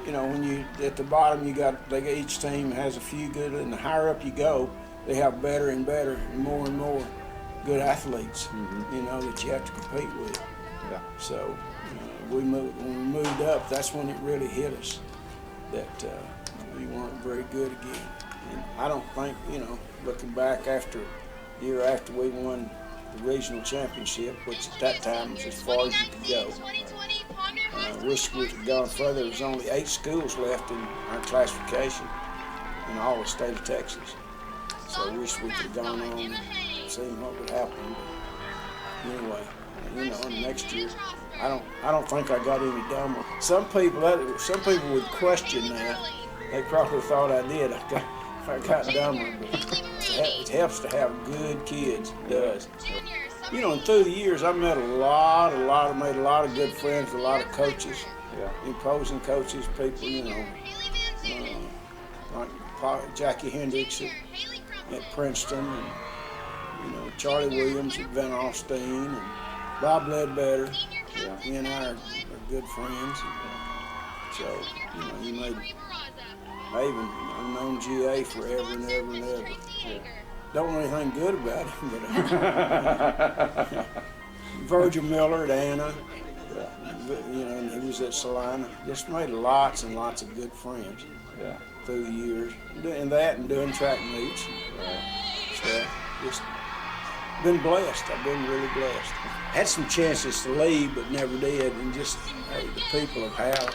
You know, when you at the bottom, each team has a few good, and the higher up you go, they have better and better and more good athletes. You know, that you have to compete with.
Yeah.
So when we moved up, that's when it really hit us that we weren't very good again. And I don't think, you know, looking back after year after we won the regional championship, which at that time was as far as you could go. I wish we could gone further. There was only 8 schools left in our classification in all the state of Texas. So I wish we could have gone on and seen what would happen. But anyway, you know, and next year, I don't think I got any dumber. Some people would question that. They probably thought I did. I got dumber, but it helps to have good kids. It does. You know, and through the years, I met made a lot of good friends, a lot of coaches, imposing coaches, people, you know, like Jackie Hendricks at Princeton, and, you know, Charlie Williams at Van Alstyne, and Bob Ledbetter. He and I are good friends. So, you know, I've known GA forever and ever and ever. Don't know anything good about him, but Virgil Miller at Anna, you know, and he was at Salina. Just made lots and lots of good friends through the years. And doing track meets and stuff. Just been blessed. I've been really blessed. Had some chances to leave, but never did. And just the people of Howe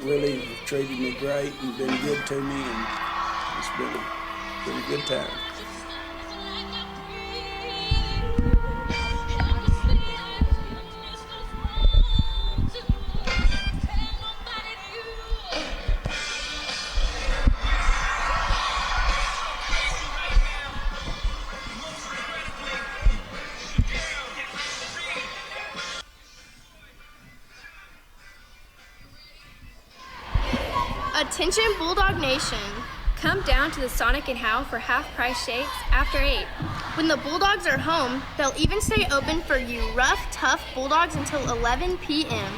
really have treated me great and been good to me, and it's been a good time.
Attention Bulldog Nation. Come down to the Sonic and Howe for half-price shakes after 8. When the Bulldogs are home, they'll even stay open for you rough, tough Bulldogs until 11 p.m.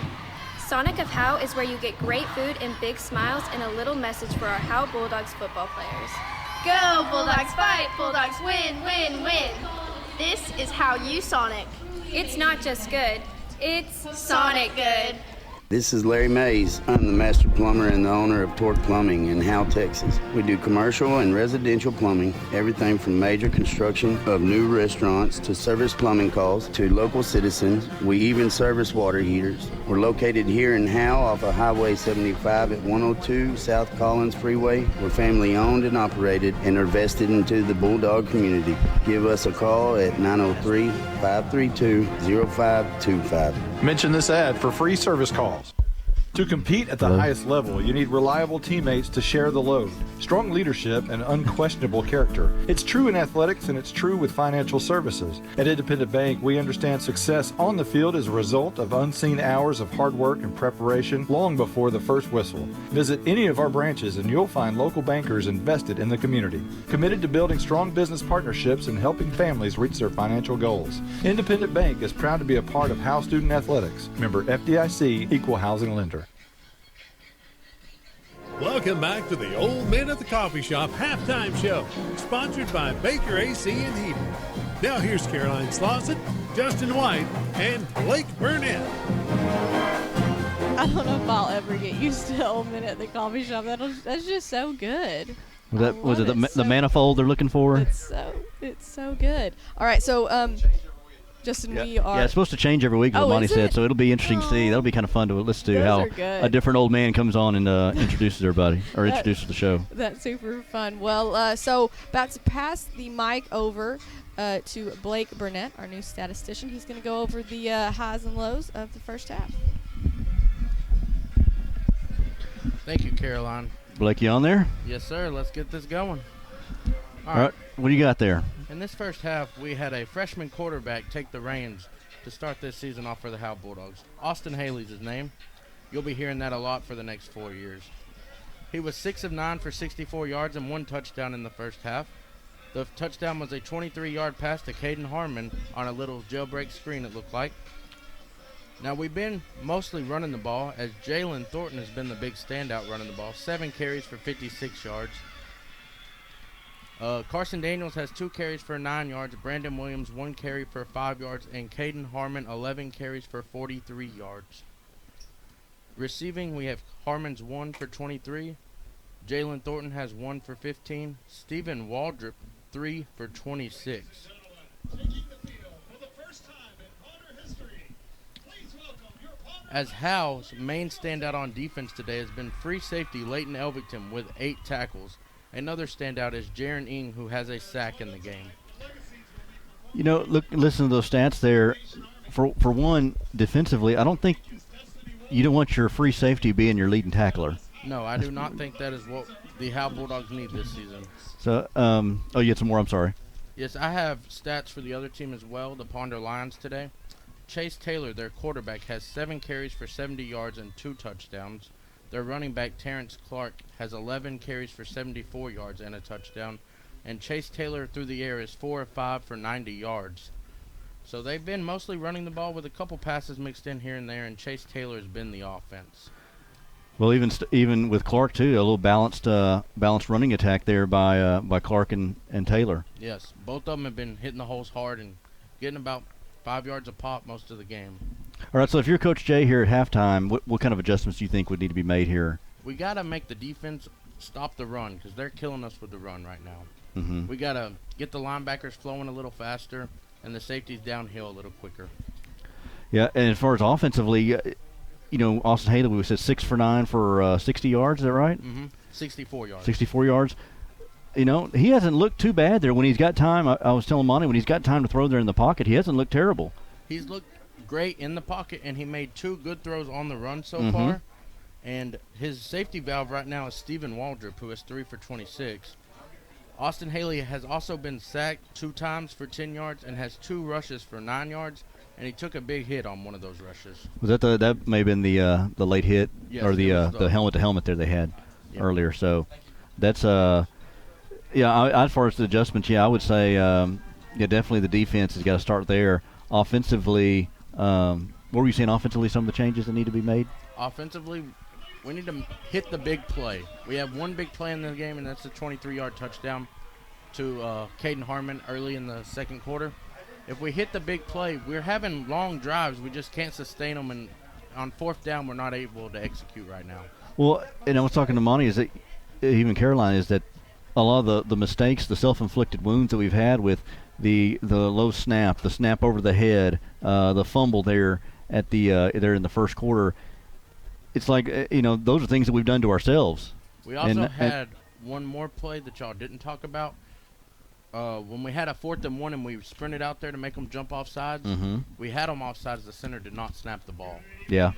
Sonic of Howe is where you get great food and big smiles and a little message for our Howe Bulldogs football players. Go Bulldogs fight, Bulldogs win, win, win. This is How You Sonic. It's not just good, it's Sonic good.
This is Larry Mays. I'm the master plumber and the owner of Torque Plumbing in Howe, Texas. We do commercial and residential plumbing, everything from major construction of new restaurants to service plumbing calls to local citizens. We even service water heaters. We're located here in Howe off of Highway 75 at 102 South Collins Freeway. We're family owned and operated and are vested into the Bulldog community. Give us a call at 903-532-0525.
Mention this ad for free service calls. To compete at the highest level, you need reliable teammates to share the load, strong leadership, and unquestionable character. It's true in athletics, and it's true with financial services. At Independent Bank, we understand success on the field is a result of unseen hours of hard work and preparation long before the first whistle. Visit any of our branches, and you'll find local bankers invested in the community, committed to building strong business partnerships and helping families reach their financial goals. Independent Bank is proud to be a part of Howe Student Athletics. Member FDIC, Equal Housing Lender.
Welcome back to the Old Men at the Coffee Shop halftime show, sponsored by Baker AC and Heating. Now here's Caroline Slauson, Justin White, and Blake Burnett.
I don't know if I'll ever get used to Old Men at the Coffee Shop. That's just so good.
Was it the manifold they're looking for?
It's so good. All right, so Justin, we are.
Yeah, it's supposed to change every week, as Monty said, so it'll be interesting to see. That'll be kind of fun to listen to how a different old man comes on and introduces everybody, or introduces the show.
That's super fun. Well, so about to pass the mic over to Blake Burnett, our new statistician. He's going to go over the highs and lows of the first half.
Thank you, Caroline.
Blake, you on there?
Yes, sir. Let's get this going.
All right. What do you got there?
In this first half, we had a freshman quarterback take the reins to start this season off for the Howe Bulldogs. Austin Haley's his name. You'll be hearing that a lot for the next 4 years. He was 6 of 9 for 64 yards and 1 touchdown in the first half. The touchdown was a 23-yard pass to Caden Harmon on a little jailbreak screen, it looked like. Now, we've been mostly running the ball, as Jalen Thornton has been the big standout running the ball. 7 carries for 56 yards. Carson Daniels has 2 carries for 9 yards. Brandon Williams, 1 carry for 5 yards. And Caden Harmon, 11 carries for 43 yards. Receiving, we have Harmon's 1 for 23. Jalen Thornton has 1 for 15. Stephen Waldrop, 3 for 26. As Howe's main standout on defense today has been free safety Leighton Elvington with 8 tackles. Another standout is Jaron Ing, who has a sack in the game.
You know, listen to those stats there. For one, defensively, I don't think you don't want your free safety being your leading tackler.
No, I do not think that is what the Howe Bulldogs need this season.
So, oh, you had some more. I'm sorry.
Yes, I have stats for the other team as well, the Ponder Lions today. Chase Taylor, their quarterback, has 7 carries for 70 yards and 2 touchdowns. Their running back, Terrence Clark, has 11 carries for 74 yards and a touchdown. And Chase Taylor through the air is 4 of 5 for 90 yards. So they've been mostly running the ball with a couple passes mixed in here and there, and Chase Taylor has been the offense.
Well, even with Clark too, a little balanced running attack there by Clark and Taylor.
Yes, both of them have been hitting the holes hard and getting about 5 yards a pop most of the game.
All right, so if you're Coach Jay here at halftime, what kind of adjustments do you think would need to be made here?
We got to make the defense stop the run because they're killing us with the run right now.
Mm-hmm.
We got to get the linebackers flowing a little faster and the safeties downhill a little quicker.
Yeah, and as far as offensively, you know, Austin Haley, we said 6 for 9 for 60 yards. Is that right?
Mm-hmm. 64 yards.
64 yards. You know, he hasn't looked too bad there when he's got time. I was telling Monty, when he's got time to throw there in the pocket, he hasn't looked terrible.
He's looked great in the pocket, and he made 2 good throws on the run so far. And his safety valve right now is Stephen Waldrop, who has 3 for 26. Austin Haley has also been sacked 2 times for 10 yards and has 2 rushes for 9 yards, and he took a big hit on one of those rushes.
Was that may have been the late hit,
yes,
or the helmet to helmet there they had earlier? So that's as far as the adjustments, I would say definitely the defense has got to start there. Offensively, what were you saying? Offensively, some of the changes that need to be made.
Offensively, we need to hit the big play. We have one big play in the game, and that's a 23-yard touchdown to Caden Harmon early in the second quarter. If we hit the big play, we're having long drives. We just can't sustain them, and on 4th down, we're not able to execute right now.
Well, and I was talking to Monty, is that even Caroline, is that a lot of the mistakes, the self-inflicted wounds that we've had with the low snap, the snap over the head, the fumble there at there in the first quarter. It's like those are things that we've done to ourselves.
We also had one more play that y'all didn't talk about. When we had a 4th and 1 and we sprinted out there to make them jump off sides, we had them off sides. The center did not snap the ball.
Yeah,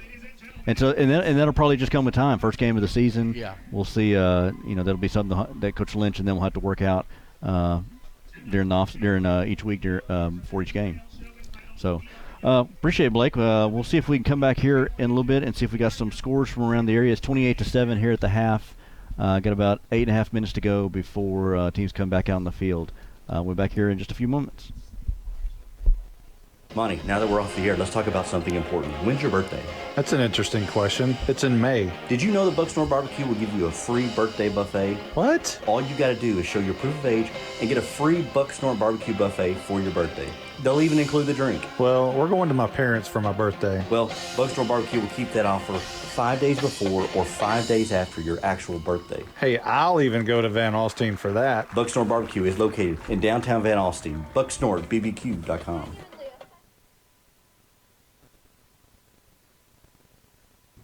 and that'll probably just come with time. First game of the season.
Yeah,
we'll see. That'll be something that Coach Lynch and them will have to work out during each week for each game. So. Appreciate it, Blake. We'll see if we can come back here in a little bit and see if we got some scores from around the area. It's 28-7 here at the half. Got about 8.5 minutes to go before teams come back out on the field. We're back here in just a few moments.
Monty, now that we're off the air, let's talk about something important. When's your birthday?
That's an interesting question. It's in May.
Did you know that Bucksnor Barbecue will give you a free birthday buffet?
What?
All you got to do is show your proof of age and get a free Bucksnor Barbecue buffet for your birthday. They'll even include the drink.
Well, we're going to my parents for my birthday.
Well, Bucksnor Barbecue will keep that offer 5 days before or 5 days after your actual birthday.
Hey, I'll even go to Van Alstyne for that.
Bucksnor Barbecue is located in downtown Van Alstyne. BucksnorBBQ.com.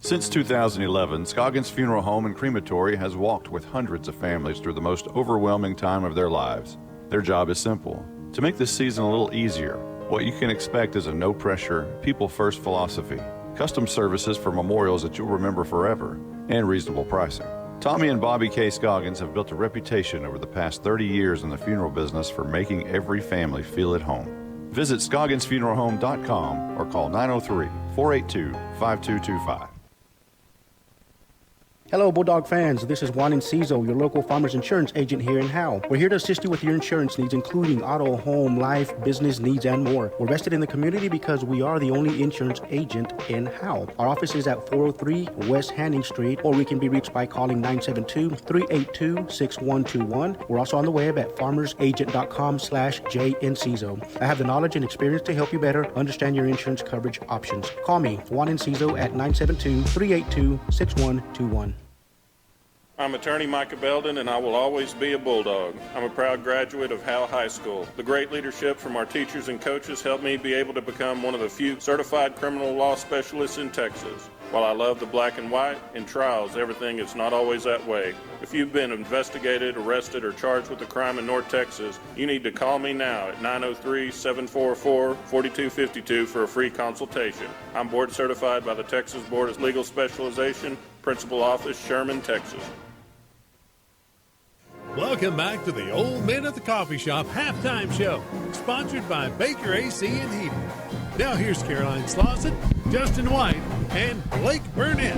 Since 2011, Scoggins Funeral Home and Crematory has walked with hundreds of families through the most overwhelming time of their lives. Their job is simple: to make this season a little easier. What you can expect is a no-pressure, people-first philosophy, custom services for memorials that you'll remember forever, and reasonable pricing. Tommy and Bobby K. Scoggins have built a reputation over the past 30 years in the funeral business for making every family feel at home. Visit ScogginsFuneralHome.com or call 903-482-5225.
Hello, Bulldog fans. This is Juan Enciso, your local farmers insurance agent here in Howe. We're here to assist you with your insurance needs, including auto, home, life, business needs, and more. We're vested in the community because we are the only insurance agent in Howe. Our office is at 403 West Hanning Street, or we can be reached by calling 972-382-6121. We're also on the web at farmersagent.com/JEnciso. I have the knowledge and experience to help you better understand your insurance coverage options. Call me, Juan Enciso, at 972-382-6121.
I'm attorney Micah Belden, and I will always be a Bulldog. I'm a proud graduate of Howe High School. The great leadership from our teachers and coaches helped me be able to become one of the few certified criminal law specialists in Texas. While I love the black and white, in trials, everything is not always that way. If you've been investigated, arrested, or charged with a crime in North Texas, you need to call me now at 903-744-4252 for a free consultation. I'm board certified by the Texas Board of Legal Specialization, Principal Office, Sherman, Texas.
Welcome back to the Old Men at the Coffee Shop halftime show, sponsored by Baker AC and Heating. Now here's Caroline Slauson, Justin White, and Blake Burnett.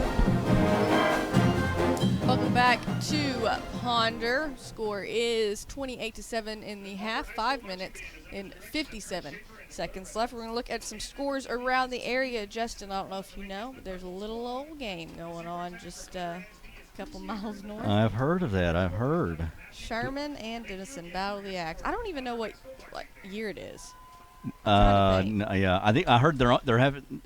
Welcome back to Ponder. Score is 28-7 in the half. 5 minutes and 57 seconds left. We're going to look at some scores around the area. Justin, I don't know if you know, but there's a little old game going on just a couple miles north.
I've heard of that. I've heard.
Sherman and Denison Battle of the Axe. I don't even know what year it is.
Yeah, I think I heard they're having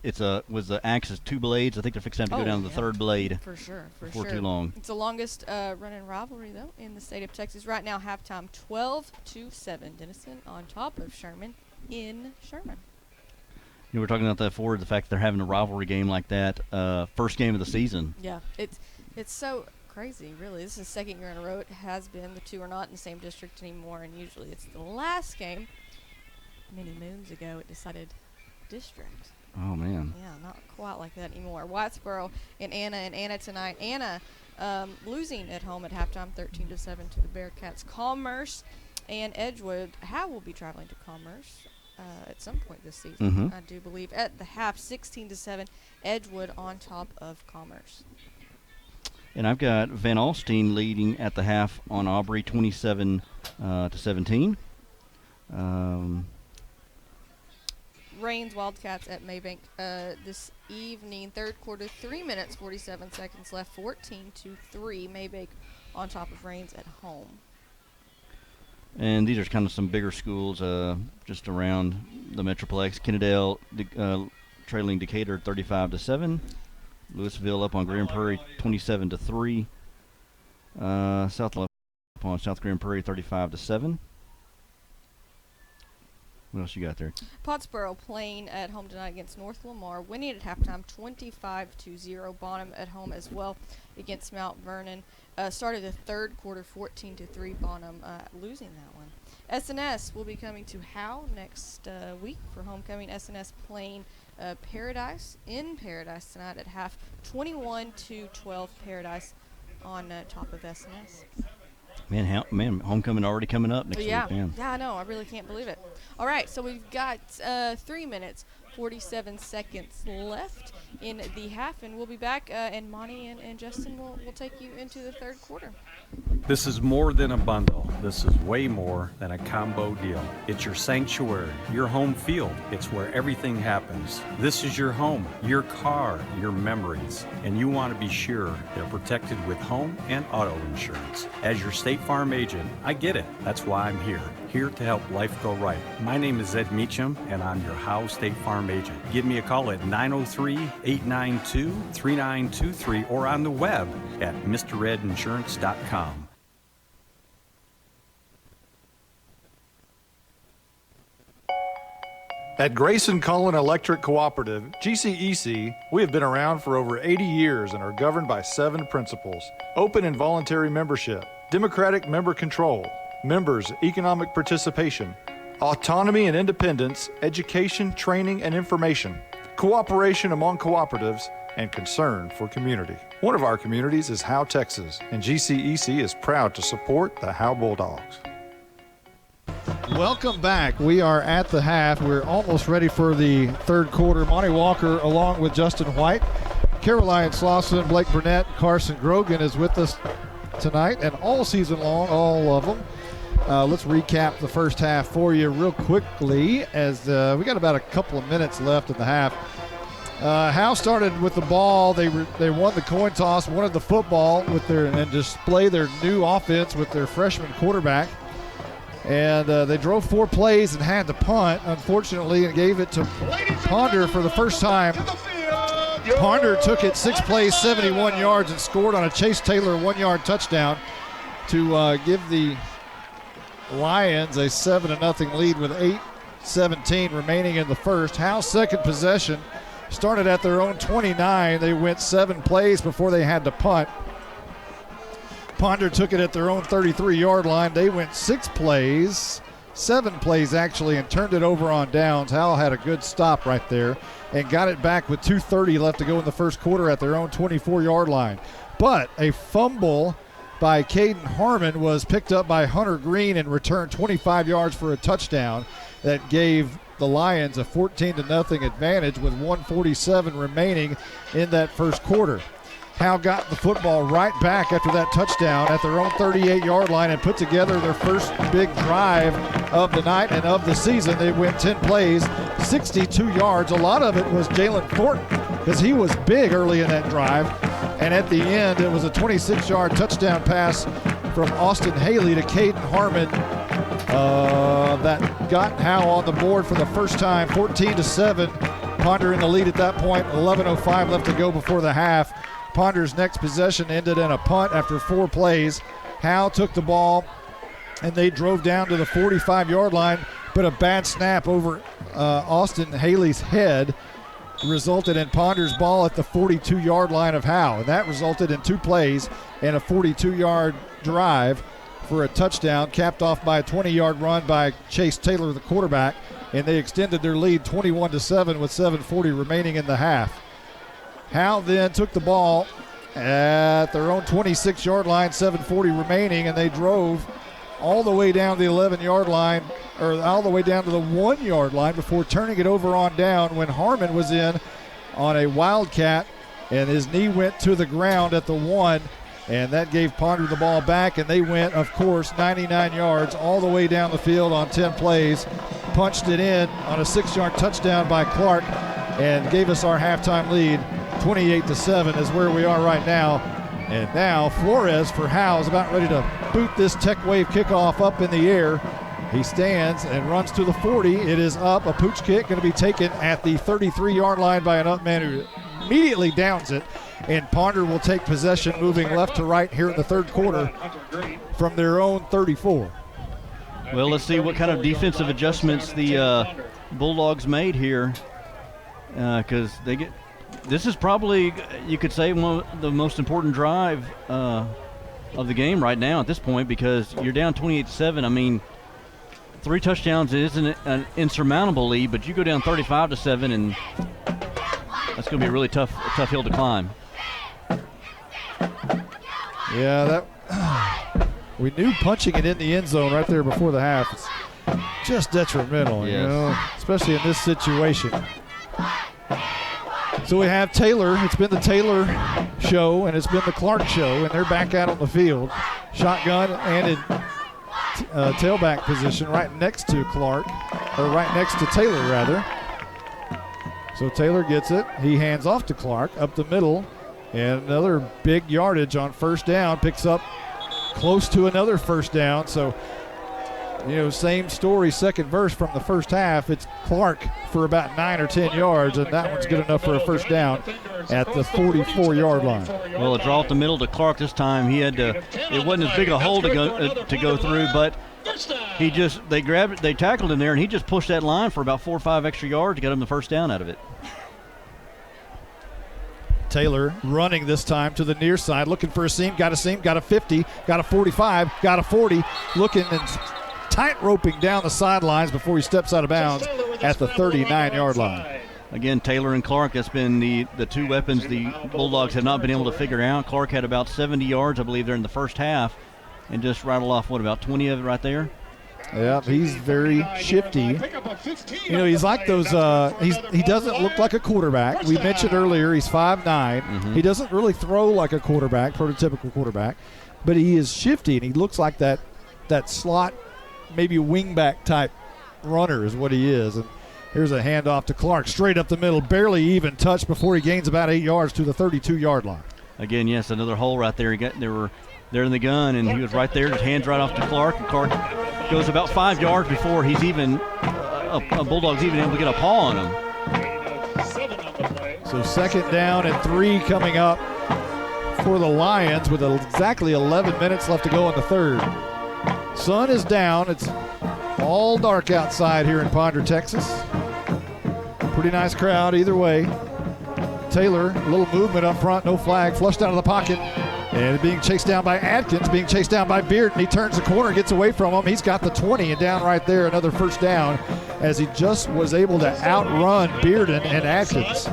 was the axe is 2 blades. I think they're fixing to go down to the 3rd blade.
For sure.
Before too long.
It's the longest running rivalry though in the state of Texas. Right now, halftime 12-7. Denison on top of Sherman in Sherman.
You know, we're talking about that forward, the fact that they're having a rivalry game like that, first game of the season.
Yeah, it's so crazy, really. This is the second year in a row it has been. The two are not in the same district anymore, and usually it's the last game. Many moons ago, it decided district.
Oh, man.
Yeah, not quite like that anymore. Whitesboro and Anna tonight. Anna losing at home at halftime, 13-7 to the Bearcats. Commerce and Edgewood. Howe will be traveling to Commerce at some point this season, I do believe. At the half, 16-7, Edgewood on top of Commerce.
And I've got Van Alstyne leading at the half on Aubrey, 27-17.
Rains Wildcats at Maybank this evening. Third quarter, 3 minutes, 47 seconds left, 14-3. Maybank on top of Rains at home.
And these are kind of some bigger schools just around the Metroplex. Kennedale trailing Decatur 35-7. Louisville up on Grand Prairie 27-3. South up on South Grand Prairie 35-7. What else you got there?
Pottsboro playing at home tonight against North Lamar, winning at halftime 25-0. Bonham at home as well against Mount Vernon. Started the third quarter 14-3. Bonham losing that one. SNS will be coming to Howe next week for homecoming. SNS playing Paradise in Paradise tonight at half, 21-12. Paradise on top of SNS.
Man, homecoming already coming up next week, man.
Yeah, I know. I really can't believe it. All right, so we've got 3 minutes, 47 seconds left in the half, and we'll be back, and Monty and Justin will take you into the third quarter.
This is more than a bundle. This is way more than a combo deal. It's your sanctuary, your home field. It's where everything happens. This is your home, your car, your memories, and you want to be sure they're protected with home and auto insurance. As your State Farm agent, I get it. That's why I'm here to help life go right. My name is Ed Meacham, and I'm your Howe State Farm agent. Give me a call at 903-892-3923 or on the web at mredinsurance.com.
At Grayson Cullen Electric Cooperative, GCEC, we have been around for over 80 years and are governed by 7 principles: open and voluntary membership, democratic member control, members' economic participation, autonomy and independence, education, training, and information, cooperation among cooperatives, and concern for community. One of our communities is Howe, Texas, and GCEC is proud to support the Howe Bulldogs.
Welcome back. We are at the half. We're almost ready for the third quarter. Monty Walker along with Justin White, Caroline Slauson, Blake Burnett, Carson Grogan is with us tonight, and all season long, all of them. Let's recap the first half for you real quickly, as we got about a couple of minutes left in the half. Howe started with the ball. They won the coin toss, wanted the football and display their new offense with their freshman quarterback. And they drove 4 plays and had to punt, unfortunately, and gave it to Ponder for the first time. Ponder took it 6 plays, 71 yards, and scored on a Chase Taylor 1-yard touchdown to give the Lions a 7-0 lead with 8:17 remaining in the first. Howe's second possession started at their own 29. They went 7 plays before they had to punt. Ponder took it at their own 33-yard line. They went 6 plays, 7 plays actually, and turned it over on downs. Howe had a good stop right there and got it back with 2:30 left to go in the first quarter at their own 24-yard line. But a fumble by Caden Harmon was picked up by Hunter Green and returned 25 yards for a touchdown that gave the Lions a 14-0 advantage with 1:47 remaining in that first quarter. Howe got the football right back after that touchdown at their own 38-yard line and put together their first big drive of the night and of the season. They went 10 plays, 62 yards. A lot of it was Jalen Thornton because he was big early in that drive. And at the end, it was a 26-yard touchdown pass from Austin Haley to Caden Harmon that got Howe on the board for the first time, 14-7. Ponder in the lead at that point, 11:05 left to go before the half. Ponder's next possession ended in a punt after 4 plays. Howe took the ball, and they drove down to the 45-yard line, but a bad snap over Austin Haley's head resulted in Ponder's ball at the 42-yard line of Howe. And that resulted in 2 plays and a 42-yard drive for a touchdown, capped off by a 20-yard run by Chase Taylor, the quarterback, and they extended their lead 21-7 with 7:40 remaining in the half. Howe then took the ball at their own 26-yard line, 7:40 remaining, and they drove all the way down the 11-yard line, or all the way down to the 1-yard line before turning it over on down when Harmon was in on a wildcat, and his knee went to the ground at the 1, and that gave Ponder the ball back, and they went, of course, 99 yards all the way down the field on 10 plays, punched it in on a 6-yard touchdown by Clark, and gave us our halftime lead. 28-7 is where we are right now. And now Flores for Howe is about ready to boot this Tech Wave kickoff up in the air. He stands and runs to the 40. It is up. A pooch kick going to be taken at the 33-yard line by an up man who immediately downs it. And Ponder will take possession moving left to right here in the third quarter from their own 34.
Well, let's see what kind of defensive adjustments the Bulldogs made here, because this is probably, you could say, one of the most important drive of the game right now at this point, because you're down 28-7. I mean, 3 touchdowns isn't an insurmountable lead, but you go down 35-7, and that's going to be a really tough hill to climb.
Yeah, we knew punching it in the end zone right there before the half is just detrimental, you know, especially in this situation. So we have Taylor. It's been the Taylor show, and it's been the Clark show, and they're back out on the field. Shotgun and in tailback position right next to Clark, or right next to Taylor, rather. So Taylor gets it. He hands off to Clark up the middle, and another big yardage on first down. Picks up close to another first down. So, you know, same story, second verse from the first half. It's Clark for about 9 or 10 yards, and that one's good enough for a first down at the 44-yard line.
Well, a draw up the middle to Clark this time. He had to. It wasn't as big a hole to go through, but they grabbed it, they tackled him there, and he just pushed that line for about 4 or 5 extra yards to get him the first down out of it.
Taylor running this time to the near side, looking for a seam, got a 50, got a 45, got a 40, looking and tight roping down the sidelines before he steps out of bounds at the 39-yard line.
Again, Taylor and Clark, that's been the 2 weapons the Bulldogs have not been able to figure out. Clark had about 70 yards, I believe, there in the first half, and just rattled off, about 20 of it right there?
Yeah, he's very shifty. You know, he's like those. He doesn't look like a quarterback. We mentioned earlier he's 5'9".
Mm-hmm.
He doesn't really throw like a quarterback, prototypical quarterback, but he is shifty and he looks like that slot, maybe wingback type runner is what he is. And here's a handoff to Clark, straight up the middle, barely even touched before he gains about 8 yards to the 32-yard line.
Again, yes, another hole right there. They were there in the gun, and he was right there, just hands right off to Clark, and Clark goes about 5 yards before he's even a Bulldog's even able to get a paw on him.
So 2nd down and 3 coming up for the Lions with exactly 11 minutes left to go in the 3rd. Sun is down. It's all dark outside here in Ponder, Texas. Pretty nice crowd either way. Taylor, a little movement up front, no flag, flushed out of the pocket. And being chased down by Atkins, being chased down by Bearden. He turns the corner, gets away from him. He's got the 20 and down right there, another 1st down, as he just was able to outrun Bearden and Atkins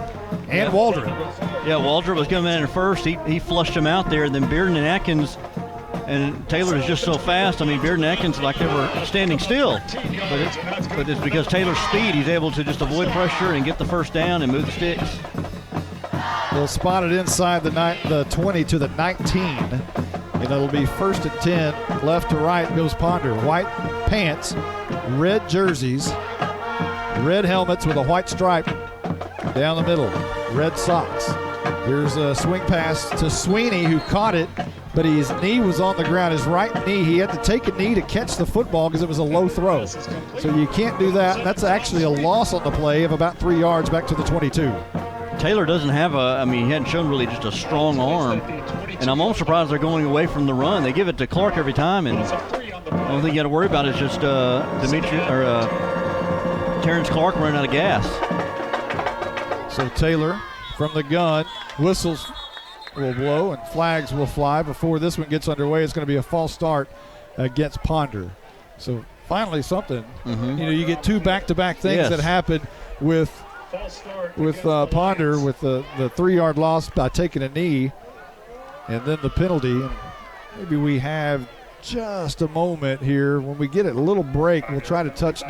and Waldron.
Yeah, Waldron was coming in first. He flushed him out there, and then Bearden and Atkins, and Taylor is just so fast. I mean, Bearden and Atkins like they were standing still. But it's because Taylor's speed, he's able to just avoid pressure and get the 1st down and move the sticks.
They'll spot it inside the 20 to the 19, and it'll be 1st and 10. Left to right goes Ponder. White pants, red jerseys, red helmets with a white stripe down the middle, red socks. Here's a swing pass to Sweeney, who caught it, but his knee was on the ground. His right knee, he had to take a knee to catch the football because it was a low throw. So you can't do that. That's actually a loss on the play of about 3 yards back to the 22.
Taylor doesn't have he hadn't shown really just a strong arm. And I'm almost surprised they're going away from the run. They give it to Clark every time, and the only thing you got to worry about is just Terrence Clark running out of gas.
So Taylor from the gun, whistles will blow and flags will fly before this one gets underway. It's going to be a false start against Ponder. So finally something.
Mm-hmm.
You know, you get 2 back-to-back things that happen with Ponder, with the 3-yard loss by taking a knee, and then the penalty. And maybe we have just a moment here. When we get a little break, we'll try to touch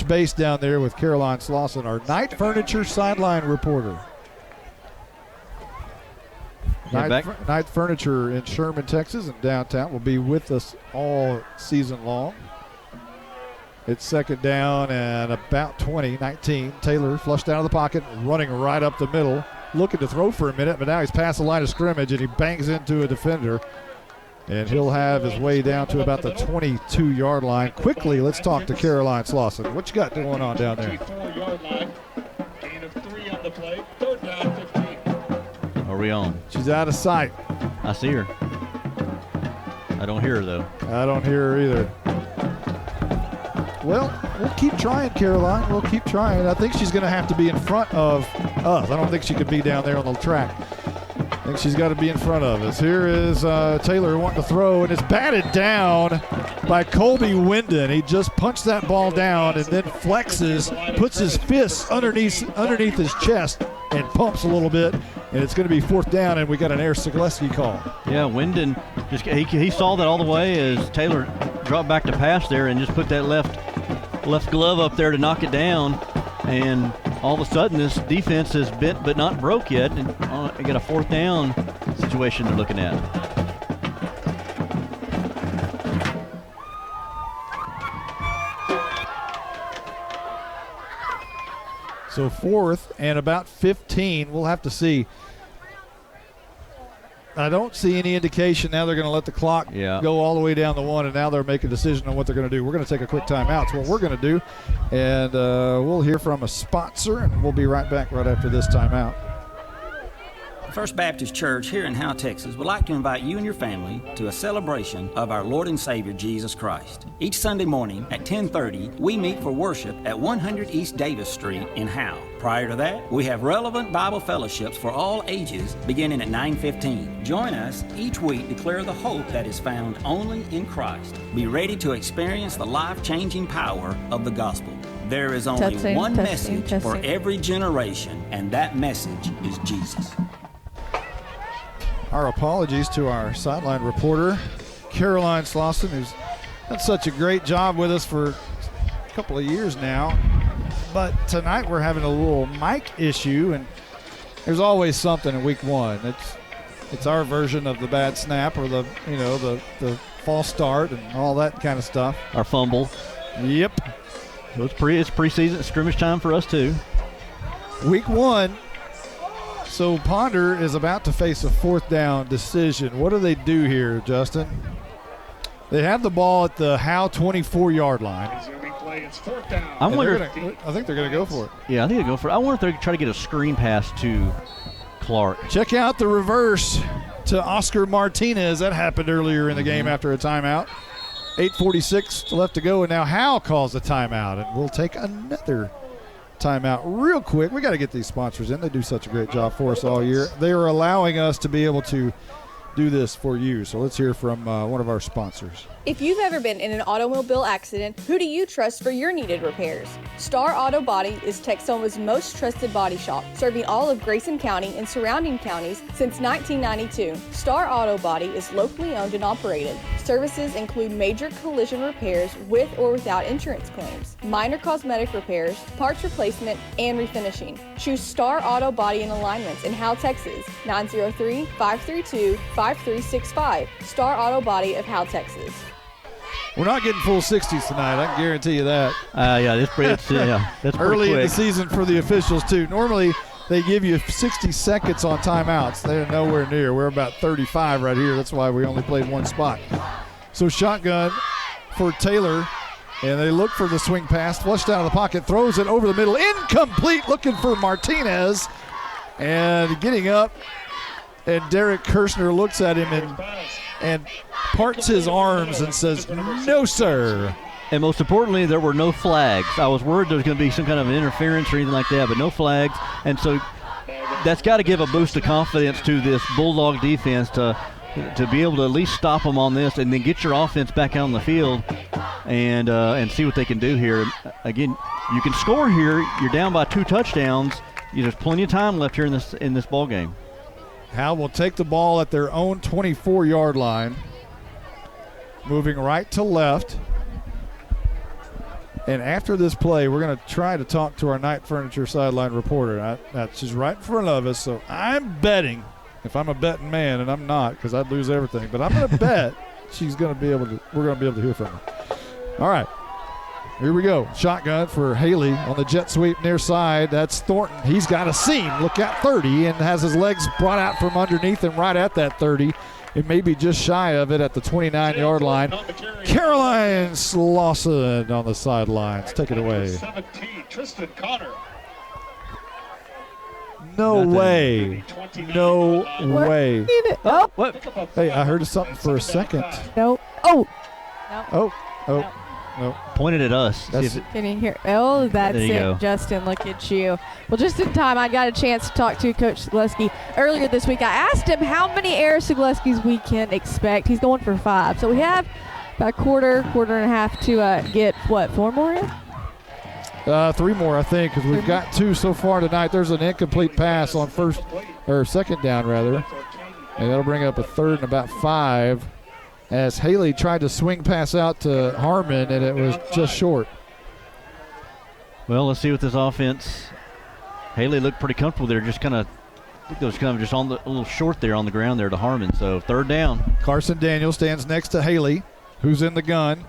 base down there with Caroline Slauson, our Night Furniture sideline reporter. Night Furniture in Sherman, Texas, and downtown will be with us all season long. It's 2nd down and about 19. Taylor flushed out of the pocket, running right up the middle, looking to throw for a minute, but now he's past the line of scrimmage and he bangs into a defender. And he'll have his way down to about the 22-yard line. Quickly, let's talk to Caroline Slauson. What you got going on down there?
24-yard line. Gain of 3 on the play. 3rd down, 15.
Are we on?
She's out of sight.
I see her. I don't hear her, though.
I don't hear her either. Well, we'll keep trying, Caroline. We'll keep trying. I think she's going to have to be in front of us. I don't think she could be down there on the track. I think she's got to be in front of us. Here is Taylor wanting to throw, and it's batted down by Colby Winden. He just punched that ball down and then flexes, puts his fists underneath his chest and pumps a little bit, and it's going to be 4th down, and we got an Air Zagleski call.
Yeah, Winden, he saw that all the way as Taylor dropped back to pass there and just put that left glove up there to knock it down, and all of a sudden this defense is bent but not broke yet, and they got a 4th down situation they're looking at.
So 4th and about 15. We'll have to see. I don't see any indication now they're going to let the clock go all the way down the 1, and now they're making a decision on what they're going to do. We're going to take a quick timeout. It's what we're going to do, and we'll hear from a sponsor, and we'll be right back right after this timeout.
First Baptist Church here in Howe, Texas would like to invite you and your family to a celebration of our Lord and Savior Jesus Christ. Each Sunday morning at 10:30, we meet for worship at 100 East Davis Street in Howe. Prior to that, we have relevant Bible fellowships for all ages beginning at 9:15. Join us each week to declare the hope that is found only in Christ. Be ready to experience the life-changing power of the gospel. There is only one message for every generation, and that message is Jesus.
Our apologies to our sideline reporter, Caroline Slauson, who's done such a great job with us for a couple of years now. But tonight we're having a little mic issue, and there's always something in week one. It's our version of the bad snap or the false start and all that kind of stuff.
Our fumble.
Yep.
So it's preseason scrimmage time for us too.
Week one. So Ponder is about to face a 4th down decision. What do they do here, Justin? They have the ball at the Howe 24-yard line.
I wonder.
I think they're going to go for it.
Yeah, I think they go for it. I wonder if they're trying to get a screen pass to Clark.
Check out the reverse to Oscar Martinez. That happened earlier in the game after a timeout. 8:46 left to go, and now Howe calls a timeout, and we'll take another timeout real quick. We got to get these sponsors in. They do such a great job for us all year. They are allowing us to be able to do this for you. So let's hear from one of our sponsors.
If you've ever been in an automobile accident, who do you trust for your needed repairs? Star Auto Body is Texoma's most trusted body shop, serving all of Grayson County and surrounding counties since 1992. Star Auto Body is locally owned and operated. Services include major collision repairs with or without insurance claims, minor cosmetic repairs, parts replacement, and refinishing. Choose Star Auto Body and Alignments in Howe, Texas, 903-532-5365. Star Auto Body of Howe, Texas.
We're not getting full 60s tonight. I can guarantee you that.
That's pretty
early
quick
in the season for the officials too. Normally they give you 60 seconds on timeouts. They're nowhere near. We're about 35 right here. That's why we only played one spot. So shotgun for Taylor, and they look for the swing pass. Flushed out of the pocket, throws it over the middle, incomplete. Looking for Martinez, and getting up. And Derek Kirshner looks at him and parts his arms and says, "No, sir."
And most importantly, there were no flags. I was worried there was going to be some kind of an interference or anything like that, but no flags. And so that's got to give a boost of confidence to this Bulldog defense to be able to at least stop them on this and then get your offense back out on the field and see what they can do here. Again, you can score here. You're down by 2 touchdowns. There's plenty of time left here in this ball game.
Howe will take the ball at their own 24-yard line, moving right to left. And after this play, we're going to try to talk to our Night Furniture sideline reporter. She's right in front of us, so I'm betting, if I'm a betting man, and I'm not because I'd lose everything, but I'm going to bet we're going to be able to hear from her. All right. Here we go. Shotgun for Haley on the jet sweep near side. That's Thornton. He's got a seam. Look at 30 and has his legs brought out from underneath him right at that 30. It may be just shy of it at the 29-yard line. Caroline Slauson on the sidelines. Take it away.
17, Tristan Connor.
No way. No way.
Oh,
what?
Hey, I heard something for a second.
No. Oh.
No. Oh. No.
Pointed at us.
Can you hear? Oh, that's
there you
it,
go.
Justin. Look at you. Well, just in time, I got a chance to talk to Coach Zagleski earlier this week. I asked him how many air Zagleskis we can expect. He's going for 5. So we have about a quarter and a half to get, 4 more in?
3 more, I think, because we've got 2 so far tonight. There's an incomplete pass on second down, rather. And that'll bring up a 3rd and about 5. As Haley tried to swing pass out to Harmon, and it was just short.
Well, let's see what this offense. Haley looked pretty comfortable there, just kind of, I think it was kind of just a little short there on the ground there to Harmon. So 3rd down.
Carson Daniels stands next to Haley, who's in the gun.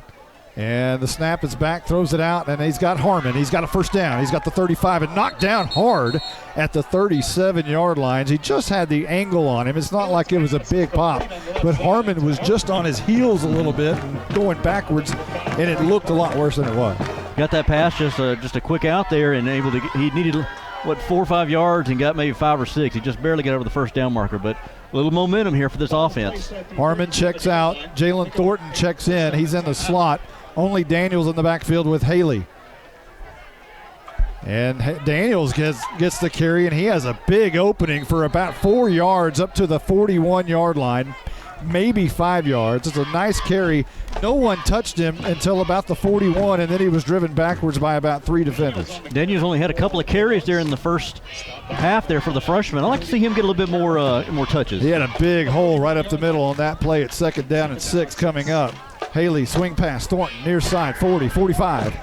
And the snap is back, throws it out, and he's got Harmon. He's got a 1st down. He's got the 35 and knocked down hard at the 37-yard lines. He just had the angle on him. It's not like it was a big pop, but Harmon was just on his heels a little bit and going backwards, and it looked a lot worse than it was.
Got that pass just a quick out there and able to. He needed 4 or 5 yards and got maybe 5 or 6. He just barely got over the 1st down marker, but a little momentum here for this offense.
Harmon checks out. Jalen Thornton checks in. He's in the slot. Only Daniels in the backfield with Haley. And Daniels gets the carry, and he has a big opening for about 4 yards up to the 41-yard line, maybe 5 yards. It's a nice carry. No one touched him until about the 41, and then he was driven backwards by about 3 defenders.
Daniels only had a couple of carries there in the first half there for the freshman. I'd like to see him get a little bit more touches.
He had a big hole right up the middle on that play at 2nd down and 6 coming up. Haley, swing pass, Thornton, near side, 40, 45.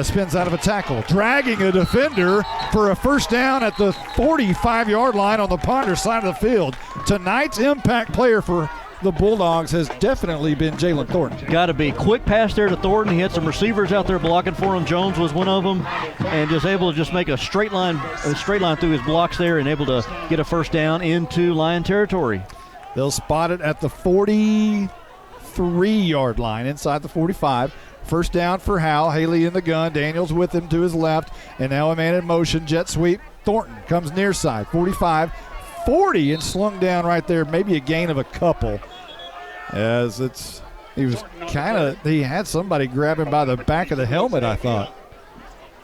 Spins out of a tackle, dragging a defender for a first down at the 45-yard line on the Ponder side of the field. Tonight's impact player for the Bulldogs has definitely been Jalen Thornton.
Got to be. Quick pass there to Thornton. He had some receivers out there blocking for him. Jones was one of them, and just able to just make a straight line through his blocks there and able to get a first down into Lion territory.
They'll spot it at the 43-yard line, inside the 45. First down for Howe. Haley in the gun. Daniels with him to his left, and now a man in motion. Jet sweep. Thornton comes near side, 45. 40 and slung down right there, maybe a gain of a couple, as he had somebody grab him by the back of the helmet, I thought.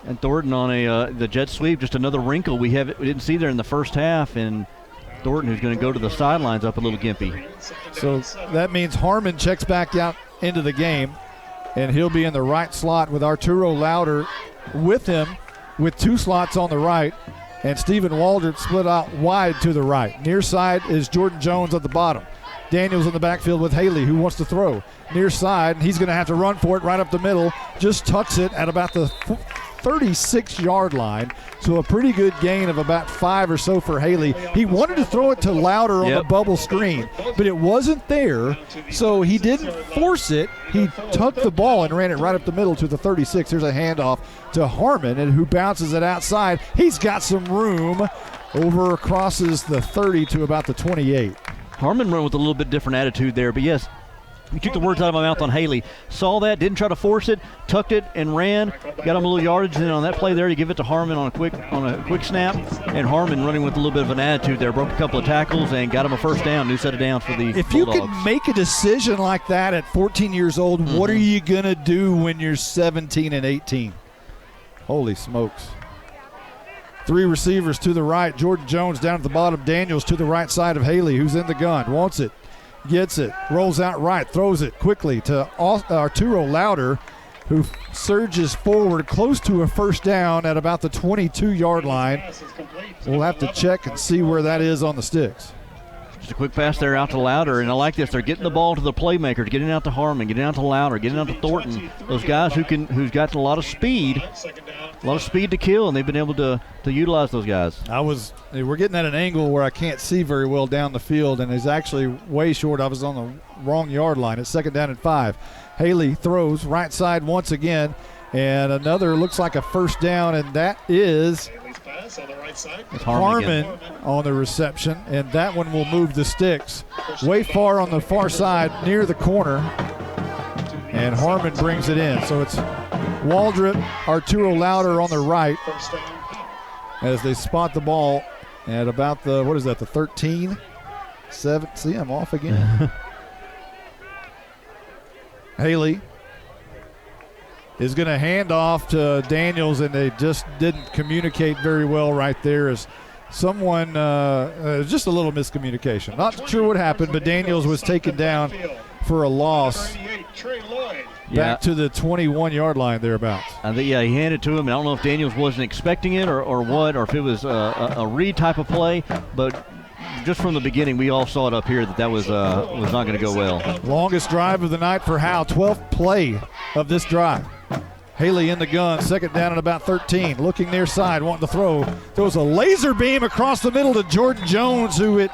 And Thornton on the jet sweep, just another wrinkle we didn't see there in the first half, and Thornton who's going to go to the sidelines up a little gimpy.
So that means Harmon checks back out into the game, and he'll be in the right slot with Arturo Lauder with him with two slots on the right. And Stephen Waldrop split out wide to the right. Near side is Jordan Jones at the bottom. Daniels in the backfield with Haley, who wants to throw. Near side, and he's going to have to run for it right up the middle. Just tucks it at about the 36-yard line. So a pretty good gain of about 5 or so for Haley. He wanted to throw it to Lauder on the bubble screen, but it wasn't there, so he didn't force it. He tucked the ball and ran it right up the middle to the 36. Here's a handoff to Harmon, and who bounces it outside. He's got some room crosses the 30 to about the 28.
Harmon ran with a little bit different attitude there, but yes, you took the words out of my mouth on Haley. Saw that, didn't try to force it, tucked it and ran, got him a little yardage, and then on that play there, you give it to Harmon on a quick snap, and Harmon running with a little bit of an attitude there, broke a couple of tackles and got him a first down, new set of downs for the
If
Bulldogs.
you can make a decision like that at 14 years old, what are you going to do when you're 17 and 18? Holy smokes. 3 receivers to the right, Jordan Jones down at the bottom, Daniels to the right side of Haley, who's in the gun, wants it. Gets it, rolls out right, throws it quickly to Arturo Lauder, who surges forward close to a first down at about the 22-yard line. We'll have to check and see where that is on the sticks.
Just a quick pass there out to Lauder, and I like this. They're getting the ball to the playmakers, getting out to Harmon, getting out to Lauder, getting out to Thornton. Those guys who's got a lot of speed to kill, and they've been able to utilize those guys.
We're getting at an angle where I can't see very well down the field, and it's actually way short. I was on the wrong yard line. It's second down and 5. Haley throws right side once again, and another looks like a first down, and that is Harmon on the reception, and that one will move the sticks way far on the far side near the corner, and Harmon brings it in. So it's Waldrop, Arturo Lauder on the right as they spot the ball at about the, the 13? 7? See, I'm off again. Haley is going to hand off to Daniels, and they just didn't communicate very well right there as someone, just a little miscommunication. Not sure what happened, but Daniels was taken down for a loss back to the 21-yard line thereabouts.
I think, he handed it to him. I don't know if Daniels wasn't expecting it or what, or if it was a read type of play, but just from the beginning, we all saw it up here that was not going to go well.
Longest drive of the night for Howe, 12th play of this drive. Haley in the gun, second down at about 13, looking near side, wanting to throw. Throws a laser beam across the middle to Jordan Jones, who it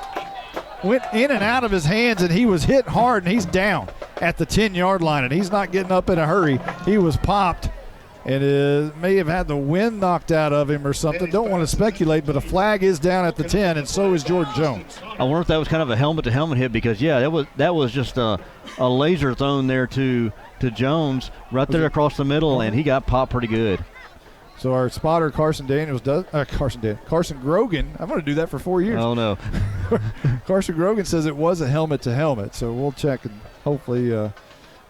went in and out of his hands, and he was hit hard, and he's down at the 10-yard line, and he's not getting up in a hurry. He was popped, and may have had the wind knocked out of him or something. Don't want to speculate, but a flag is down at the 10, and so is Jordan Jones.
I wonder if that was kind of a helmet-to-helmet hit, because, that was just a laser thrown there to Jones right there across the middle, and he got popped pretty good.
So our spotter Carson Grogan. I'm going to do that for 4 years.
Oh no.
Carson Grogan says it was a helmet to helmet. So we'll check, and hopefully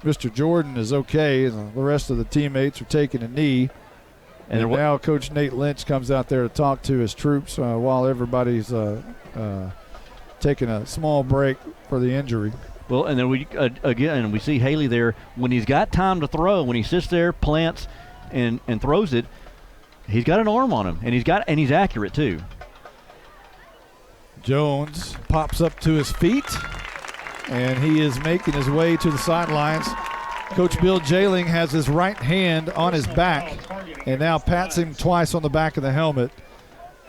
Mr. Jordan is okay, and the rest of the teammates are taking a knee. And now Coach Nate Lynch comes out there to talk to his troops while everybody's taking a small break for the injury.
Well, and then we see Haley there when he's got time to throw. When he sits there, plants, and throws it, he's got an arm on him, and he's accurate too.
Jones pops up to his feet, and he is making his way to the sidelines. Coach Bill Jailing has his right hand on his back and now pats him twice on the back of the helmet.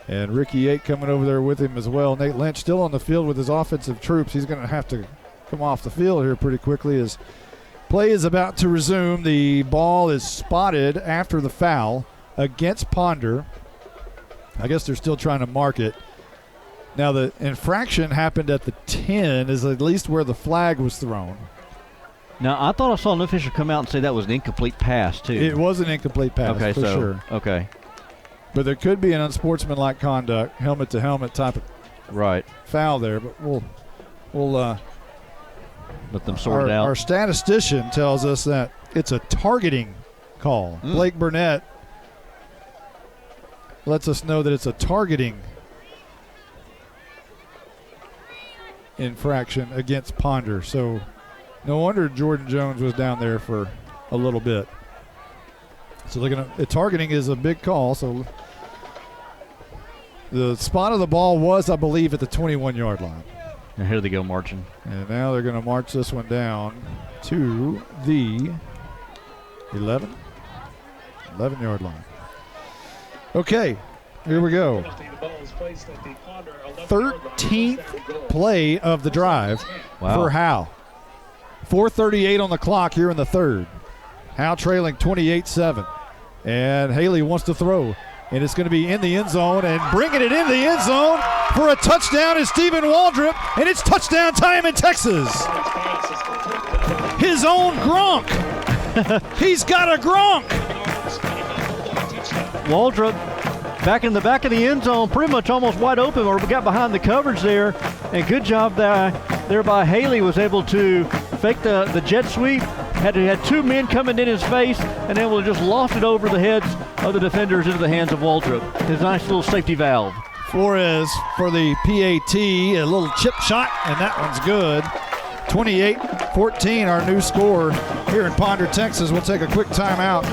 And Ricky Yate coming over there with him as well. Nate Lynch still on the field with his offensive troops. He's going to have to come off the field here pretty quickly as play is about to resume. The ball is spotted after the foul against Ponder. I guess they're still trying to mark it. Now the infraction happened at the 10 is at least where the flag was thrown.
Now, I thought I saw an official come out and say that was an incomplete pass, too.
It was an incomplete pass,
okay,
for sure.
Okay.
But there could be an unsportsmanlike conduct, helmet-to-helmet type of foul there. But we'll
let them sort it out.
Our statistician tells us that it's a targeting call. Blake Burnett lets us know that it's a targeting infraction against Ponder. So no wonder Jordan Jones was down there for a little bit. So looking at targeting is a big call. So the spot of the ball was, I believe, at the 21-yard line.
And here they go marching.
And now they're going to march this one down to the 11-yard line. Okay, here we go. 13th play of the drive for Howe. 4:38 on the clock here in the third. Howe trailing 28-7. And Haley wants to throw. And it's going to be in the end zone. And bringing it in the end zone for a touchdown is Stephen Waldrop. And it's touchdown time in Texas. His own Gronk. He's got a Gronk.
Waldrop back in the back of the end zone, pretty much almost wide open, or got behind the coverage there. And good job there by Haley, was able to fake the jet sweep. Had two men coming in his face, and able to just loft it over the heads of the defenders into the hands of Waldrop. His nice little safety valve.
Flores for the PAT, a little chip shot, and that one's good. 28-14, our new score here in Ponder, Texas. We'll take a quick timeout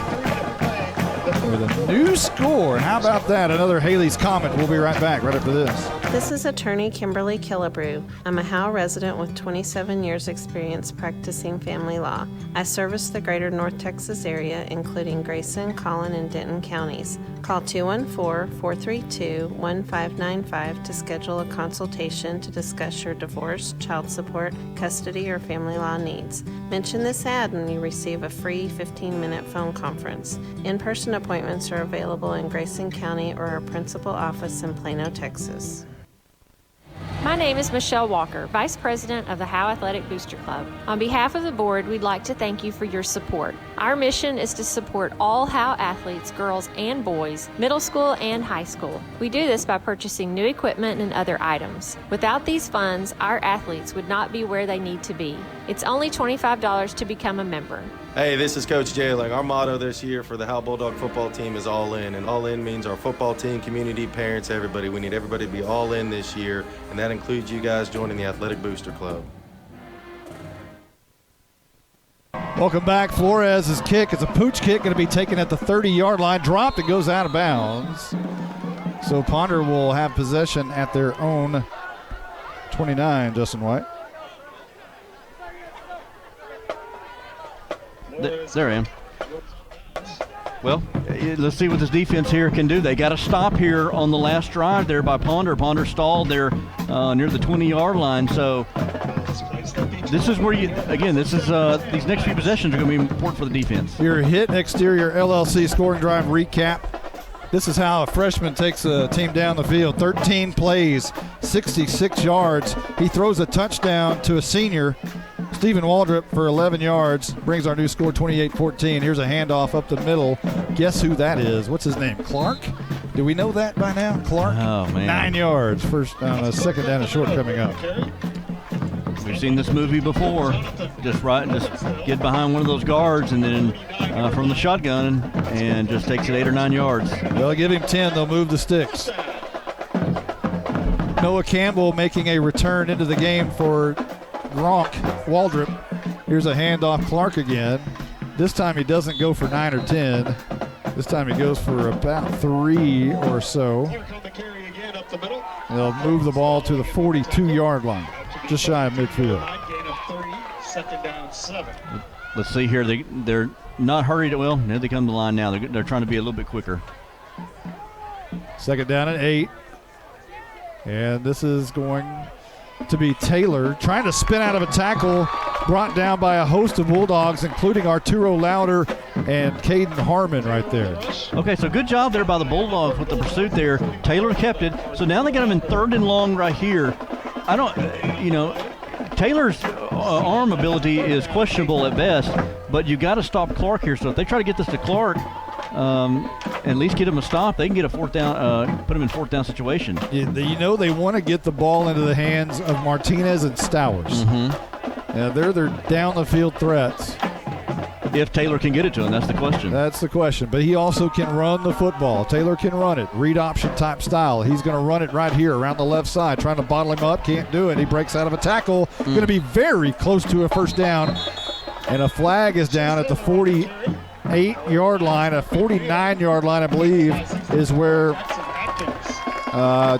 with a new score. How about that? Another Haley's Comment. We'll be right back right after this.
This is attorney Kimberly Killebrew. I'm a Howe resident with 27 years experience practicing family law. I service the greater North Texas area, including Grayson, Collin, and Denton counties. Call 214-432-1595 to schedule a consultation to discuss your divorce, child support, custody, or family law needs. Mention this ad and you receive a free 15-minute phone conference. In-person appointments are available in Grayson County or our principal office in Plano, Texas.
My name is Michelle Walker, Vice President of the Howe Athletic Booster Club. On behalf of the board, we'd like to thank you for your support. Our mission is to support all Howe athletes, girls and boys, middle school and high school. We do this by purchasing new equipment and other items. Without these funds, our athletes would not be where they need to be. It's only $25 to become a member.
Hey, this is Coach Jailing. Our motto this year for the Howe Bulldog football team is all in. And all in means our football team, community, parents, everybody. We need everybody to be all in this year, and that includes you guys joining the Athletic Booster Club.
Welcome back. Flores' kick. It's a pooch kick, going to be taken at the 30-yard line. Dropped and goes out of bounds. So Ponder will have possession at their own 29, Justin White.
There I am. Well, let's see what this defense here can do. They got to stop here on the last drive there by Ponder. Ponder stalled there near the 20-yard line. So this is where these next few possessions are going to be important for the defense.
Your hit exterior LLC scoring drive recap. This is how a freshman takes a team down the field. 13 plays, 66 yards. He throws a touchdown to a senior, Stephen Waldrop, for 11 yards. Brings our new score 28-14. Here's a handoff up the middle. Guess who that is? What's his name? Clark? Do we know that by now? Clark?
Oh, man.
9 yards. First down, second down and short coming up.
We've seen this movie before. Just get behind one of those guards and then from the shotgun and just takes it 8 or 9 yards.
They'll give him 10. They'll move the sticks. Noah Campbell making a return into the game for Gronk. Waldrop. Here's a handoff. Clark again. This time he doesn't go for 9 or 10. This time he goes for about 3 or so. They'll move the ball to the 42-yard line, just shy of midfield.
Second down, 7.
Let's see here. They're not hurried. Well, here they come to the line now. They're trying to be a little bit quicker.
Second down and 8. And this is going to be Taylor trying to spin out of a tackle brought down by a host of Bulldogs, including Arturo Lauder and Caden Harmon right there.
Okay, so good job there by the Bulldogs with the pursuit there. Taylor kept it. So now they got him in 3rd and long right here. I don't, Taylor's arm ability is questionable at best, but you got to stop Clark here. So if they try to get this to Clark, at least get him a stop, they can get a 4th down, put him in 4th down situation.
They want to get the ball into the hands of Martinez and Stowers. They're down the field threats.
If Taylor can get it to him, that's the question.
That's the question. But he also can run the football. Taylor can run it. Read option type style. He's going to run it right here around the left side, trying to bottle him up. Can't do it. He breaks out of a tackle. Going to be very close to a first down. And a flag is down at the 48-yard line. A 49-yard line, I believe, is where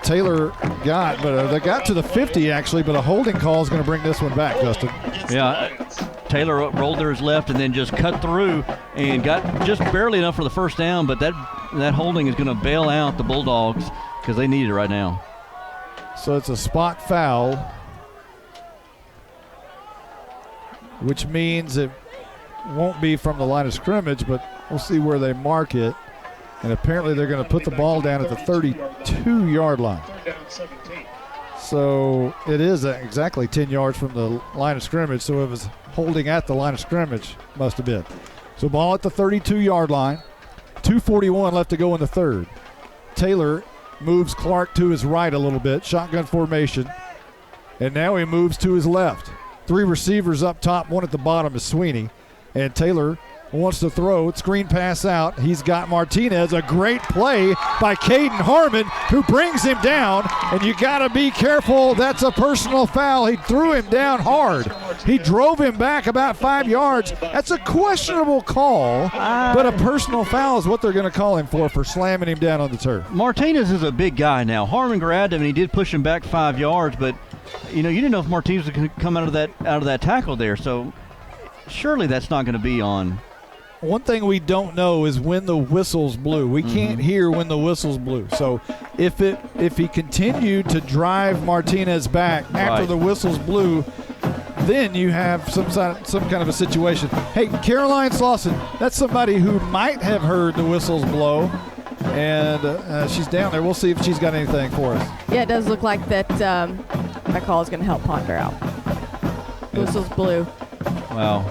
Taylor got. But they got to the 50, actually. But a holding call is going to bring this one back, Justin.
Yeah. Taylor rolled to his left and then just cut through and got just barely enough for the first down, but that holding is going to bail out the Bulldogs because they need it right now.
So it's a spot foul, which means it won't be from the line of scrimmage, but we'll see where they mark it. And apparently they're going to put the ball down at the 32-yard line. So it is exactly 10 yards from the line of scrimmage, so it was holding at the line of scrimmage, must have been. So ball at the 32-yard line, 2:41 left to go in the third. Taylor moves Clark to his right a little bit, shotgun formation, and now he moves to his left. 3 receivers up top, 1 at the bottom is Sweeney, and Taylor wants to throw, screen pass out. He's got Martinez, a great play by Caden Harmon, who brings him down, and you got to be careful. That's a personal foul. He threw him down hard. He drove him back about 5 yards. That's a questionable call, but a personal foul is what they're going to call him for slamming him down on the turf.
Martinez is a big guy now. Harmon grabbed him, and he did push him back 5 yards, but you didn't know if Martinez was going to come out of that tackle there, so surely that's not going to be on.
One thing we don't know is when the whistles blew. We can't hear when the whistles blew. So if he continued to drive Martinez back after the whistles blew, then you have some kind of a situation. Hey, Caroline Slauson, that's somebody who might have heard the whistles blow, and she's down there. We'll see if she's got anything for us.
Yeah, it does look like that call is going to help Ponder out. Whistles blew.
Wow.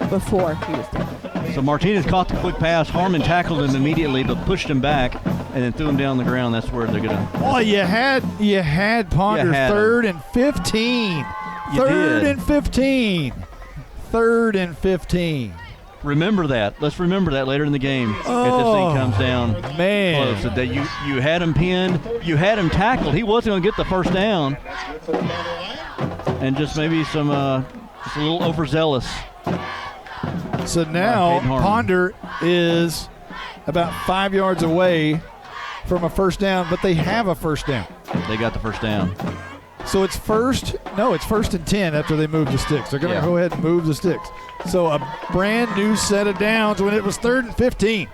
Before he was down.
So Martinez caught the quick pass. Harmon tackled him immediately, but pushed him back and then threw him down the ground. That's where they're gonna.
Oh, you had Ponder. Third and 15. Third and 15. Third and 15.
Remember that. Let's remember that later in the game. If this thing comes down
man.
close. That you had him pinned, you had him tackled. He wasn't going to get the first down, and just maybe just a little overzealous.
So now Ponder is about 5 yards away from a first down, but they have a first down.
They got the first down.
So it's first and 10 after they move the sticks. They're going to go ahead and move the sticks. So a brand new set of downs when it was 3rd and 15.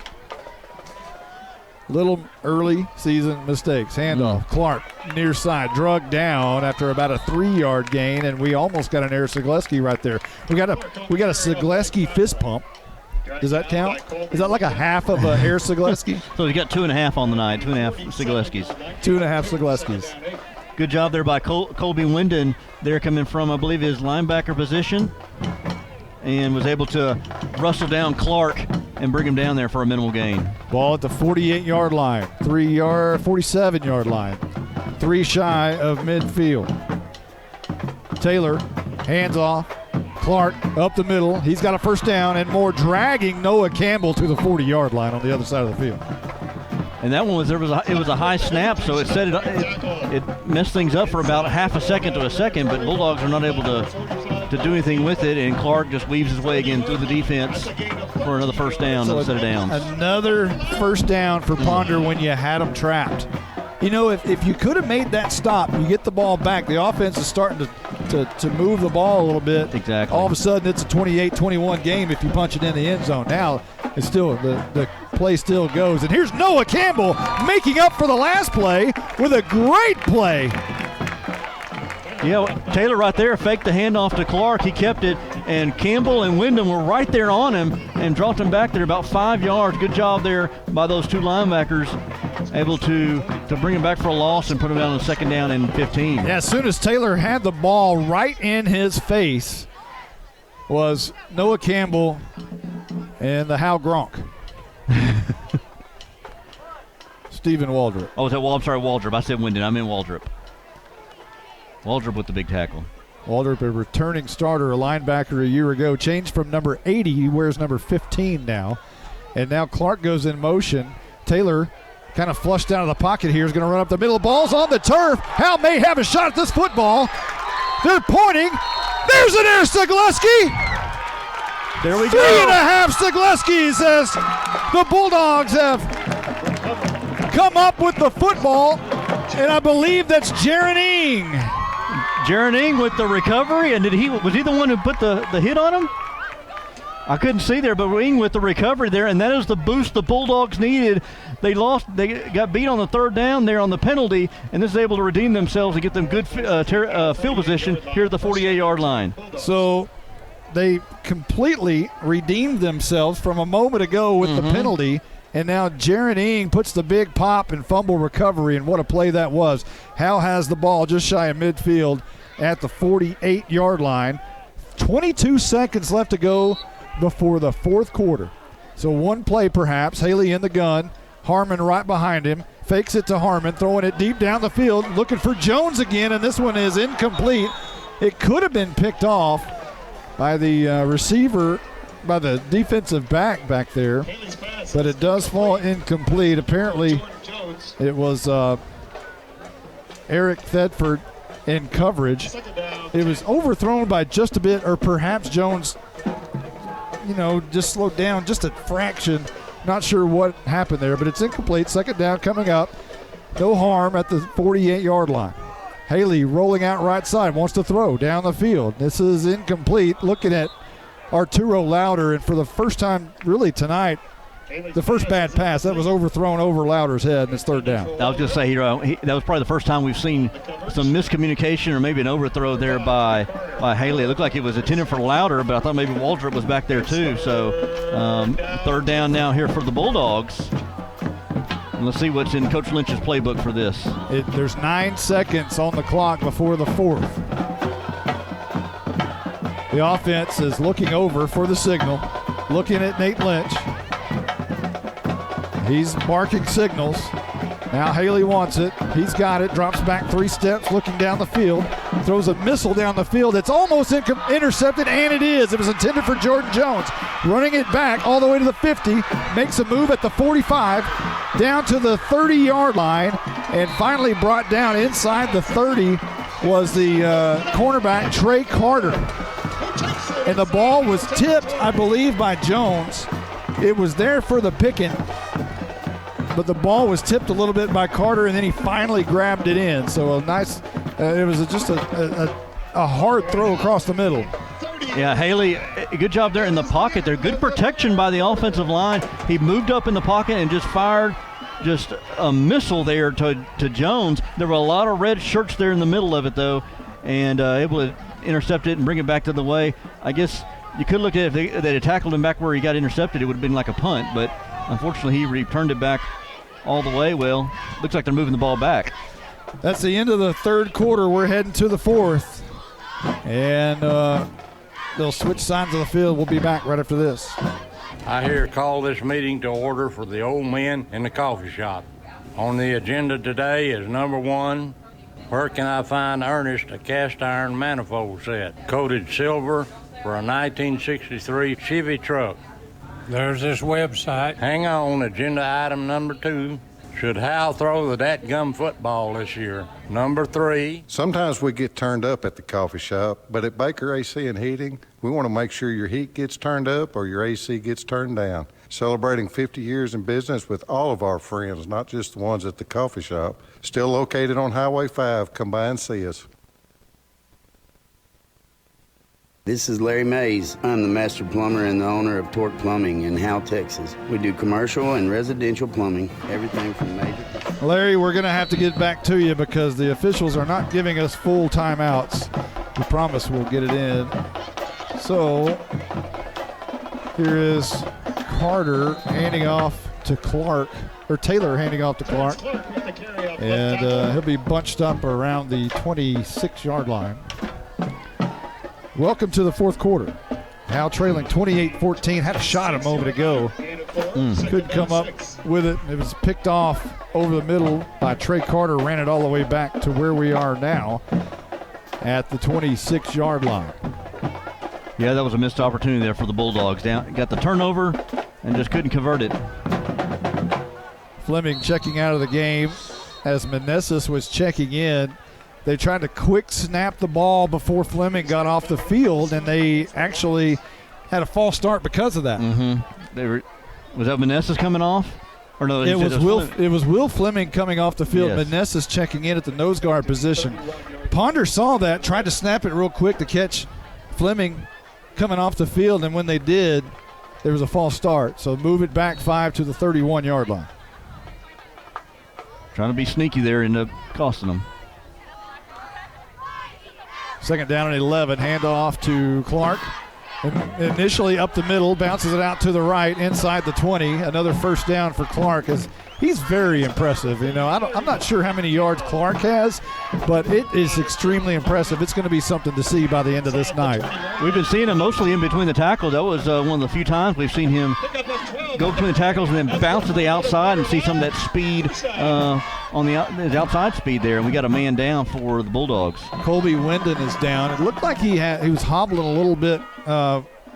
Little early season mistakes. Handoff. Clark near side, drugged down after about a 3-yard gain, and we almost got an Eric Sigleski right there. We got a Sigleski fist pump. Does that count? Is that like a half of a Eric Sigleski?
So he got 2.5 on the night. 2.5 Sigleskis.
2.5 Sigleskis.
Good job there by Colby Winden. They're coming from, I believe, his linebacker position, and was able to rustle down Clark and bring him down there for a minimal gain.
Ball at the 48-yard line, 47-yard line, 3 shy of midfield. Taylor, hands off. Clark up the middle. He's got a first down and more, dragging Noah Campbell to the 40-yard line on the other side of the field.
And that one it was a high snap, so it messed things up for about half a second to a second, but Bulldogs are not able to do anything with it, and Clark just weaves his way again through the defense for another first down, another set of downs.
Another first down for Ponder when you had them trapped. If you could have made that stop, you get the ball back, the offense is starting to to move the ball a little bit.
Exactly.
All of a sudden, it's a 28-21 game if you punch it in the end zone. Now, it's still the play still goes. And here's Noah Campbell making up for the last play with a great play.
Yeah, Taylor right there faked the handoff to Clark. He kept it, and Campbell and Wyndham were right there on him and dropped him back there about 5 yards. Good job there by those two linebackers, able to bring him back for a loss and put him down on the second down and 15.
Yeah, as soon as Taylor had the ball right in his face was Noah Campbell and the Howe Gronk. Stephen Waldrop.
Oh, I'm sorry, Waldrop. I said Wyndham. I meant Waldrop. Waldrop with the big tackle.
Waldrop, a returning starter, a linebacker a year ago, changed from number 80. He wears number 15 now. And now Clark goes in motion. Taylor kind of flushed out of the pocket here. Is going to run up the middle. Ball's on the turf. Howe may have a shot at this football. They're pointing. There's an air Stagleski.
There we go.
3.5 Stagleskis as the Bulldogs have come up with the football. And I believe that's Jaron Ing.
Jaron Ing with the recovery, and was he the one who put the hit on him? I couldn't see there, but Ing with the recovery there, and that is the boost the Bulldogs needed. They got beat on the third down there on the penalty, and this is able to redeem themselves and get them good field position here at the 48-yard line.
So they completely redeemed themselves from a moment ago with the penalty. And now Jaron Ing puts the big pop and fumble recovery, and what a play that was. Howe has the ball just shy of midfield at the 48-yard line. 22 seconds left to go before the fourth quarter. So one play perhaps. Haley in the gun. Harmon right behind him. Fakes it to Harmon, throwing it deep down the field. Looking for Jones again, and this one is incomplete. It could have been picked off by the receiver, by the defensive back there, but it does fall incomplete. Apparently it was Eric Thedford in coverage. It was overthrown by just a bit, or perhaps Jones, just slowed down just a fraction. Not sure what happened there, but it's incomplete. Second down coming up. No harm at the 48-yard line. Haley rolling out right side, wants to throw down the field. This is incomplete. Looking at Arturo Louder, and for the first time really tonight, the first bad pass, that was overthrown over Louder's head, and it's third down.
I was going to say, that was probably the first time we've seen some miscommunication or maybe an overthrow there by Haley. It looked like it was intended for Louder, but I thought maybe Waldrop was back there too. So third down now here for the Bulldogs. And let's see what's in Coach Lynch's playbook for this.
There's 9 seconds on the clock before the fourth. The offense is looking over for the signal, looking at Nate Lynch. He's marking signals. Now Haley wants it. He's got it. Drops back 3 steps, looking down the field. Throws a missile down the field. It's almost intercepted, and it is. It was intended for Jordan Jones. Running it back all the way to the 50. Makes a move at the 45, down to the 30-yard line, and finally brought down inside the 30 was the cornerback, Trey Carter. And the ball was tipped, I believe, by Jones. It was there for the picking, but the ball was tipped a little bit by Carter, and then he finally grabbed it in. So a nice, it was just a hard throw across the middle.
Yeah, Haley, good job there in the pocket there. Good protection by the offensive line. He moved up in the pocket and just fired just a missile there to Jones. There were a lot of red shirts there in the middle of it, though, and able to intercept it and bring it back to the way. I guess you could look at it if they had tackled him back where he got intercepted, it would have been like a punt, but unfortunately he returned it back all the way. Well, looks like they're moving the ball back.
That's the end of the third quarter. We're heading to the fourth, and they'll switch sides of the field. We'll be back right after this.
I here call this meeting to order for the old men in the coffee shop. On the agenda today is number 1, where can I find Ernest a cast iron manifold set, coated silver for a 1963 Chevy truck. There's this website. Hang on, agenda item number 2. Should Howe throw the dadgum football this year? Number 3.
Sometimes we get turned up at the coffee shop, but at Baker AC and Heating, we want to make sure your heat gets turned up or your AC gets turned down. Celebrating 50 years in business with all of our friends, not just the ones at the coffee shop. Still located on Highway 5. Come by and see us.
This is Larry Mays. I'm the master plumber and the owner of Torque Plumbing in Howe, Texas. We do commercial and residential plumbing, everything from major.
Larry, we're going to have to get back to you because the officials are not giving us full timeouts. We promise we'll get it in. So here is Carter handing off to Clark, or Taylor handing off to Clark. And he'll be bunched up around the 26-yard line. Welcome to the fourth quarter. Howe trailing 28-14. Had a shot a moment ago. Couldn't come up with it. It was picked off over the middle by Trey Carter. Ran it all the way back to where we are now at the 26-yard line.
Yeah, that was a missed opportunity there for the Bulldogs. Got the turnover and just couldn't convert it.
Fleming checking out of the game as Meneses was checking in. They tried to quick snap the ball before Fleming got off the field, and they actually had a false start because of that.
Was that Meneses coming off? Or no?
It was Will Fleming coming off the field. Yes. Meneses checking in at the nose guard position. Ponder saw that, tried to snap it real quick to catch Fleming coming off the field, and when they did, there was a false start. So move it back 5 to the 31-yard line.
Trying to be sneaky there, ended up costing them.
Second down and 11, handoff to Clark. Initially up the middle, bounces it out to the right, inside the 20. Another first down for Clark. He's very impressive. You know, I'm not sure how many yards Clark has, but it is extremely impressive. It's going to be something to see by the end of this night.
We've been seeing him mostly in between the tackles. That was one of the few times we've seen him go between the tackles and then bounce to the outside and see some of that speed on his outside speed there. And we got a man down for the Bulldogs.
Colby Wyndon is down. It looked like he was hobbling a little bit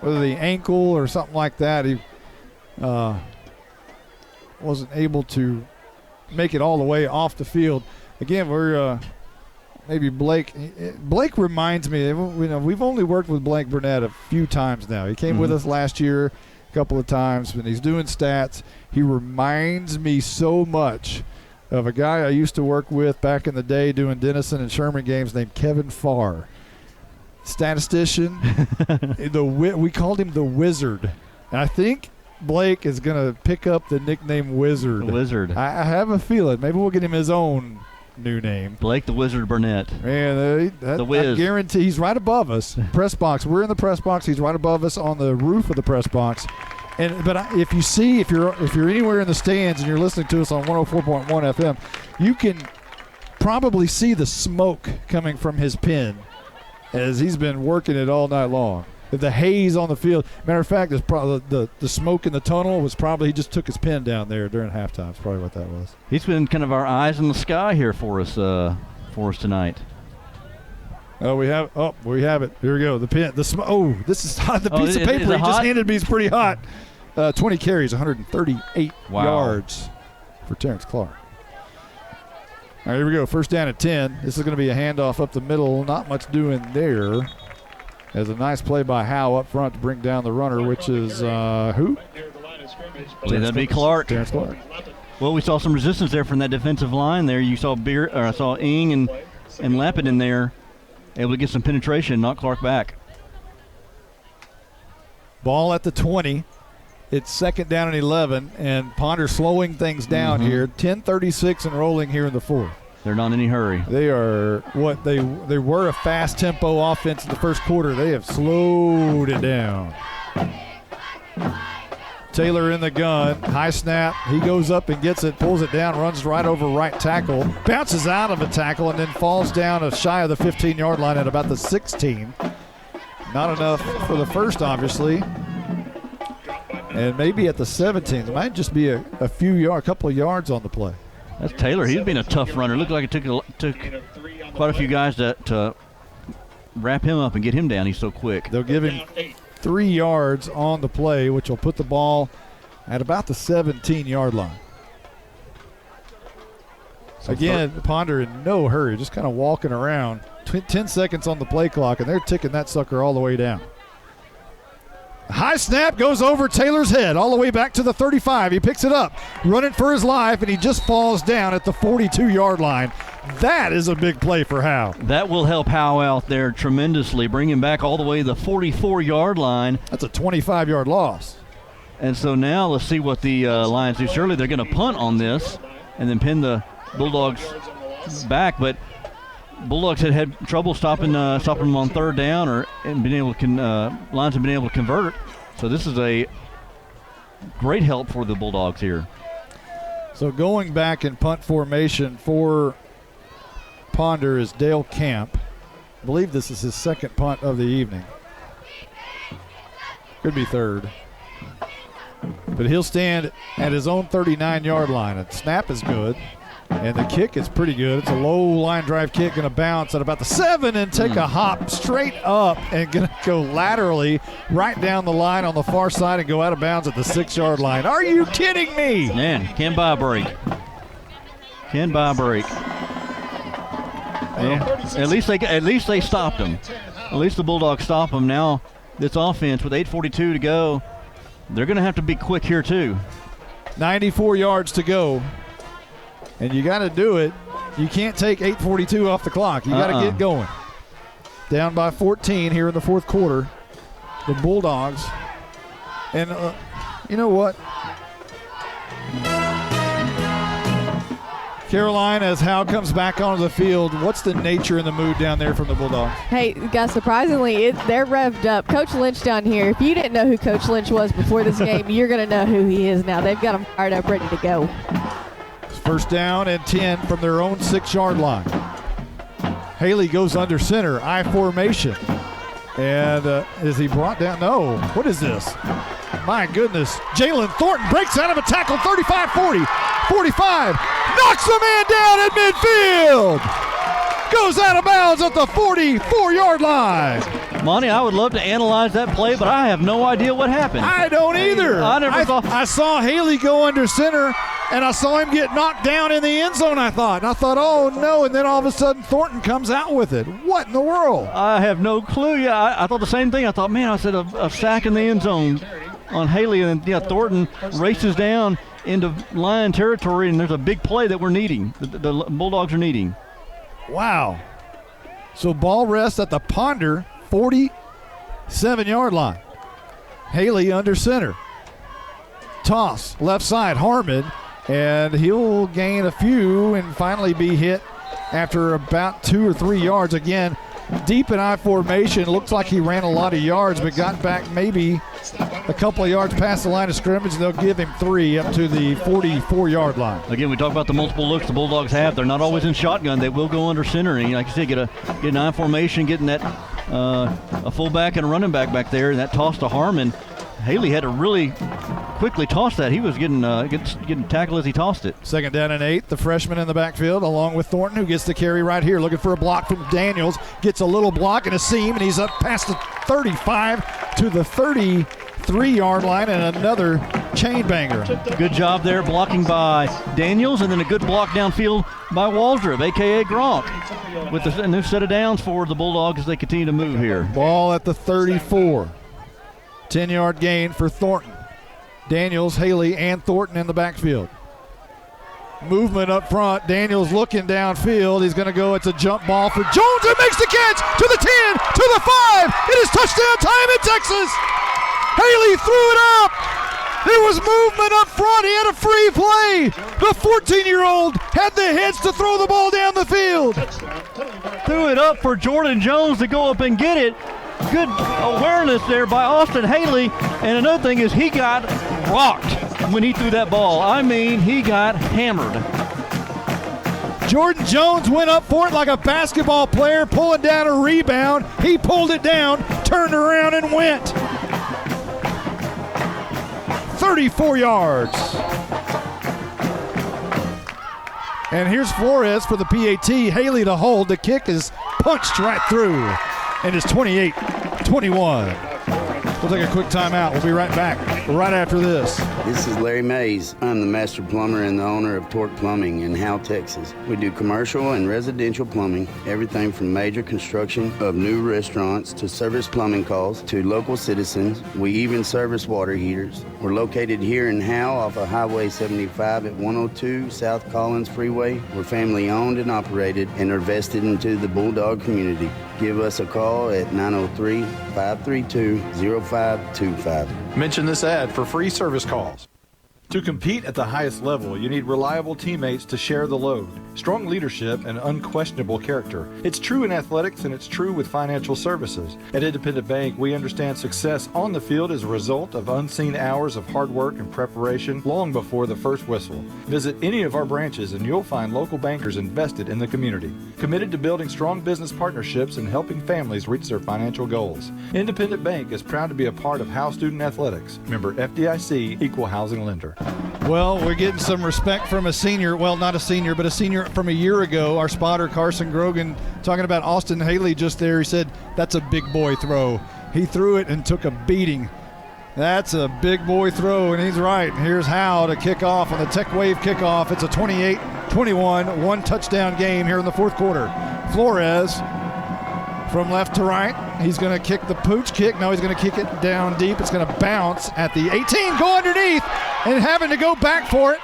with the ankle or something like that. He wasn't able to make it all the way off the field. Again, we're maybe Blake. Blake reminds me, we've only worked with Blake Burnett a few times now. He came with us last year a couple of times when he's doing stats. He reminds me so much of a guy I used to work with back in the day doing Denison and Sherman games named Kevin Farr. Statistician. We called him the Wizard. And I think Blake is going to pick up the nickname Wizard.
The Wizard.
I have a feeling. Maybe we'll get him his own new name.
Blake the Wizard Burnett.
Man,
the Wiz.
I guarantee he's right above us. Press box. We're in the press box. He's right above us on the roof of the press box. If you're anywhere in the stands and you're listening to us on 104.1 FM, you can probably see the smoke coming from his pen as he's been working it all night long. The haze on the field. Matter of fact, it's probably the smoke in the tunnel was probably he just took his pen down there during halftime. That's probably what that was.
He's been kind of our eyes in the sky here for us tonight.
We have it. Here we go. The pen. This is hot. The piece of paper he just handed me is pretty hot. 20 carries, 138 yards for Terrence Clark. All right, here we go. First down at 10. This is going to be a handoff up the middle. Not much doing there. As a nice play by Howe up front to bring down the runner, which is who?
I believe that'd be Clark.
Terrence Clark.
Well, we saw some resistance there from that defensive line there. You saw I saw Ing and Lappin in there, able to get some penetration, knock Clark back.
Ball at the 20. It's second down and 11, and Ponder slowing things down here. 10:36 and rolling here in the fourth.
They're not in any hurry.
They are they were a fast tempo offense in the first quarter. They have slowed it down. Taylor in the gun, high snap. He goes up and gets it, pulls it down, runs right over right tackle, bounces out of a tackle, and then falls down shy of the 15-yard line at about the 16. Not enough for the first, obviously. And maybe at the 17. It might just be a couple of yards on the play.
That's Taylor. He's been a tough runner. Looked like it took quite a few guys to wrap him up and get him down. He's so quick.
They'll give him 3 yards on the play, which will put the ball at about the 17-yard line. Again, Ponder in no hurry, just kind of walking around. 10 seconds on the play clock, and they're ticking that sucker all the way down. High snap goes over Taylor's head all the way back to the 35. He picks it up, running for his life, and he just falls down at the 42-yard line. That is a big play for Howe.
That will help Howe out there tremendously, bring him back all the way to the 44-yard line.
That's a 25-yard loss.
And so now let's see what the Lions do. Surely they're going to punt on this and then pin the Bulldogs back, but Bulldogs had trouble stopping them on third down, Lions have been able to convert. So this is a great help for the Bulldogs here.
So going back in punt formation for Ponder is Dale Camp. I believe this is his second punt of the evening. Could be third. But he'll stand at his own 39-yard line. And snap is good. And the kick is pretty good. It's a low line drive kick, going to bounce at about the 7 and take a hop straight up and going to go laterally right down the line on the far side and go out of bounds at the 6-yard line. Are you kidding me?
Man, can buy a break. Can buy a break. Well, at least they stopped him. At least the Bulldogs stop him. Now this offense with 8:42 to go, they're going to have to be quick here too.
94 yards to go. And you got to do it. You can't take 8:42 off the clock. You got to get going. Down by 14 here in the fourth quarter. The Bulldogs. And you know what? Caroline, as Howe comes back onto the field, what's the nature and the mood down there from the Bulldogs?
Hey, guys, surprisingly, they're revved up. Coach Lynch down here, if you didn't know who Coach Lynch was before this game, you're going to know who he is now. They've got him fired up, ready to go.
First down and 10 from their own 6-yard line. Haley goes under center, I formation. And is he brought down? No. What is this? My goodness. Jalen Thornton breaks out of a tackle, 35-40, 45. Knocks the man down at midfield. Goes out of bounds at the 44-yard line.
Monty, I would love to analyze that play, but I have no idea what happened.
I don't either. I saw Haley go under center, and I saw him get knocked down in the end zone, I thought. And I thought, oh, no, and then all of a sudden Thornton comes out with it. What in the world?
I have no clue. Yeah, I thought the same thing. I thought, man, I said a sack in the end zone on Haley, and then Thornton races down into Lion territory, and there's a big play that we're needing, the Bulldogs are needing.
Wow. So ball rests at the Ponder 47-yard line. Haley under center. Toss left side, Harmon, and he'll gain a few and finally be hit after about 2 or 3 yards. Again, deep in I formation. Looks like he ran a lot of yards, but got back maybe a couple of yards past the line of scrimmage. They'll give him 3 up to the 44-yard line.
Again, we talk about the multiple looks the Bulldogs have. They're not always in shotgun. They will go under center. And like you said, get an I formation, getting that a fullback and a running back there, and that toss to Harmon. Haley had to really quickly toss that. He was getting tackled as he tossed it.
Second down and 8. The freshman in the backfield, along with Thornton, who gets the carry right here, looking for a block from Daniels. Gets a little block and a seam, and he's up past the 35 to the 33-yard line, and another chain banger.
Good job there blocking by Daniels, and then a good block downfield by Waldrop, a.k.a. Gronk, with a new set of downs for the Bulldogs as they continue to move here.
Ball at the 34. 10-yard gain for Thornton. Daniels, Haley, and Thornton in the backfield. Movement up front. Daniels looking downfield. He's going to go. It's a jump ball for Jones, and makes the catch to the 10, to the 5. It is touchdown time in Texas. Haley threw it up. There was movement up front. He had a free play. The 14-year-old had the heads to throw the ball down the field.
Threw it up for Jordan Jones to go up and get it. Good awareness there by Austin Haley. And another thing is he got rocked when he threw that ball. I mean, he got hammered.
Jordan Jones went up for it like a basketball player pulling down a rebound. He pulled it down, turned around, and went. 34 yards. And here's Flores for the PAT. Haley to hold. The kick is punched right through. And it's 28-21. We'll take a quick timeout. We'll be right back right after this.
This is Larry Mays. I'm the master plumber and the owner of Torque Plumbing in Howe, Texas. We do commercial and residential plumbing, everything from major construction of new restaurants to service plumbing calls to local citizens. We even service water heaters. We're located here in Howe off of Highway 75 at 102 South Collins Freeway. We're family owned and operated and are vested into the Bulldog community. Give us a call at 903-532-0525.
Mention this ad for free service calls. To compete at the highest level, you need reliable teammates to share the load, strong leadership, and unquestionable character. It's true in athletics, and it's true with financial services. At Independent Bank, we understand success on the field is a result of unseen hours of hard work and preparation long before the first whistle. Visit any of our branches, and you'll find local bankers invested in the community, committed to building strong business partnerships and helping families reach their financial goals. Independent Bank is proud to be a part of Howe Student Athletics. Member FDIC, Equal Housing Lender.
Well, we're getting some respect from a senior. Well, not a senior, but a senior from a year ago. Our spotter, Carson Grogan, talking about Austin Haley just there. He said, that's a big boy throw. He threw it and took a beating. That's a big boy throw, and he's right. Here's Howe to kick off on the Tech Wave kickoff. It's a 28-21, one touchdown game here in the fourth quarter. Flores from left to right. He's going to kick the pooch kick. No, he's going to kick it down deep. It's going to bounce at the 18, go underneath, and having to go back for it.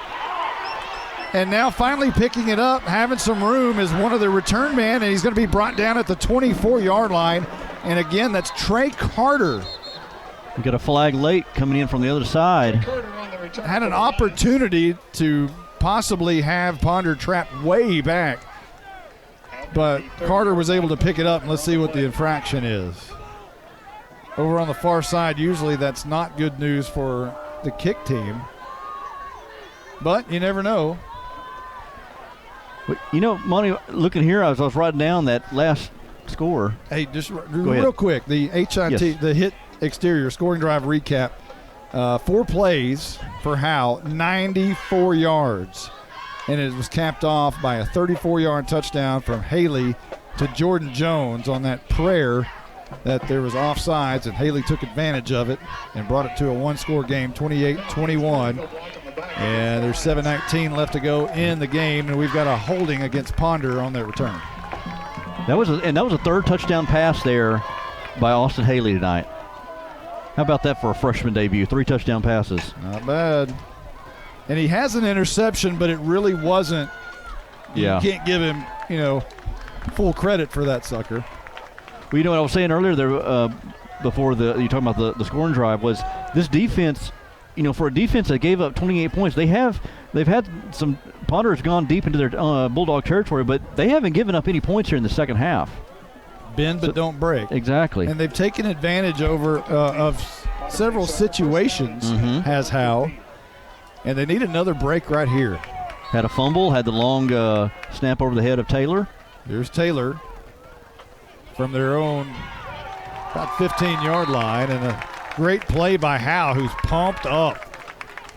And now finally picking it up, having some room is one of the return men, and he's going to be brought down at the 24-yard line. And again, that's Trey Carter.
We got a flag late coming in from the other side.
Had an opportunity to possibly have Ponder trapped way back, but Carter was able to pick it up, and let's see what the infraction is. Over on the far side, usually that's not good news for the kick team, but you never know.
You know, Monty, looking here, I was writing down that last score.
Hey, just real quick, the HIT, yes. The hit exterior scoring drive recap, 4 plays for Howe, 94 yards. And it was capped off by a 34-yard touchdown from Haley to Jordan Jones on that prayer that there was offsides, and Haley took advantage of it and brought it to a one-score game, 28-21. And there's 7:19 left to go in the game, and we've got a holding against Ponder on that return.
That was a third touchdown pass there by Austin Haley tonight. How about that for a freshman debut? 3 touchdown passes.
Not bad. And he has an interception, but it really wasn't.
Yeah.
You can't give him, full credit for that sucker.
Well, you know what I was saying earlier there before you talking about the scoring drive was this defense. For a defense that gave up 28 points, they've had some Ponder has gone deep into their Bulldog territory, but they haven't given up any points here in the second half.
Bend but don't break.
Exactly.
And they've taken advantage of several situations, has Howe. And they need another break right here.
Had a fumble, had the long snap over the head of Taylor.
Here's Taylor from their own about 15-yard line, and a great play by Howe, who's pumped up.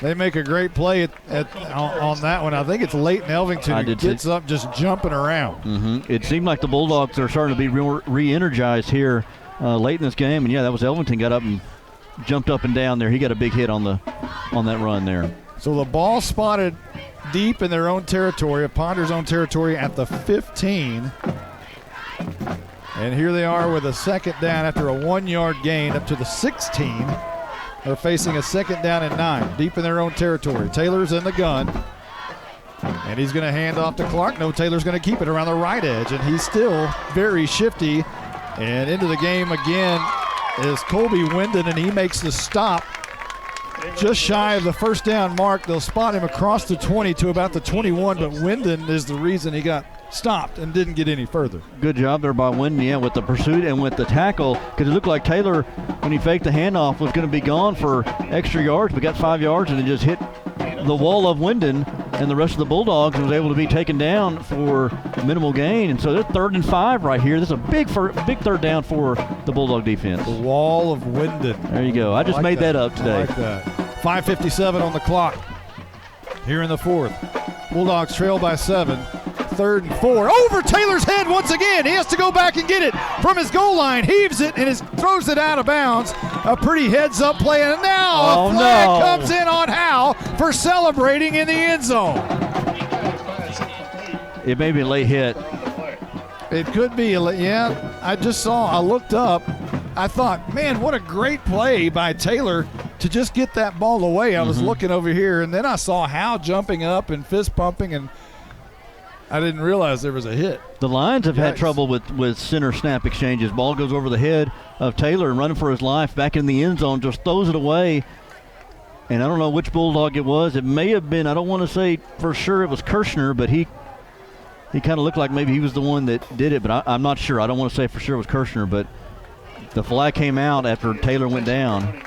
They make a great play on that one. I think it's Leighton Elvington who gets up just jumping around.
It seemed like the Bulldogs are starting to be re-energized here late in this game. And, yeah, that was Elvington got up and jumped up and down there. He got a big hit on that run there.
So the ball spotted deep in their own territory, Ponder's own territory at the 15. And here they are with a second down after a 1-yard gain up to the 16. They're facing a second down and 9, deep in their own territory. Taylor's in the gun, and he's going to hand off to Clark. No, Taylor's going to keep it around the right edge, and he's still very shifty. And into the game again is Colby Wyndon, and he makes the stop just shy of the first down mark. They'll spot him across the 20 to about the 21, but Wyndon is the reason he got stopped and didn't get any further.
Good job there by Wyndon, with the pursuit and with the tackle, because it looked like Taylor, when he faked the handoff, was going to be gone for extra yards, but got 5 yards and it just hit the wall of Wyndon and the rest of the Bulldogs and was able to be taken down for minimal gain. And so they're 3rd and 5 right here. This is a big third down for the Bulldog defense.
The wall of Wyndon.
There you go. I just made that up today.
I like that. 5:57 on the clock here in the fourth. Bulldogs trail by 7. 3rd and 4. Over Taylor's head once again. He has to go back and get it from his goal line. Heaves it and throws it out of bounds. A pretty heads-up play, and now a flag comes in on Howe for celebrating in the end zone.
It may be a late hit.
It could be, yeah. I looked up. I thought, man, what a great play by Taylor to just get that ball away. I was looking over here, and then I saw Howe jumping up and fist pumping, and I didn't realize there was a hit.
The Lions have had trouble with center snap exchanges. Ball goes over the head of Taylor and running for his life back in the end zone, just throws it away. And I don't know which Bulldog it was. It may have been, I don't want to say for sure it was Kirshner, but he kind of looked like maybe he was the one that did it, but I'm not sure. I don't want to say for sure it was Kirshner, but the flag came out after Taylor went down.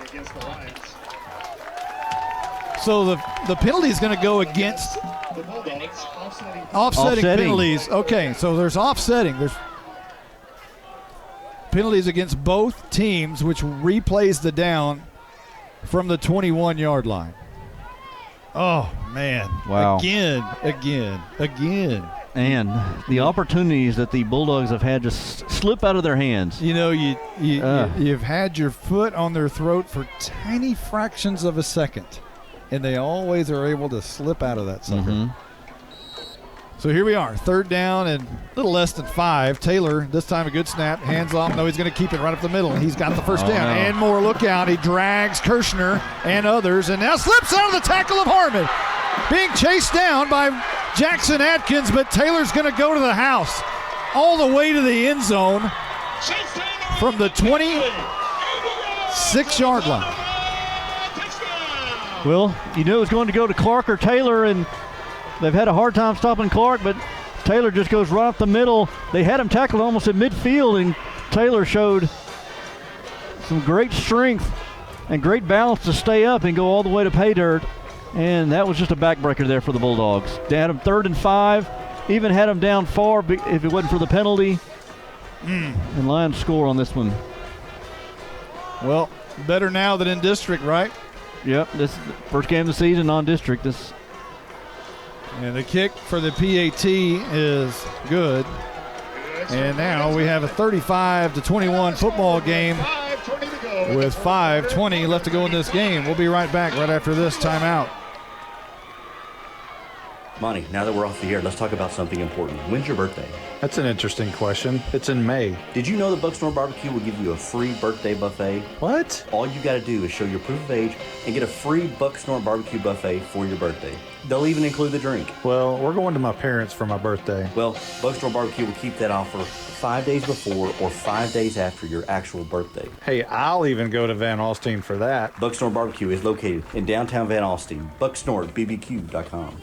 So the penalty is going to go against offsetting penalties. Okay, so there's offsetting. There's penalties against both teams, which replays the down from the 21-yard line. Oh, man.
Wow.
Again.
And the opportunities that the Bulldogs have had just slip out of their hands.
You know, you've had your foot on their throat for tiny fractions of a second, and they always are able to slip out of that sucker. So here we are, third down and a little less than 5. Taylor, this time a good snap, hands off. No, he's going to keep it right up the middle. He's got the first down.
No.
And more, look out. He drags Kirshner and others, and now slips out of the tackle of Harmon. Being chased down by Jackson Atkins, but Taylor's going to go to the house all the way to the end zone from the 26-yard line.
Well, you knew it was going to go to Clark or Taylor, and they've had a hard time stopping Clark, but Taylor just goes right up the middle. They had him tackled almost at midfield, and Taylor showed some great strength and great balance to stay up and go all the way to pay dirt. And that was just a backbreaker there for the Bulldogs. They had him 3rd and 5, even had him down far if it wasn't for the penalty. And Lions score on this one.
Well, better now than in district, right?
Yep, this first game of the season non-district.
And the kick for the PAT is good. And now we have a 35-21 football game with 5:20 left to go in this game. We'll be right back right after this timeout.
Monty, now that we're off the air, let's talk about something important. When's your birthday?
That's an interesting question. It's in May.
Did you know that Bucksnor Barbecue will give you a free birthday buffet?
What?
All you got to do is show your proof of age and get a free Bucksnor Barbecue buffet for your birthday. They'll even include the drink.
Well, we're going to my parents for my birthday.
Well, Bucksnor Barbecue will keep that offer 5 days before or 5 days after your actual birthday.
Hey, I'll even go to Van Alstyne for that.
Bucksnor Barbecue is located in downtown Van Alstyne. BucksnorBBQ.com.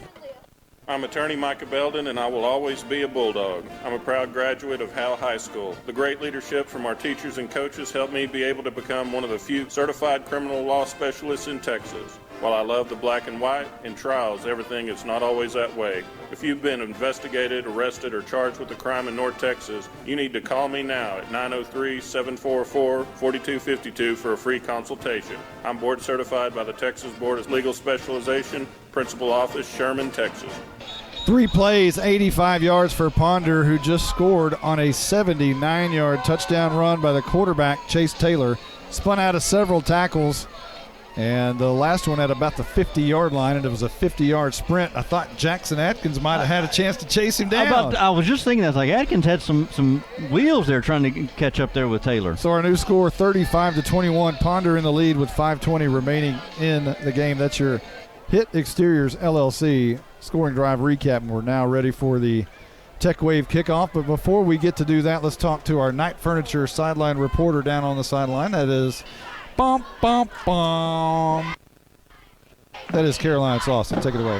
I'm attorney Micah Belden, and I will always be a Bulldog. I'm a proud graduate of Howe High School. The great leadership from our teachers and coaches helped me be able to become one of the few certified criminal law specialists in Texas. While I love the black and white, in trials, everything is not always that way. If you've been investigated, arrested, or charged with a crime in North Texas, you need to call me now at 903-744-4252 for a free consultation. I'm board certified by the Texas Board of Legal Specialization, Principal Office, Sherman, Texas.
3 plays, 85 yards for Ponder, who just scored on a 79-yard touchdown run by the quarterback, Chase Taylor. Spun out of several tackles, and the last one at about the 50-yard line, and it was a 50-yard sprint. I thought Jackson Atkins might have had a chance to chase him down.
I was just thinking that. Like, Atkins had some wheels there trying to catch up there with Taylor.
So our new score, 35-21. Ponder in the lead with 5:20 remaining in the game. That's your Hit Exteriors LLC scoring drive recap, and we're now ready for the Tech Wave kickoff. But before we get to do that, let's talk to our Night Furniture sideline reporter down on the sideline. That is That is Caroline Slauson. Take it away.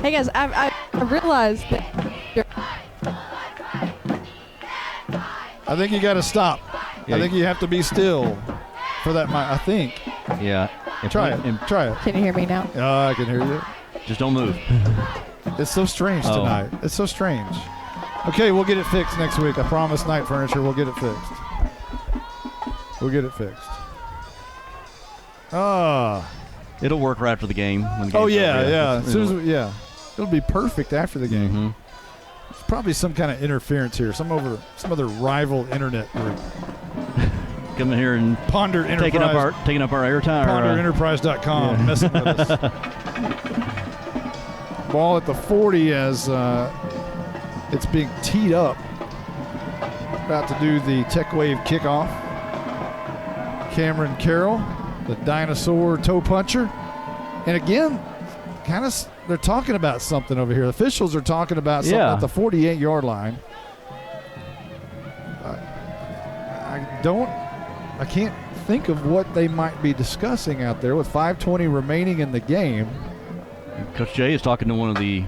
Hey guys, I realized that
I think you got to stop.
Yeah.
I think you have to be still for that. I think.
Yeah.
Try it.
Can you hear me now?
I can hear you.
Just don't move.
It's so strange tonight. It's so strange. Okay, we'll get it fixed next week. I promise Night Furniture, we'll get it fixed.
It'll work right after the game. When the game's over.
Yeah. As soon as it'll be perfect after the game.
Mm-hmm.
There's probably some kind of interference here. Some other rival internet group.
coming here and
Ponder
taking up our airtime.
PonderEnterprise.com messing with us. Ball at the 40 as it's being teed up. About to do the Tech Wave kickoff. Cameron Carroll, the dinosaur toe puncher. And again, kind of they're talking about something over here. Officials are talking about something at the 48-yard line. I can't think of what they might be discussing out there with 5:20 remaining in the game.
Coach Jay is talking to one of the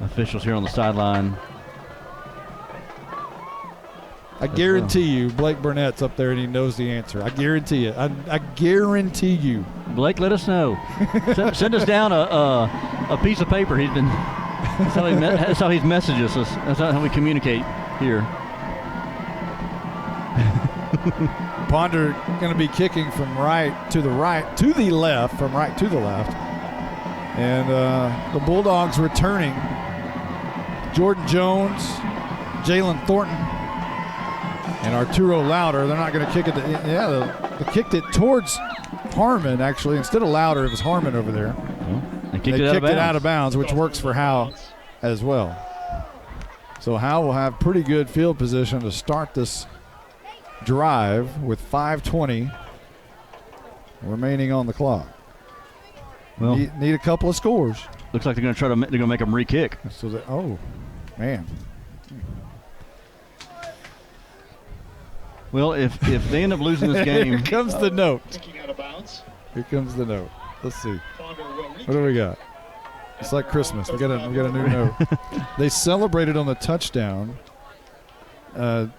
officials here on the sideline.
I guarantee you Blake Burnett's up there and he knows the answer. I guarantee it. I guarantee you.
Blake, let us know. Send us down a piece of paper. That's how he's messaged us. That's how we communicate here.
Ponder going to be kicking from right to the left, from right to the left. And the Bulldogs returning. Jordan Jones, Jalen Thornton, and Arturo Lauder. They're not going to kick it. They kicked it towards Harmon, actually. Instead of Lauder, it was Harmon over there.
They kicked it
out of bounds, which works for Howe as well. So Howe will have pretty good field position to start this drive with 5:20 remaining on the clock.
Well,
need a couple of scores.
Looks like they're going to make them re-kick.
So oh, man.
Well, if they end up losing this game,
here comes the note. Here comes the note. Let's see. What do we got? It's like Christmas. We got a new note. They celebrated on the touchdown.
Can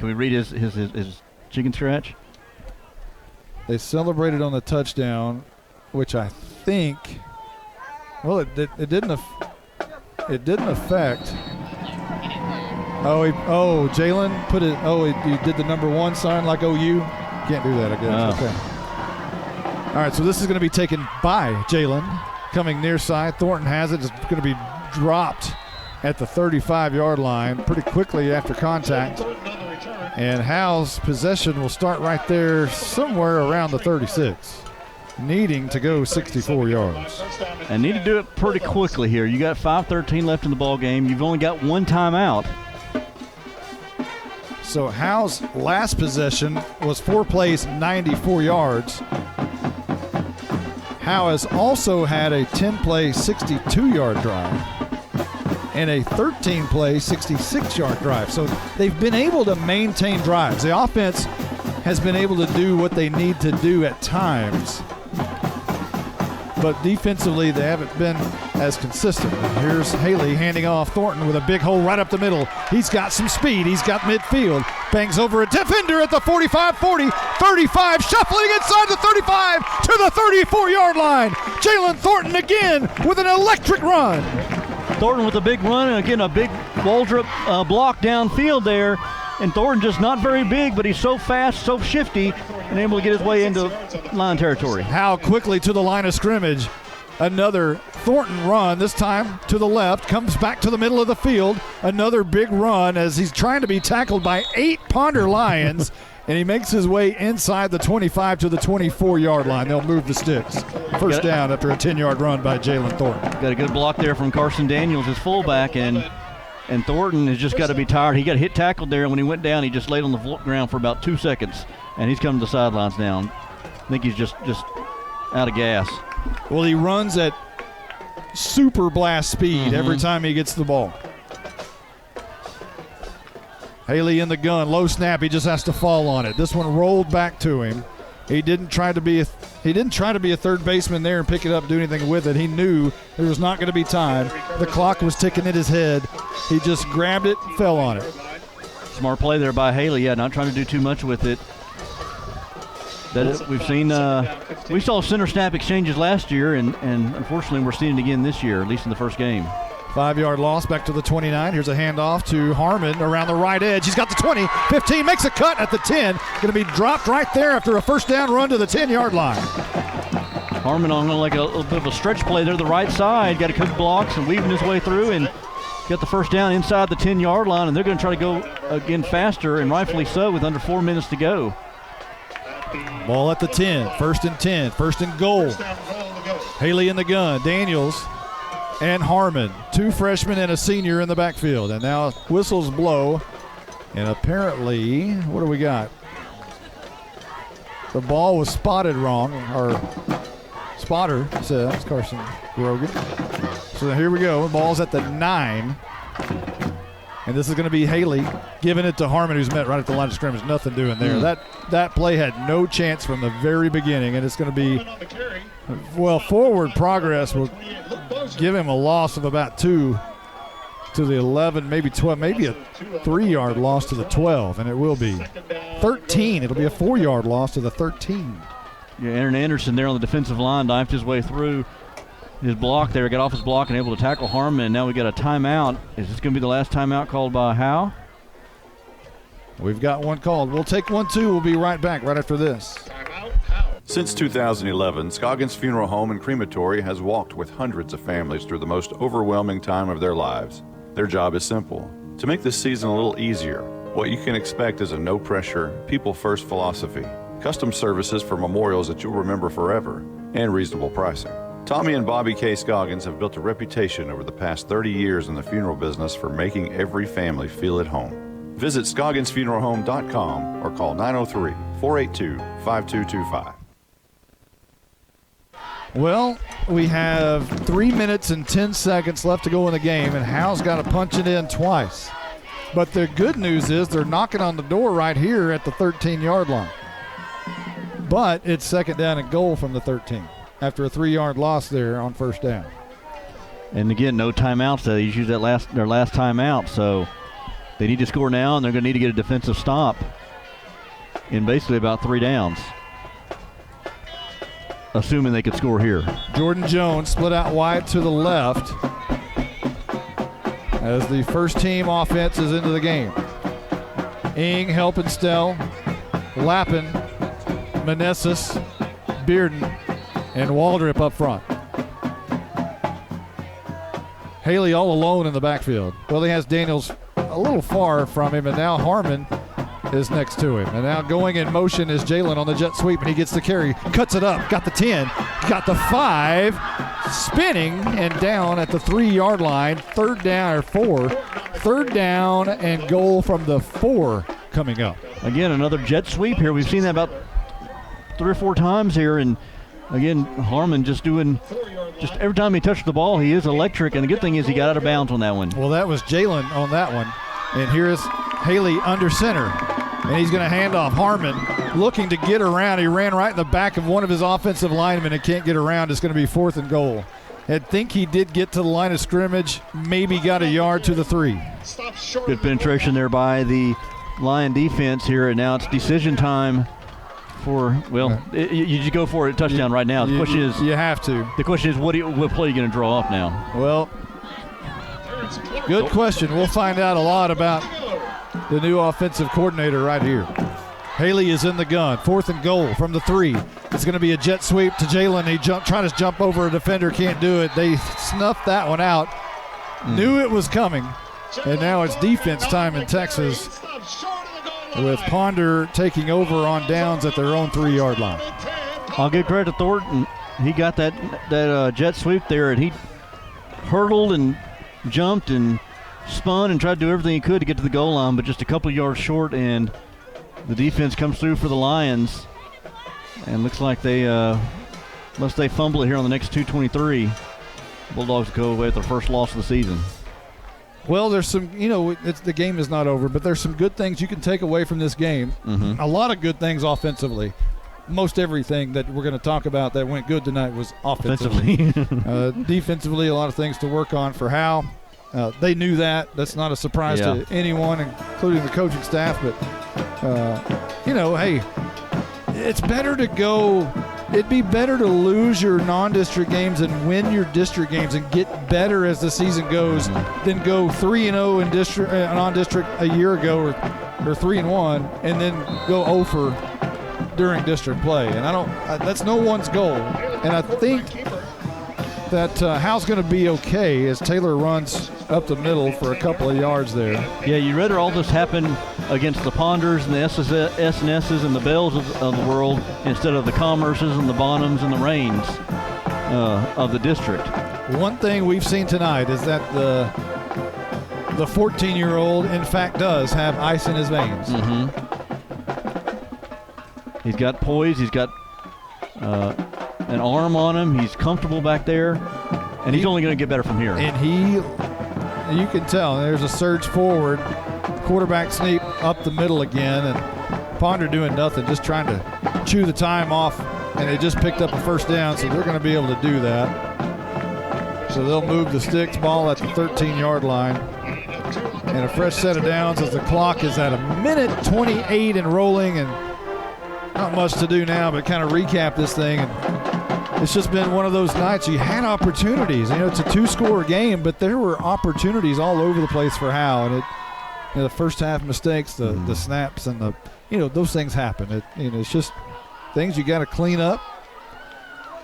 we read his chicken scratch?
They celebrated on the touchdown, which I think. Well, it didn't affect. Jalen put it. He did the number 1 sign like OU. Can't do that, I guess. Okay. All right, so this is going to be taken by Jalen, coming near side. Thornton has it. It's going to be dropped at the 35-yard line pretty quickly after contact. And Howe's possession will start right there somewhere around the 36, needing to go 64 yards.
And need to do it pretty quickly here. You got 5:13 left in the ball game. You've only got 1 timeout.
So Howe's last possession was 4 plays, 94 yards. Howe has also had a 10-play, 62-yard drive and a 13-play, 66-yard drive. So they've been able to maintain drives. The offense has been able to do what they need to do at times. But defensively, they haven't been as consistent. Here's Haley handing off Thornton with a big hole right up the middle. He's got some speed. He's got midfield. Bangs over a defender at the 45, 40, 35, shuffling inside the 35 to the 34-yard line. Jalen Thornton again with an electric run.
Thornton with a big run, and again a big Waldrop block downfield there. And Thornton just not very big, but he's so fast, so shifty, and able to get his way into line territory.
Howe quickly to the line of scrimmage. Another Thornton run, this time to the left, comes back to the middle of the field. Another big run as he's trying to be tackled by 8 Ponder Lions, and he makes his way inside the 25 to the 24-yard line. They'll move the sticks. First down after a 10-yard run by Jalen Thornton.
Got a good block there from Carson Daniels, his fullback, and Thornton has just got to be tired. He got hit tackled there, and when he went down, he just laid on the ground for about 2 seconds, and he's coming to the sidelines now. I think he's just out of gas.
Well, he runs at super blast speed every time he gets the ball. Haley in the gun, low snap. He just has to fall on it. This one rolled back to him. He didn't try to be a third baseman there and pick it up, do anything with it. He knew there was not going to be time. The clock was ticking at his head. He just grabbed it, fell on it.
Smart play there by Haley. Yeah, not trying to do too much with it. We've seen. We saw center snap exchanges last year, and unfortunately we're seeing it again this year, at least in the first game.
5-yard loss back to the 29. Here's a handoff to Harmon around the right edge. He's got the 20, 15, makes a cut at the 10. Going to be dropped right there after a first down run to the 10-yard line.
Harmon on like a little bit of a stretch play there to the right side. Got a good blocks and weaving his way through, and got the first down inside the 10-yard line, and they're going to try to go again faster, and rightfully so, with under 4 minutes to go.
Ball at the 10, 1st and 10, 1st and goal. Haley in the gun, Daniels and Harmon, 2 freshmen and a senior in the backfield. And now whistles blow, and apparently, what do we got? The ball was spotted wrong, or spotter says Carson Grogan. So here we go, the ball's at the 9. And this is going to be Haley giving it to Harmon, who's met right at the line of scrimmage. Nothing doing there. That play had no chance from the very beginning, and it's going to be, well, forward progress will give him a loss of about 2 to the 11, maybe 12, maybe a 3-yard loss to the 12, and it will be 13. It'll be a 4-yard loss to the 13.
Yeah, Aaron Anderson there on the defensive line dived his way through his block there, got off his block and able to tackle Harmon. Now we got a timeout. Is this going to be the last timeout called by Howe?
We've got one called. We'll take one, too. We'll be right back right after this.
Since 2011, Scoggins Funeral Home and Crematory has walked with hundreds of families through the most overwhelming time of their lives. Their job is simple: to make this season a little easier. What you can expect is a no-pressure, people-first philosophy, custom services for memorials that you'll remember forever, and reasonable pricing. Tommy and Bobby K. Scoggins have built a reputation over the past 30 years in the funeral business for making every family feel at home. Visit ScogginsFuneralHome.com or call 903-482-5225.
Well, we have 3 minutes and 10 seconds left to go in the game, and Howe's got to punch it in twice. But the good news is they're knocking on the door right here at the 13-yard line. But it's 2nd down and goal from the 13 after a 3-yard loss there on 1st down.
And again, no timeouts. They used their last timeout, so they need to score now, and they're going to need to get a defensive stop in basically about 3 downs, assuming they could score here.
Jordan Jones split out wide to the left as the first team offense is into the game. Ing, Helpenstell, Lappin, Meneses, Bearden, and Waldrip up front. Haley all alone in the backfield. Well, he has Daniels a little far from him, and now Harmon is next to him. And now going in motion is Jalen on the jet sweep, and he gets the carry, cuts it up, got the 10, got the 5, spinning and down at the 3-yard line. 3rd down or 4. 3rd down and goal from the 4 coming up.
Again, another jet sweep here. We've seen that about 3 or 4 times here, and again, Harmon just every time he touched the ball, he is electric, and the good thing is he got out of bounds on that one.
Well, that was Jalen on that one, and here's Haley under center, and he's going to hand off. Harmon looking to get around. He ran right in the back of one of his offensive linemen and can't get around. It's going to be 4th and goal. I think he did get to the line of scrimmage, maybe got a yard to the 3.
Good penetration there by the Lion defense here, and now it's decision time. You just go for it, touchdown right now. The question is,
you have to.
The question is, what play are you going to draw up now?
Well, good question. We'll find out a lot about the new offensive coordinator right here. Haley is in the gun, 4th and goal from the 3. It's going to be a jet sweep to Jalen. He trying to jump over a defender, can't do it. They snuffed that one out. Knew it was coming, and now it's defense time in Texas, with Ponder taking over on downs at their own 3-yard line.
I'll give credit to Thornton. He got that jet sweep there, and he hurdled and jumped and spun and tried to do everything he could to get to the goal line, but just a couple yards short, and the defense comes through for the Lions. And looks like they, unless they fumble it here on the next 2:23, Bulldogs go away with their first loss of the season.
Well, there's some, the game is not over, but there's some good things you can take away from this game.
Mm-hmm.
A lot of good things offensively. Most everything that we're going to talk about that went good tonight was offensively. Defensively, a lot of things to work on for Howe. They knew that. That's not a surprise to anyone, including the coaching staff. But, hey, it's better to go. It'd be better to lose your non-district games and win your district games and get better as the season goes than go 3-0 in district non-district a year ago or 3-1 and then go 0 for during district play. And that's no one's goal. And I think that Howe's going to be okay as Taylor runs up the middle for a couple of yards there.
Yeah, you'd rather all this happen against the Ponders and the S&S's and the Bells of the world instead of the Commerces and the Bonhams and the Rains of the district. One
thing we've seen tonight is that the 14-year-old, in fact, does have ice in his veins.
Mm-hmm. He's got poise. He's got an arm on him. He's comfortable back there, and he's only going to get better from here.
And you can tell there's a surge forward, quarterback sneak up the middle again, and Ponder doing nothing, just trying to chew the time off, and they just picked up a first down, so they're going to be able to do that. So they'll move the sticks, ball at the 13-yard line, and a fresh set of downs as the clock is at 1:28 and rolling, and not much to do now, but kind of recap this thing. And it's just been one of those nights you had opportunities. It's a 2-score game, but there were opportunities all over the place for Howe. And the first half mistakes, the snaps, and those things happen. It's just things you got to clean up.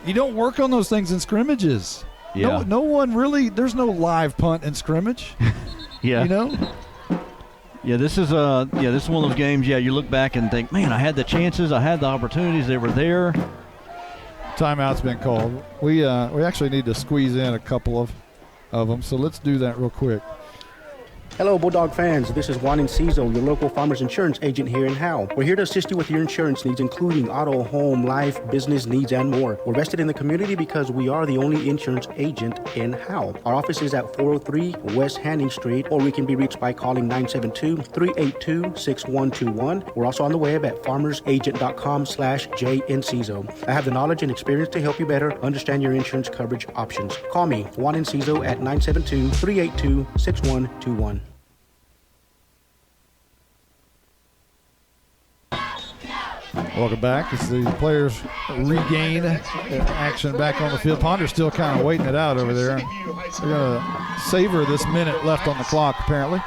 You don't work on those things in scrimmages.
Yeah.
No one really. There's no live punt in scrimmage.
Yeah. Yeah, this is one of those games. Yeah, you look back and think, man, I had the chances, I had the opportunities, they were there.
Timeout's been called. We actually need to squeeze in a couple of them, so let's do that real quick.
Hello, Bulldog fans. This is Juan Enciso, your local farmer's insurance agent here in Howe. We're here to assist you with your insurance needs, including auto, home, life, business needs, and more. We're vested in the community because we are the only insurance agent in Howe. Our office is at 403 West Hanning Street, or we can be reached by calling 972-382-6121. We're also on the web at farmersagent.com/JEnciso. I have the knowledge and experience to help you better understand your insurance coverage options. Call me, Juan Enciso, at 972-382-6121.
Welcome back as the players regain action back on the field. Ponder's still kind of waiting it out over there. They're going to savor this minute left on the clock, apparently.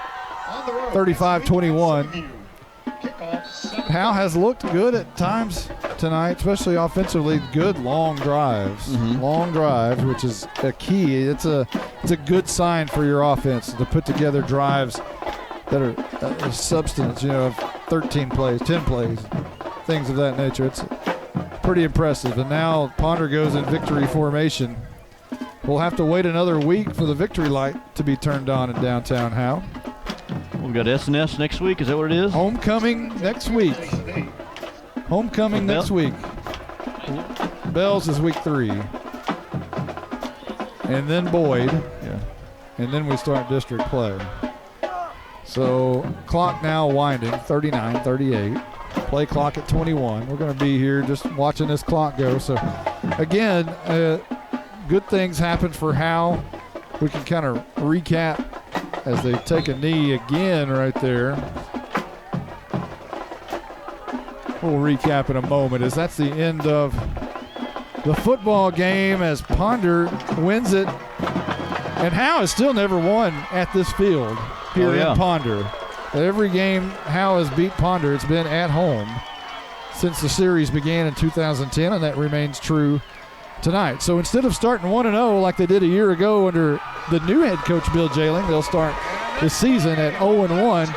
35-21. Howe has looked good at times tonight, especially offensively. Good long drives.
Mm-hmm.
Long drives, which is a key. It's a good sign for your offense to put together drives that are a substance, of 13 plays, 10 plays. Things of that nature. It's pretty impressive. And now Ponder goes in victory formation. We'll have to wait another week for the victory light to be turned on in downtown Howe.
We've got S&S next week. Is that what it is?
Homecoming next week. Homecoming next week. Bells is week 3. And then Boyd. Yeah. And then we start district play. So clock now winding, 39-38. Play clock at 21. We're going to be here just watching this clock go. So, again, good things happen for Howe. We can kind of recap as they take a knee again right there. We'll recap in a moment as that's the end of the football game as Ponder wins it. And Howe has still never won at this field here in Ponder. Every game Howe has beat Ponder, it's been at home since the series began in 2010, and that remains true tonight. So instead of starting 1-0 like they did a year ago under the new head coach Bill Jailing, they'll start the season at 0-1.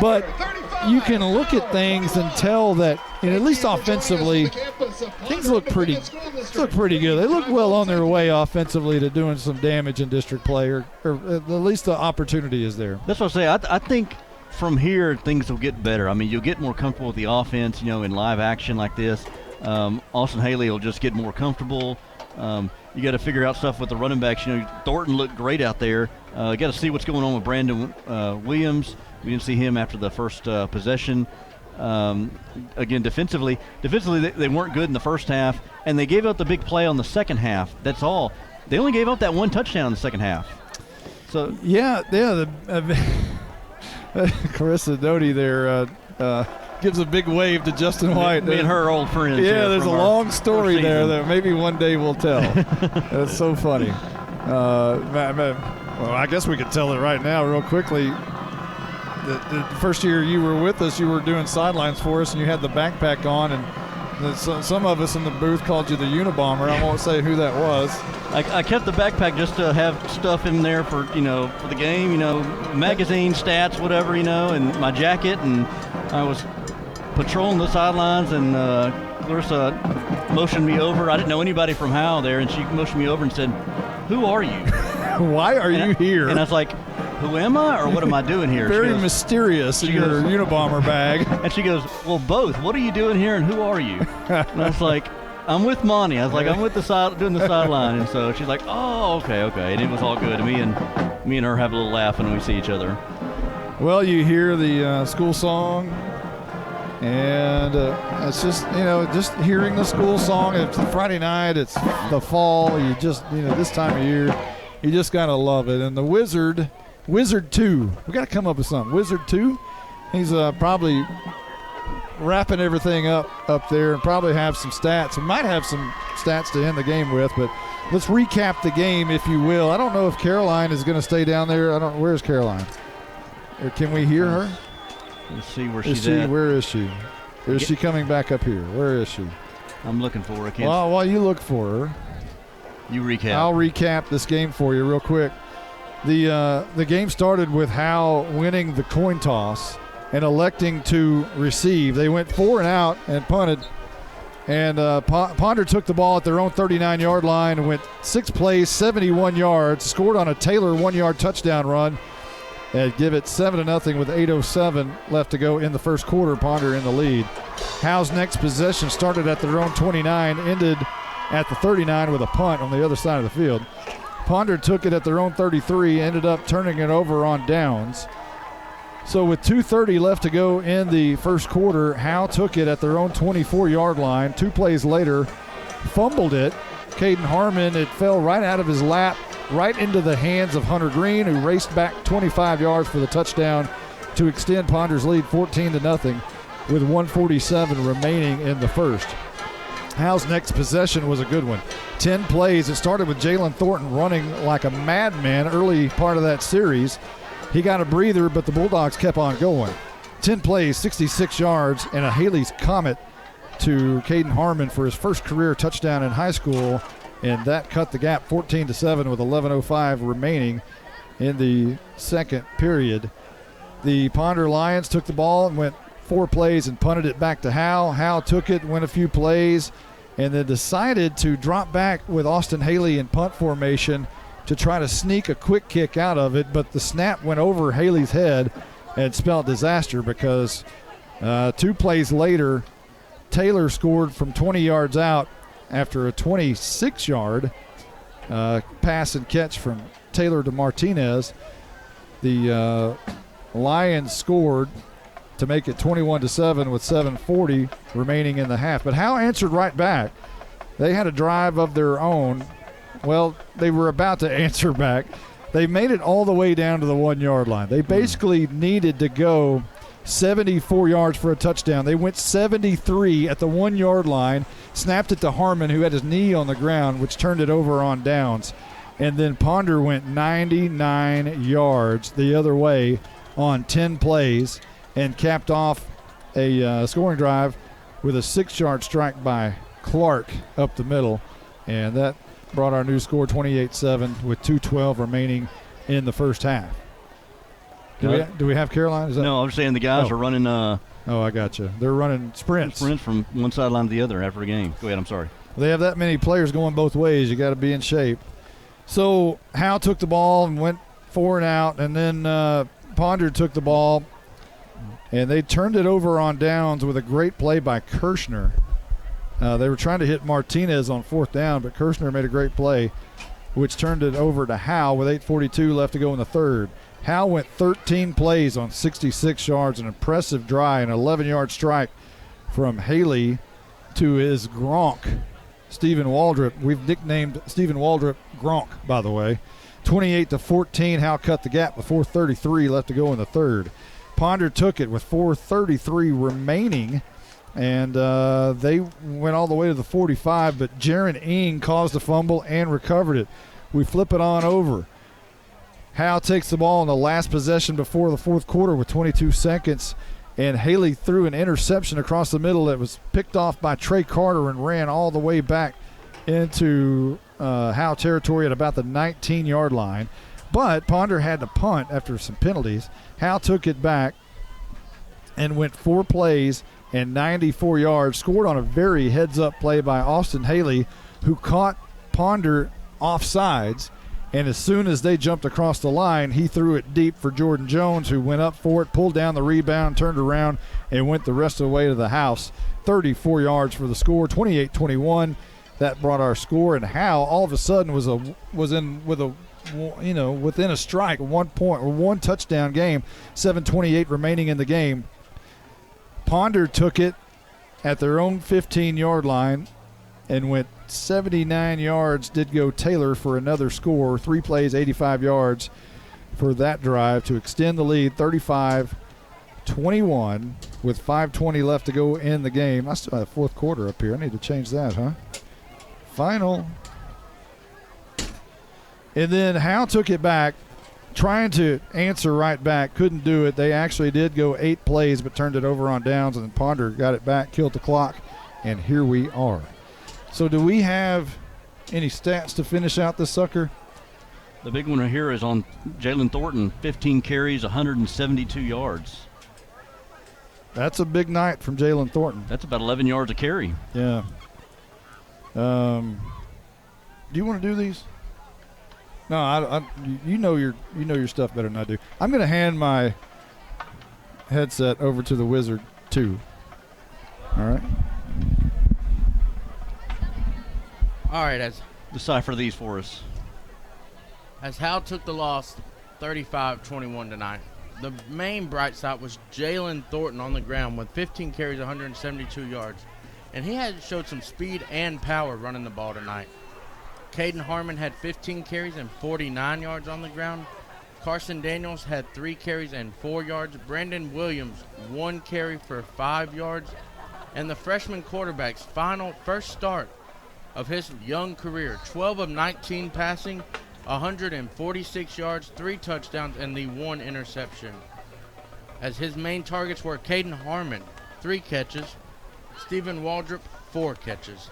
But you can look at things and tell that, at least offensively, things look pretty good. They look well on their way offensively to doing some damage in district play, or at least the opportunity is there.
That's what I say. I think from here, things will get better. I mean, you'll get more comfortable with the offense, in live action like this. Austin Haley will just get more comfortable. You got to figure out stuff with the running backs. Thornton looked great out there. You got to see what's going on with Brandon Williams. We didn't see him after the first possession. Again, defensively they weren't good in the first half, and they gave up the big play on the second half. That's all. They only gave up that one touchdown in the second half. So
Carissa Doty there gives a big wave to Justin White.
Me and her old friends.
Yeah, there's a long story there that maybe one day we'll tell. That's so funny. Well, I guess we could tell it right now real quickly. The first year you were with us, you were doing sidelines for us, and you had the backpack on, and Some of us in the booth called you the Unabomber. I won't say who that was.
I kept the backpack just to have stuff in there for the game, magazine, stats, whatever, and my jacket. And I was patrolling the sidelines, and Clarissa motioned me over. I didn't know anybody from Howe there, and she motioned me over and said, "Who are you?
Why are you here?"
And I was like, "Who am I, or what am I doing here?"
Very mysterious in your Unabomber bag.
And she goes, "Well, both. What are you doing here, and who are you?" And I was like, "I'm with Monty." I was like, "I'm with doing the sideline." And so she's like, "Oh, okay." And it was all good. Me and her have a little laugh when we see each other.
Well, you hear the school song, and it's just just hearing the school song. It's Friday night. It's the fall. You just this time of year, you just gotta love it. And the Wizard 2, we got to come up with something. Wizard 2, he's probably wrapping everything up there and probably have some stats. We might have some stats to end the game with, but let's recap the game, if you will. I don't know if Caroline is going to stay down there. Where's Caroline? Or can we hear her?
Let's see where she's at.
Where is she? Is she coming back up here? Where is she?
I'm looking for her.
Well, while you look for her,
you recap.
I'll recap this game for you real quick. The game started with Howe winning the coin toss and electing to receive. They went 4 and out and punted. And Ponder took the ball at their own 39-yard line and went 6 plays, 71 yards, scored on a Taylor 1-yard touchdown run, and give it 7-0 with 8:07 left to go in the first quarter. Ponder in the lead. Howe's next possession started at their own 29, ended at the 39 with a punt on the other side of the field. Ponder took it at their own 33, ended up turning it over on downs. So with 2:30 left to go in the first quarter, Howe took it at their own 24-yard line. 2 plays later, fumbled it. Caden Harmon, it fell right out of his lap, right into the hands of Hunter Green, who raced back 25 yards for the touchdown to extend Ponder's lead 14-0 with 1:47 remaining in the first. Howe's next possession was a good one. 10 plays. It started with Jalen Thornton running like a madman early part of that series. He got a breather, but the Bulldogs kept on going. 10 plays, 66 yards, and a Haley's Comet to Caden Harmon for his first career touchdown in high school, and that cut the gap 14-7 with 11:05 remaining in the second period. The Ponder Lions took the ball and went 4 plays and punted it back to Howe. Howe took it, went a few plays, and then decided to drop back with Austin Haley in punt formation to try to sneak a quick kick out of it, but the snap went over Haley's head and spelled disaster because 2 plays later, Taylor scored from 20 yards out after a 26-yard pass and catch from Taylor to Martinez. The Lions scored to make it 21-7 with 7:40 remaining in the half. But Howe answered right back. They had a drive of their own. Well, they were about to answer back. They made it all the way down to the 1-yard line. They basically needed to go 74 yards for a touchdown. They went 73 at the 1-yard line, snapped it to Harmon, who had his knee on the ground, which turned it over on downs. And then Ponder went 99 yards the other way on 10 plays and capped off a scoring drive with a 6-yard strike by Clark up the middle. And that brought our new score 28-7 with 2:12 remaining in the first half. Do we have Caroline?
No, I was saying the guys are running.
I got you. They're running sprints.
Sprints from one sideline to the other after a game. Go ahead, I'm sorry.
They have that many players going both ways. You got to be in shape. So Howe took the ball and went 4 and out, and then Ponder took the ball, and they turned it over on downs with a great play by Kirshner. They were trying to hit Martinez on 4th down, but Kirshner made a great play, which turned it over to Howe with 8:42 left to go in the third. Howe went 13 plays on 66 yards, an impressive drive, an 11-yard strike from Haley to his Gronk, Stephen Waldrop. We've nicknamed Stephen Waldrop Gronk, by the way. 28-14, Howe cut the gap with 4:33 left to go in the third. Ponder took it with 4:33 remaining, and they went all the way to the 45, but Jaron Ing caused a fumble and recovered it. We flip it on over. Howe takes the ball in the last possession before the fourth quarter with 22 seconds and Haley threw an interception across the middle that was picked off by Trey Carter and ran all the way back into Howe territory at about the 19-yard line. But Ponder had to punt after some penalties. Howe took it back and went 4 plays and 94 yards, scored on a very heads-up play by Austin Haley, who caught Ponder offsides. And as soon as they jumped across the line, he threw it deep for Jordan Jones, who went up for it, pulled down the rebound, turned around, and went the rest of the way to the house. 34 yards for the score, 28-21. That brought our score, and Howe all of a sudden was within a strike, 1 point or 1 touchdown game. 7:28 remaining in the game. Ponder took it at their own 15-yard line and went 79 yards. Did go Taylor for another score. 3 plays, 85 yards for that drive to extend the lead, 35-21 with 5:20 left to go in the game. I still have fourth quarter up here. I need to change that, huh? Final. And then Howe took it back, trying to answer right back. Couldn't do it. They actually did go 8 plays, but turned it over on downs, and then Ponder got it back, killed the clock, and here we are. So do we have any stats to finish out this sucker?
The big one here is on Jalen Thornton, 15 carries, 172 yards.
That's a big night from Jalen Thornton.
That's about 11 yards a carry.
Yeah. Do you want to do these? No, you know your stuff better than I do. I'm going to hand my headset over to the Wizard too. All right.
All right, as
decipher these for us.
As Howe took the loss 35-21 tonight, the main bright side was Jalen Thornton on the ground with 15 carries, 172 yards. And he showed some speed and power running the ball tonight. Caden Harmon had 15 carries and 49 yards on the ground. Carson Daniels had 3 carries and 4 yards. Brandon Williams, 1 carry for 5 yards. And the freshman quarterback's first start of his young career, 12 of 19 passing, 146 yards, 3 touchdowns, and the 1 interception. As his main targets were Caden Harmon, 3 catches, Stephen Waldrop, 4 catches.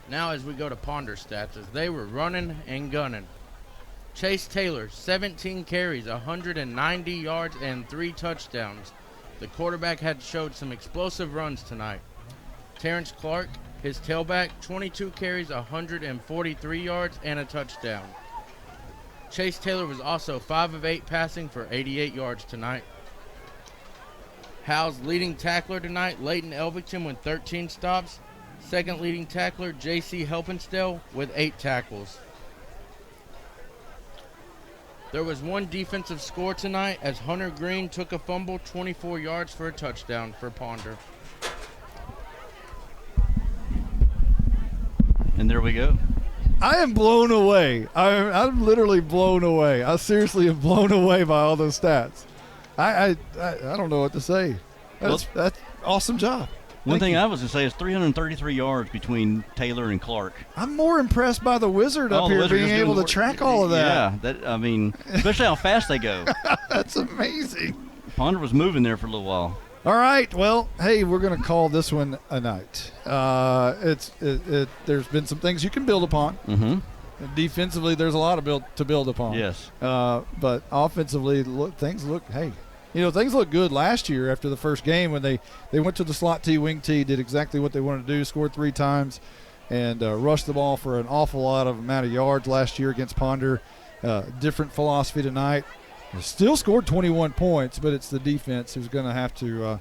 Now as we go to Ponder stats, as they were running and gunning. Chase Taylor, 17 carries, 190 yards, and 3 touchdowns. The quarterback had showed some explosive runs tonight. Terrence Clark, his tailback, 22 carries, 143 yards, and a touchdown. Chase Taylor was also 5 of 8 passing for 88 yards tonight. Howe's leading tackler tonight, Leighton Elvington, with 13 stops. Second leading tackler, J.C. Helpenstell, with 8 tackles. There was 1 defensive score tonight as Hunter Green took a fumble, 24 yards for a touchdown for Ponder.
And there we go.
I am blown away. I'm literally blown away. I seriously am blown away by all those stats. I don't know what to say. That's awesome job.
One thing I was going to say is 333 yards between Taylor and Clark.
I'm more impressed by the Wizard up here being able to track all of that.
Yeah, especially how fast they go.
That's amazing.
Ponder was moving there for a little while.
All right, well, hey, we're going to call this one a night. There's been some things you can build upon.
Mm-hmm.
Defensively, there's a lot to build upon.
Yes.
But offensively, things look good last year after the first game when they went to the slot T, wing T, did exactly what they wanted to do, scored 3 times, and rushed the ball for an awful lot of amount of yards last year against Ponder. Different philosophy tonight. Still scored 21 points, but it's the defense who's going to have to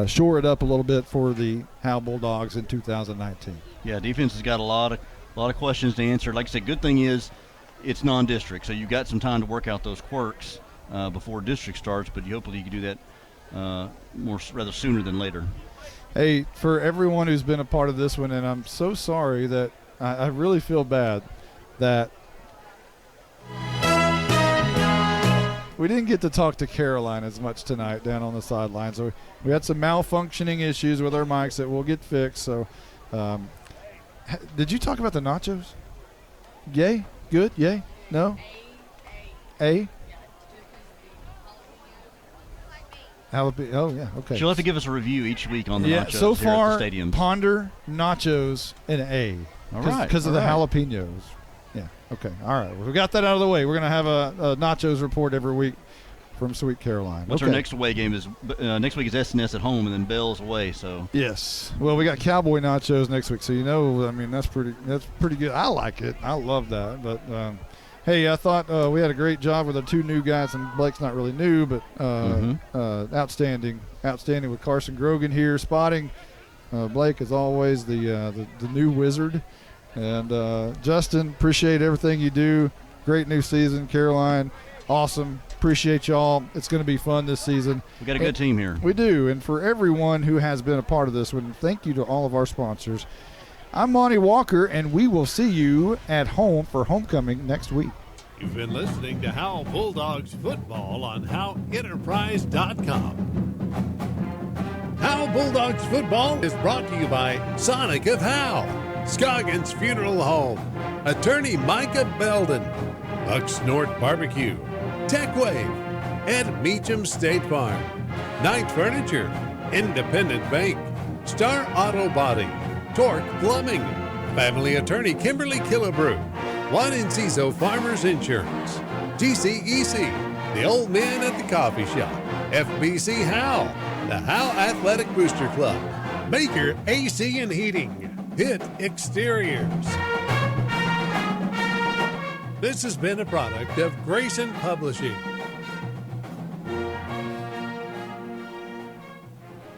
shore it up a little bit for the Howe Bulldogs in 2019.
Yeah, defense has got a lot of questions to answer. Like I said, good thing is it's non-district, so you've got some time to work out those quirks before district starts, but hopefully you can do that rather sooner than later.
Hey, for everyone who's been a part of this one, and I'm so sorry that I really feel bad that we didn't get to talk to Caroline as much tonight down on the sidelines. So we had some malfunctioning issues with our mics that we'll get fixed. So did you talk about the nachos? Yay? Good? Yay? No? A? Oh, yeah, okay.
She'll have to give us a review each week on the nachos
so
here at
far,
the stadium.
Ponder, nachos, and an A.
All right.
Because of the jalapenos. Yeah, okay. All right. Well, we got that out of the way. We're going to have a nachos report every week from Sweet Caroline.
What's our next away game? Next week is S&S at home, and then Bell's away. So
yes. Well, we got Cowboy nachos next week, so that's pretty good. I like it. I love that. But hey, I thought we had a great job with the two new guys, and Blake's not really new, but outstanding with Carson Grogan here spotting Blake as always, the new wizard, and Justin, appreciate everything you do. Great new season, Caroline. Awesome. Appreciate y'all. It's going to be fun this season.
We got a good team here.
We do. And for everyone who has been a part of this one, thank you to all of our sponsors. I'm Monty Walker, and we will see you at home for homecoming next week.
You've been listening to Howe Bulldogs football on HoweEnterprise.com. Howe Bulldogs football is brought to you by Sonic of Howe, Scoggins Funeral Home, Attorney Micah Belden, Bucks North Barbecue, TechWave, and Meacham State Farm. Knight Furniture, Independent Bank, Star Auto Body, Torque Plumbing, Family Attorney Kimberly Killebrew, Juan Enciso Farmers Insurance, GCEC, The Old Man at the Coffee Shop, FBC Howe, the Howe Athletic Booster Club, Baker AC and Heating, Pitt Exteriors. This has been a product of Grayson Publishing.